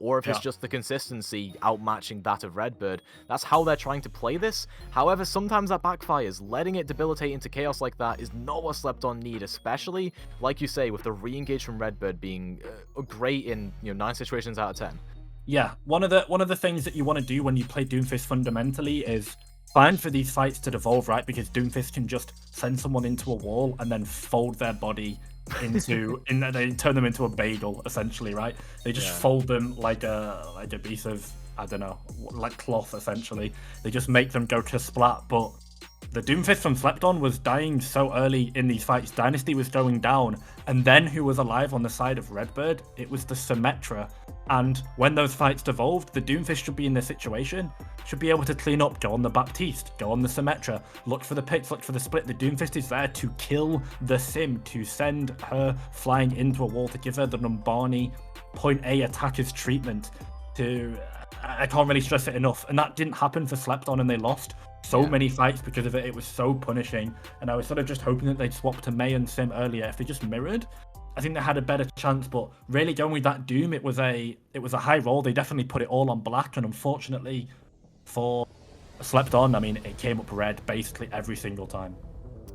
or if it's just the consistency outmatching that of Redbird. That's how they're trying to play this. However, sometimes that backfires. Letting it debilitate into chaos like that is not what Slepton need, especially, like you say, with the re-engage from Redbird being great in 9 situations out of 10. Yeah, one of the things that you want to do when you play Doomfist fundamentally is find for these fights to devolve, right? Because Doomfist can just send someone into a wall and then fold their body into they turn them into a bagel, essentially, right? They just fold them like a piece of, I don't know, like cloth, essentially. They just make them go to splat. But the Doomfist from Slepton was dying so early in these fights. Dynasty was going down, and then who was alive on the side of Redbird? It was the Symmetra. And when those fights devolved, the Doomfist should be in this situation, should be able to clean up, go on the Baptiste, go on the Symmetra, look for the picks, look for the split. The Doomfist is there to kill the Sim, to send her flying into a wall, to give her the Numbani point A attacker's treatment, I can't really stress it enough. And that didn't happen for Slepton, and they lost so many fights because of it. It was so punishing. And I was sort of just hoping that they'd swap to May and Sim earlier. If they just mirrored, I think they had a better chance. But really going with that Doom, it was a high roll. They definitely put it all on black, and unfortunately for Slepton, I mean, it came up red basically every single time.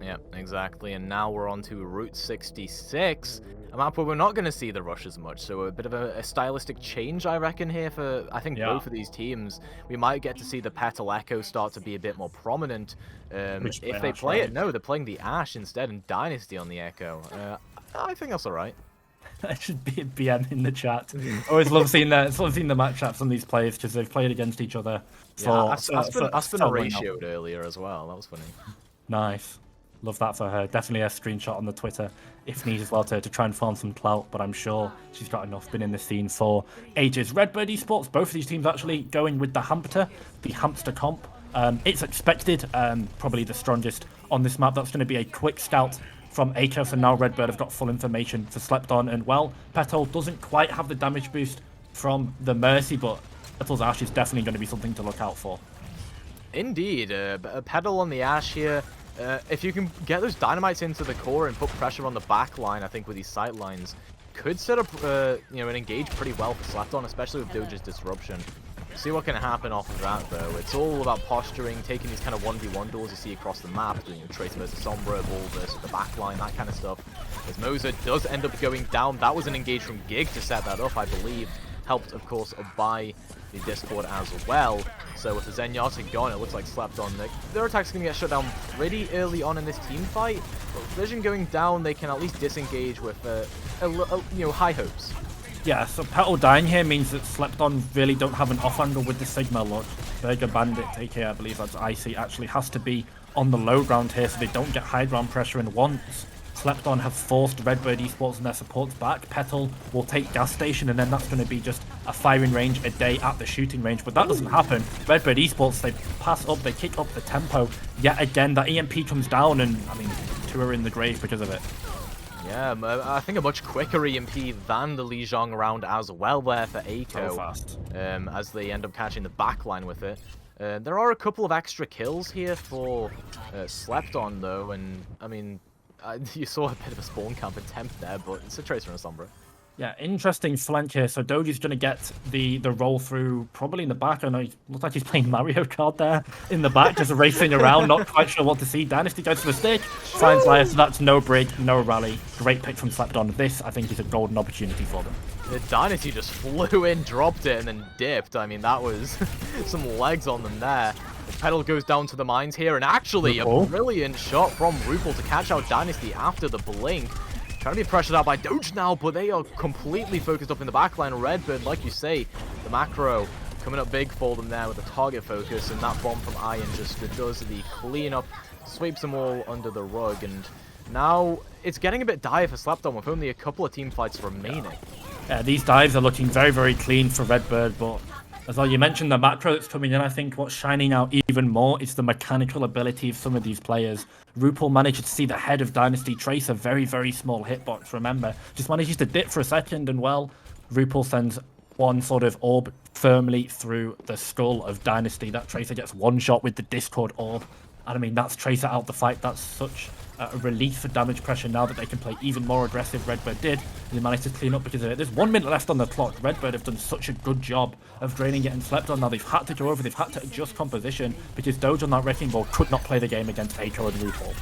Yeah, exactly. And now we're on to Route 66, a map where we're not going to see the rush as much. So a bit of a stylistic change, I reckon, here for, I think, both of these teams. We might get to see the Petal Echo start to be a bit more prominent. If they play it, no, they're playing the Ash instead and Dynasty on the Echo. I think that's all right. That should be a BM in the chat. Always love seeing the matchups on these players because they've played against each other. Aspen ratioed earlier as well. That was funny. Nice. Love that for her. Definitely a screenshot on the Twitter if needed as well to try and farm some clout, but I'm sure she's got enough, been in the scene for ages. Redbird Esports, both of these teams actually going with the hamster comp. It's expected, probably the strongest on this map. That's going to be a quick scout from Akos, and now Redbird have got full information for Slepton. And well, Petal doesn't quite have the damage boost from the Mercy, but Petal's Ash is definitely going to be something to look out for. Indeed, a Petal on the Ash here. If you can get those dynamites into the core and put pressure on the back line, I think with these sight lines, could set up an engage pretty well for Slepton, especially with Doge's disruption. See what can happen off of that, though. It's all about posturing, taking these kind of 1v1 duels you see across the map, doing Tracer versus Sombra, Ball versus the back line, that kind of stuff. As Moser does end up going down, that was an engage from Gig to set that up, I believe. Helped, of course, by the Discord as well. So with the Zenyatta gone, it looks like Slepton, their attack's going to get shut down pretty early on in this team fight. But with Vision going down, they can at least disengage with high hopes. Yeah, so Petal dying here means that Slepton really don't have an off angle with the Sigma look. Burger Bandit, aka I believe that's Icy, actually has to be on the low ground here so they don't get high ground pressure. And once Slepton have forced Redbird Esports and their supports back, Petal will take gas station, and then that's going to be just a firing range a day at the shooting range. But that doesn't happen. Redbird Esports, they pass up, they kick up the tempo. Yet again, that EMP comes down, and I mean, two are in the grave because of it. Yeah, I think a much quicker EMP than the Li Zhong round as well there for Eiko. So fast. As they end up catching the backline with it. There are a couple of extra kills here for Slepton, though, and I mean, you saw a bit of a spawn camp attempt there, but it's a Tracer and a Sombra. Yeah, interesting flank here. So Doji's going to get the roll through probably in the back. I know he looks like he's playing Mario Kart there in the back, just racing around, not quite sure what to see. Dynasty goes for the stick, finds Liar, so that's no break, no rally. Great pick from Slepton. This, I think, is a golden opportunity for them. The Dynasty just flew in, dropped it, and then dipped. I mean, that was some legs on them there. The Petal goes down to the mines here, and actually a brilliant shot from Rupal to catch out Dynasty after the blink. Trying to be pressured out by Doge now, but they are completely focused up in the backline. Redbird, like you say, the macro coming up big for them there with the target focus, and that bomb from Iron just does the cleanup, sweeps them all under the rug, and now it's getting a bit dire for Slepton with only a couple of team fights remaining. Yeah, these dives are looking very, very clean for Redbird, but as well, you mentioned the macro that's coming in. I think what's shining out even more is the mechanical ability of some of these players. Rupal managed to see the head of Dynasty trace a very, very small hitbox, remember. Just manages to dip for a second, and well, Rupal sends one sort of orb firmly through the skull of Dynasty. That Tracer gets one shot with the Discord orb. And I mean, that's Tracer out the fight. That's such a relief for damage pressure now that they can play even more aggressive. Redbird did. They managed to clean up because of it. There's 1 minute left on the clock. Redbird have done such a good job of draining it and Slepton. Now they've had to go over, they've had to adjust composition because Doge on that Wrecking Ball could not play the game against Eiko and Rupal.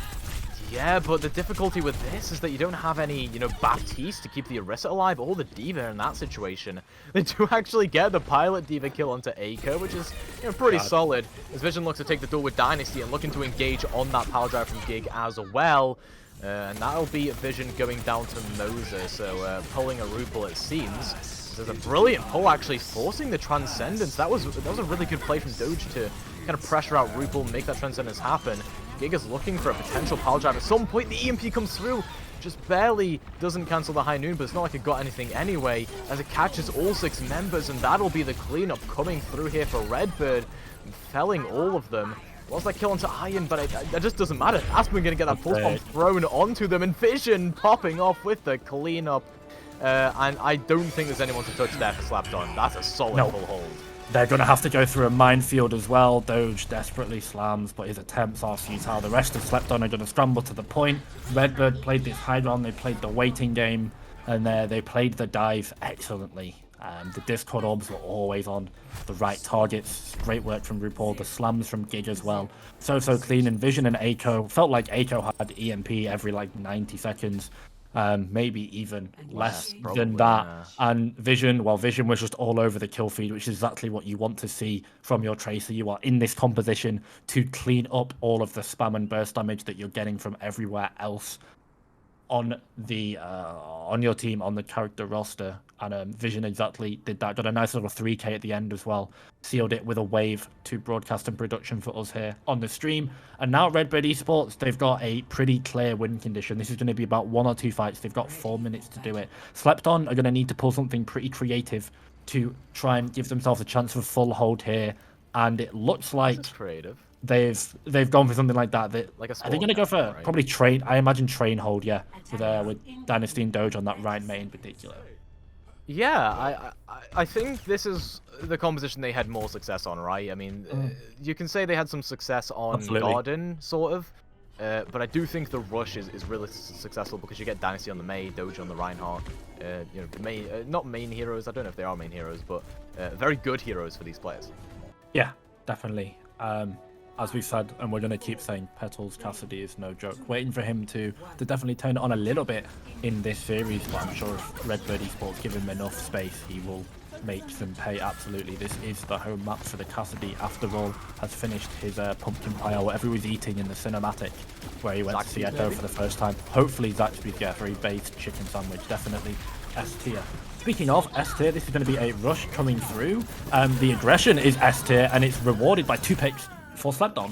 Yeah, but the difficulty with this is that you don't have any, Baptiste to keep the Orisa alive, or the D.Va in that situation. They do actually get the pilot D.Va kill onto Eiko, which is, pretty solid. As Vision looks to take the duel with Dynasty and looking to engage on that power drive from Gig as well. And that'll be Vision going down to Moser, so pulling a Rupal it seems. There's a brilliant pull actually forcing the Transcendence. That was a really good play from Doge to kind of pressure out Rupal, make that Transcendence happen. Giga's looking for a potential power drive. At some point, the EMP comes through. Just barely doesn't cancel the high noon, but it's not like it got anything anyway, as it catches all 6 members, and that'll be the cleanup coming through here for Redbird, felling all of them. Was that kill onto Iron, but it just doesn't matter. Aspen gonna get that pulse bomb thrown onto them, and Vision popping off with the cleanup. and I don't think there's anyone to touch there for Slapdon. That's a solid full hold. They're going to have to go through a minefield as well. Doge desperately slams, but his attempts are futile. The rest of Slepton are going to scramble to the point. Redbird played this high ground. They played the waiting game, and they played the dive excellently. The Discord orbs were always on the right targets. Great work from RuPaul. The slams from Gig as well. So clean. And Vision and Aiko felt like Aiko had EMP every like 90 seconds. Maybe even less than that. Yeah. And Vision was just all over the kill feed, which is exactly what you want to see from your Tracer. You are in this composition to clean up all of the spam and burst damage that you're getting from everywhere else on the on your team, on the character roster. And Vision exactly did that. Got a nice little 3k at the end as well. Sealed it with a wave to broadcast and production for us here on the stream. And now Redbird Esports, they've got a pretty clear win condition. This is going to be about 1 or 2 fights. They've got 4 minutes to do it. Slepton are going to need to pull something pretty creative to try and give themselves a chance of a full hold here. And it looks like This is creative. they've gone for something like that. Like a Are they going to go for right? probably train? I imagine train hold, yeah, with Dynasty and Doge on that right main in particular. Yeah, I think this is the composition they had more success on, right? I mean, you can say they had some success on Absolutely. Garden, sort of. But I do think the rush is really successful because you get Dynasty on the Mei, Doge on the Reinhardt. You know, the main, not main heroes. I don't know if they are main heroes, but very good heroes for these players. Yeah, definitely. As we've said, and we're going to keep saying, Petals Cassidy is no joke. Waiting for him to definitely turn it on a little bit in this series, but I'm sure if Redbird Esports give him enough space, he will make them pay. Absolutely. This is the home map for the Cassidy. After all, has finished his pumpkin pie or whatever he was eating in the cinematic, where he went to see Echo for the first time. Hopefully Zaxby's get a very based chicken sandwich. Definitely S tier. Speaking of S tier, this is going to be a rush coming through. The aggression is S tier, and it's rewarded by 2 picks for Slepton.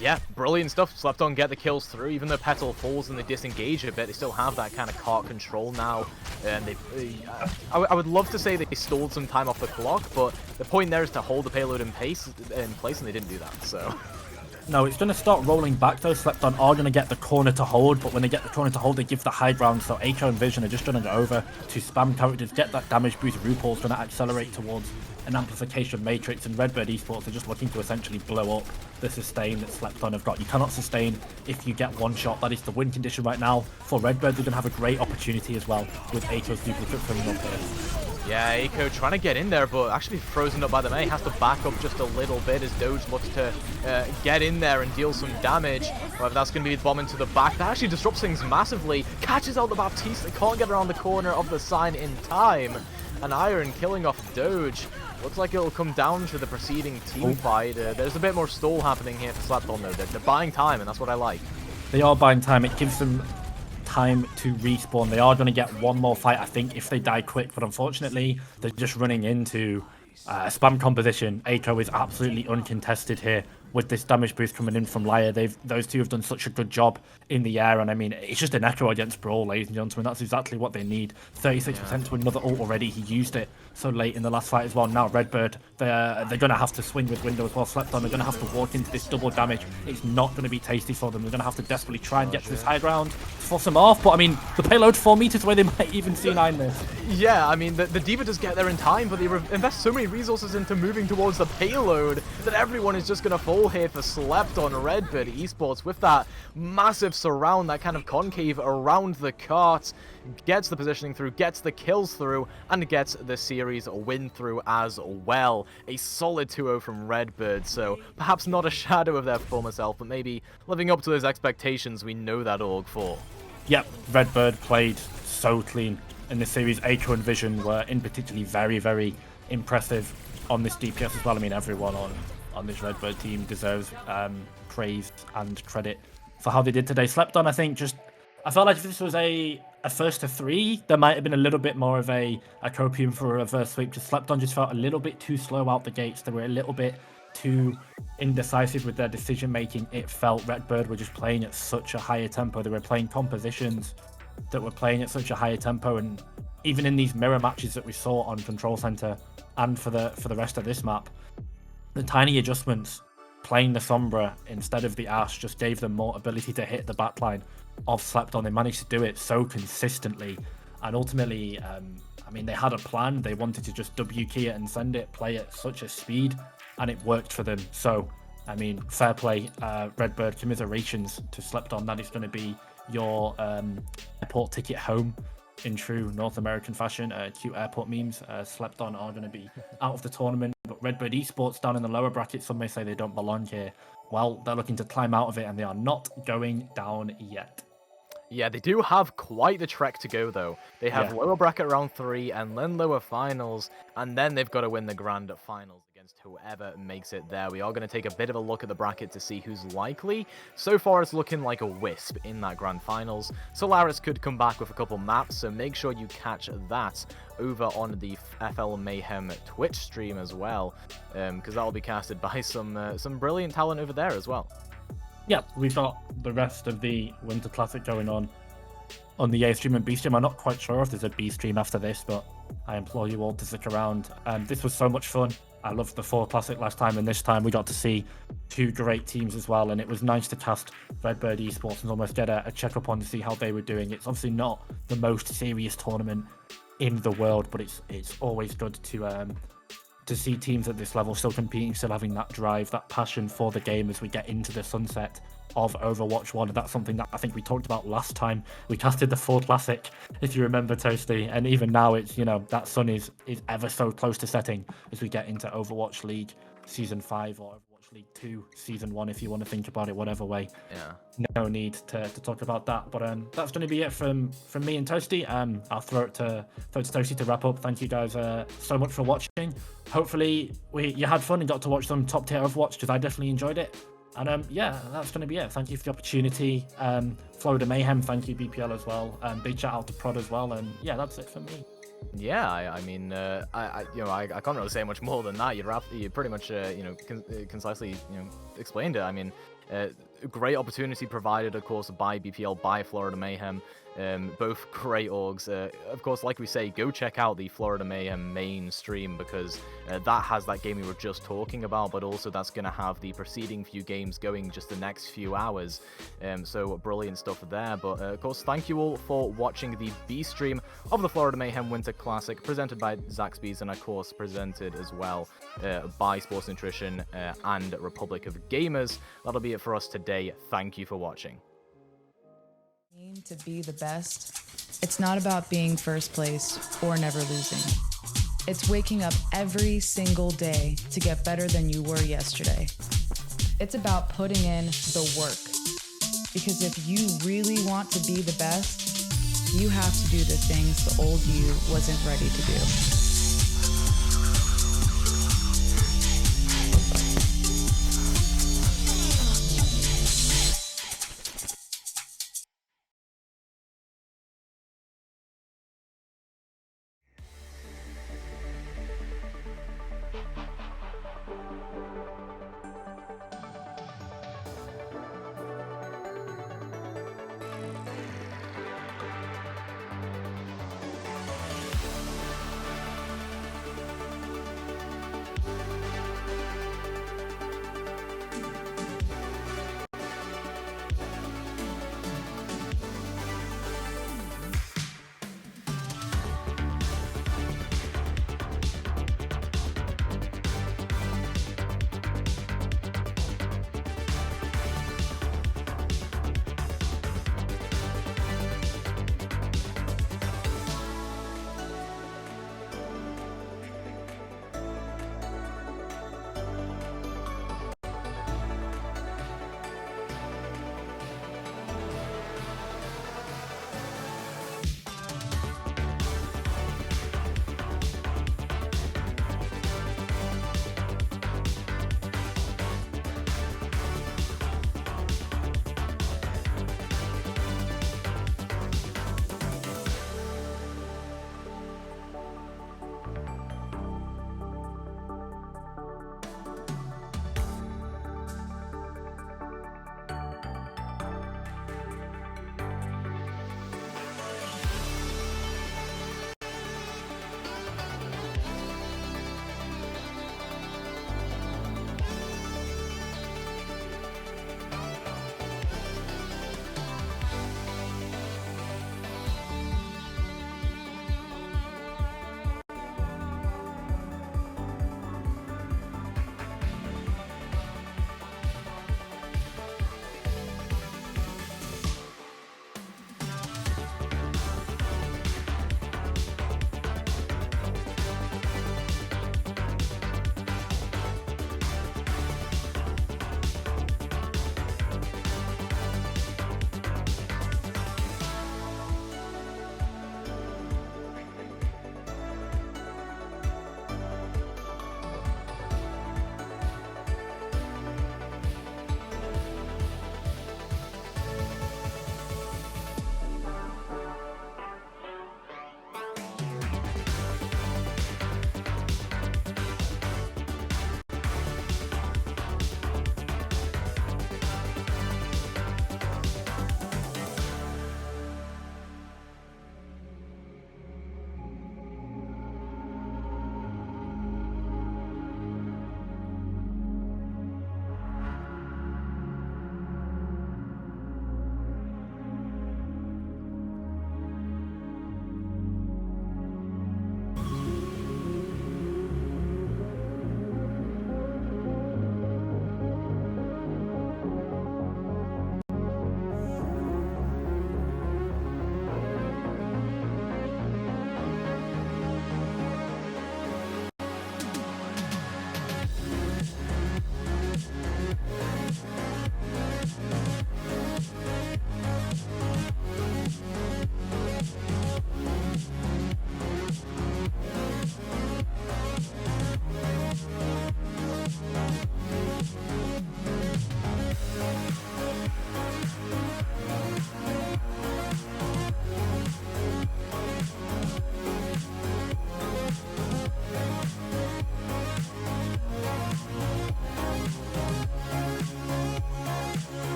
Yeah, brilliant stuff. Slepton get the kills through. Even though Petal falls and they disengage a bit, they still have that kind of cart control now. And I would love to say they stalled some time off the clock, but the point there is to hold the payload in place, and they didn't do that. So. No, it's going to start rolling back though. Slepton are going to get the corner to hold, but when they get the corner to hold, they give the high ground. So Aiko and Vision are just going to go over to spam characters, get that damage boost. RuPaul's going to accelerate towards an amplification matrix, and Redbird Esports are just looking to essentially blow up the sustain that Slepton have got. You cannot sustain if you get one shot. That is the win condition right now. For Redbird, they're going to have a great opportunity as well with Aiko's duplicate coming up here. Yeah, Aiko trying to get in there, but actually frozen up by the Mei. Has to back up just a little bit as Doge looks to get in there and deal some damage. However, that's going to be the bomb into the back. That actually disrupts things massively. Catches out the Baptiste. They can't get around the corner of the sign in time. And Iron killing off Doge. Looks like it'll come down to the preceding team fight. There's a bit more stall happening here for Slapdon though. They're buying time, and that's what I like. They are buying time. It gives them time to respawn. They are going to get one more fight, I think, if they die quick. But unfortunately, they're just running into spam composition. Aiko is absolutely uncontested here with this damage boost coming in from Lyre. Those two have done such a good job in the air, and I mean, it's just an echo against Brawl, ladies and gentlemen. That's exactly what they need. 36% to another ult already. He used it so late in the last fight as well. Now Redbird, they're going to have to swing with Window as well. Slepton, they're going to have to walk into this double damage. It's not going to be tasty for them. They're going to have to desperately try and get to this high ground, force them off. But I mean, the payload 4 meters away, they might even C9 this. Yeah, I mean, the D.Va does get there in time, but they invest so many resources into moving towards the payload that everyone is just going to fall here for Slepton. Redbird Esports with that massive surround, that kind of concave around the cart, gets the positioning through, gets the kills through, and gets the series win through as well. A solid 2-0 from Redbird, so perhaps not a shadow of their former self, but maybe living up to those expectations we know that org for. Yep, Redbird played so clean in this series. Aiko and Vision were in particularly very, very impressive on this DPS as well. I mean, everyone on this Redbird team deserves praise and credit for how they did today. Slepton, I think, I felt like if this was a first to 3, there might have been a little bit more of a copium for a reverse sweep. Just Slepton just felt a little bit too slow out the gates. They were a little bit too indecisive with their decision making. It felt Redbird were just playing at such a higher tempo. They were playing compositions that were playing at such a higher tempo, and even in these mirror matches that we saw on Control Center and for the rest of this map, the tiny adjustments playing the Sombra instead of the Ashe just gave them more ability to hit the backline of Slepton. They managed to do it so consistently, And ultimately, I mean, they had a plan. They wanted to just W key it and send it, play at such a speed, and it worked for them. So, I mean, fair play, Redbird. Commiserations to Slept-On. That is going to be your airport ticket home in true North American fashion. Cute airport memes. Slept-On are going to be out of the tournament, but Redbird Esports down in the lower bracket. Some may say they don't belong here. Well, they're looking to climb out of it, and they are not going down yet. Yeah, they do have quite the trek to go, though. They have lower bracket round 3, and then lower finals, and then they've got to win the grand finals against whoever makes it there. We are going to take a bit of a look at the bracket to see who's likely. So far, it's looking like a Wisp in that grand finals. Solaris could come back with a couple maps, so make sure you catch that over on the FL Mayhem Twitch stream as well, because that'll be casted by some brilliant talent over there as well. Yeah, we've got the rest of the Winter Classic going on the A stream and B stream. I'm not quite sure if there's a B stream after this, but I implore you all to stick around. This was so much fun. I loved the 4 Classic last time, and this time we got to see 2 great teams as well, and it was nice to cast Redbird Esports and almost get a check-up on to see how they were doing. It's obviously not the most serious tournament in the world, but it's always good to see teams at this level still competing, still having that drive, that passion for the game as we get into the sunset of Overwatch 1. And that's something that I think we talked about last time we casted the 4 Classic, if you remember, Toasty. And even now, it's, you know, that sun is ever so close to setting as we get into Overwatch League Season 5 or Overwatch League 2 Season 1, if you want to think about it whatever way. Yeah. No need to talk about that. But that's going to be it from me and Toasty. I'll throw it to Toasty to wrap up. Thank you guys so much for watching. Hopefully you had fun and got to watch some top tier Overwatch, because I definitely enjoyed it. And yeah, that's going to be it. Thank you for the opportunity. Florida Mayhem, thank you BPL as well. Big shout out to Prod as well. And yeah, that's it for me. Yeah, I mean, I can't really say much more than that. You pretty much, concisely, explained it. I mean, great opportunity provided, of course, by BPL, by Florida Mayhem. Both great orgs. Of course, like we say, go check out the Florida Mayhem main stream, because that has that game we were just talking about, but also that's going to have the preceding few games going just the next few hours. So brilliant stuff there. But of course, thank you all for watching the B stream of the Florida Mayhem Winter Classic, presented by Zaxby's, and of course presented as well by Sports Nutrition and Republic of Gamers. That'll be it for us today. Thank you for watching. To be the best, it's not about being first place or never losing. It's waking up every single day to get better than you were yesterday. It's about putting in the work. Because if you really want to be the best, you have to do the things the old you wasn't ready to do.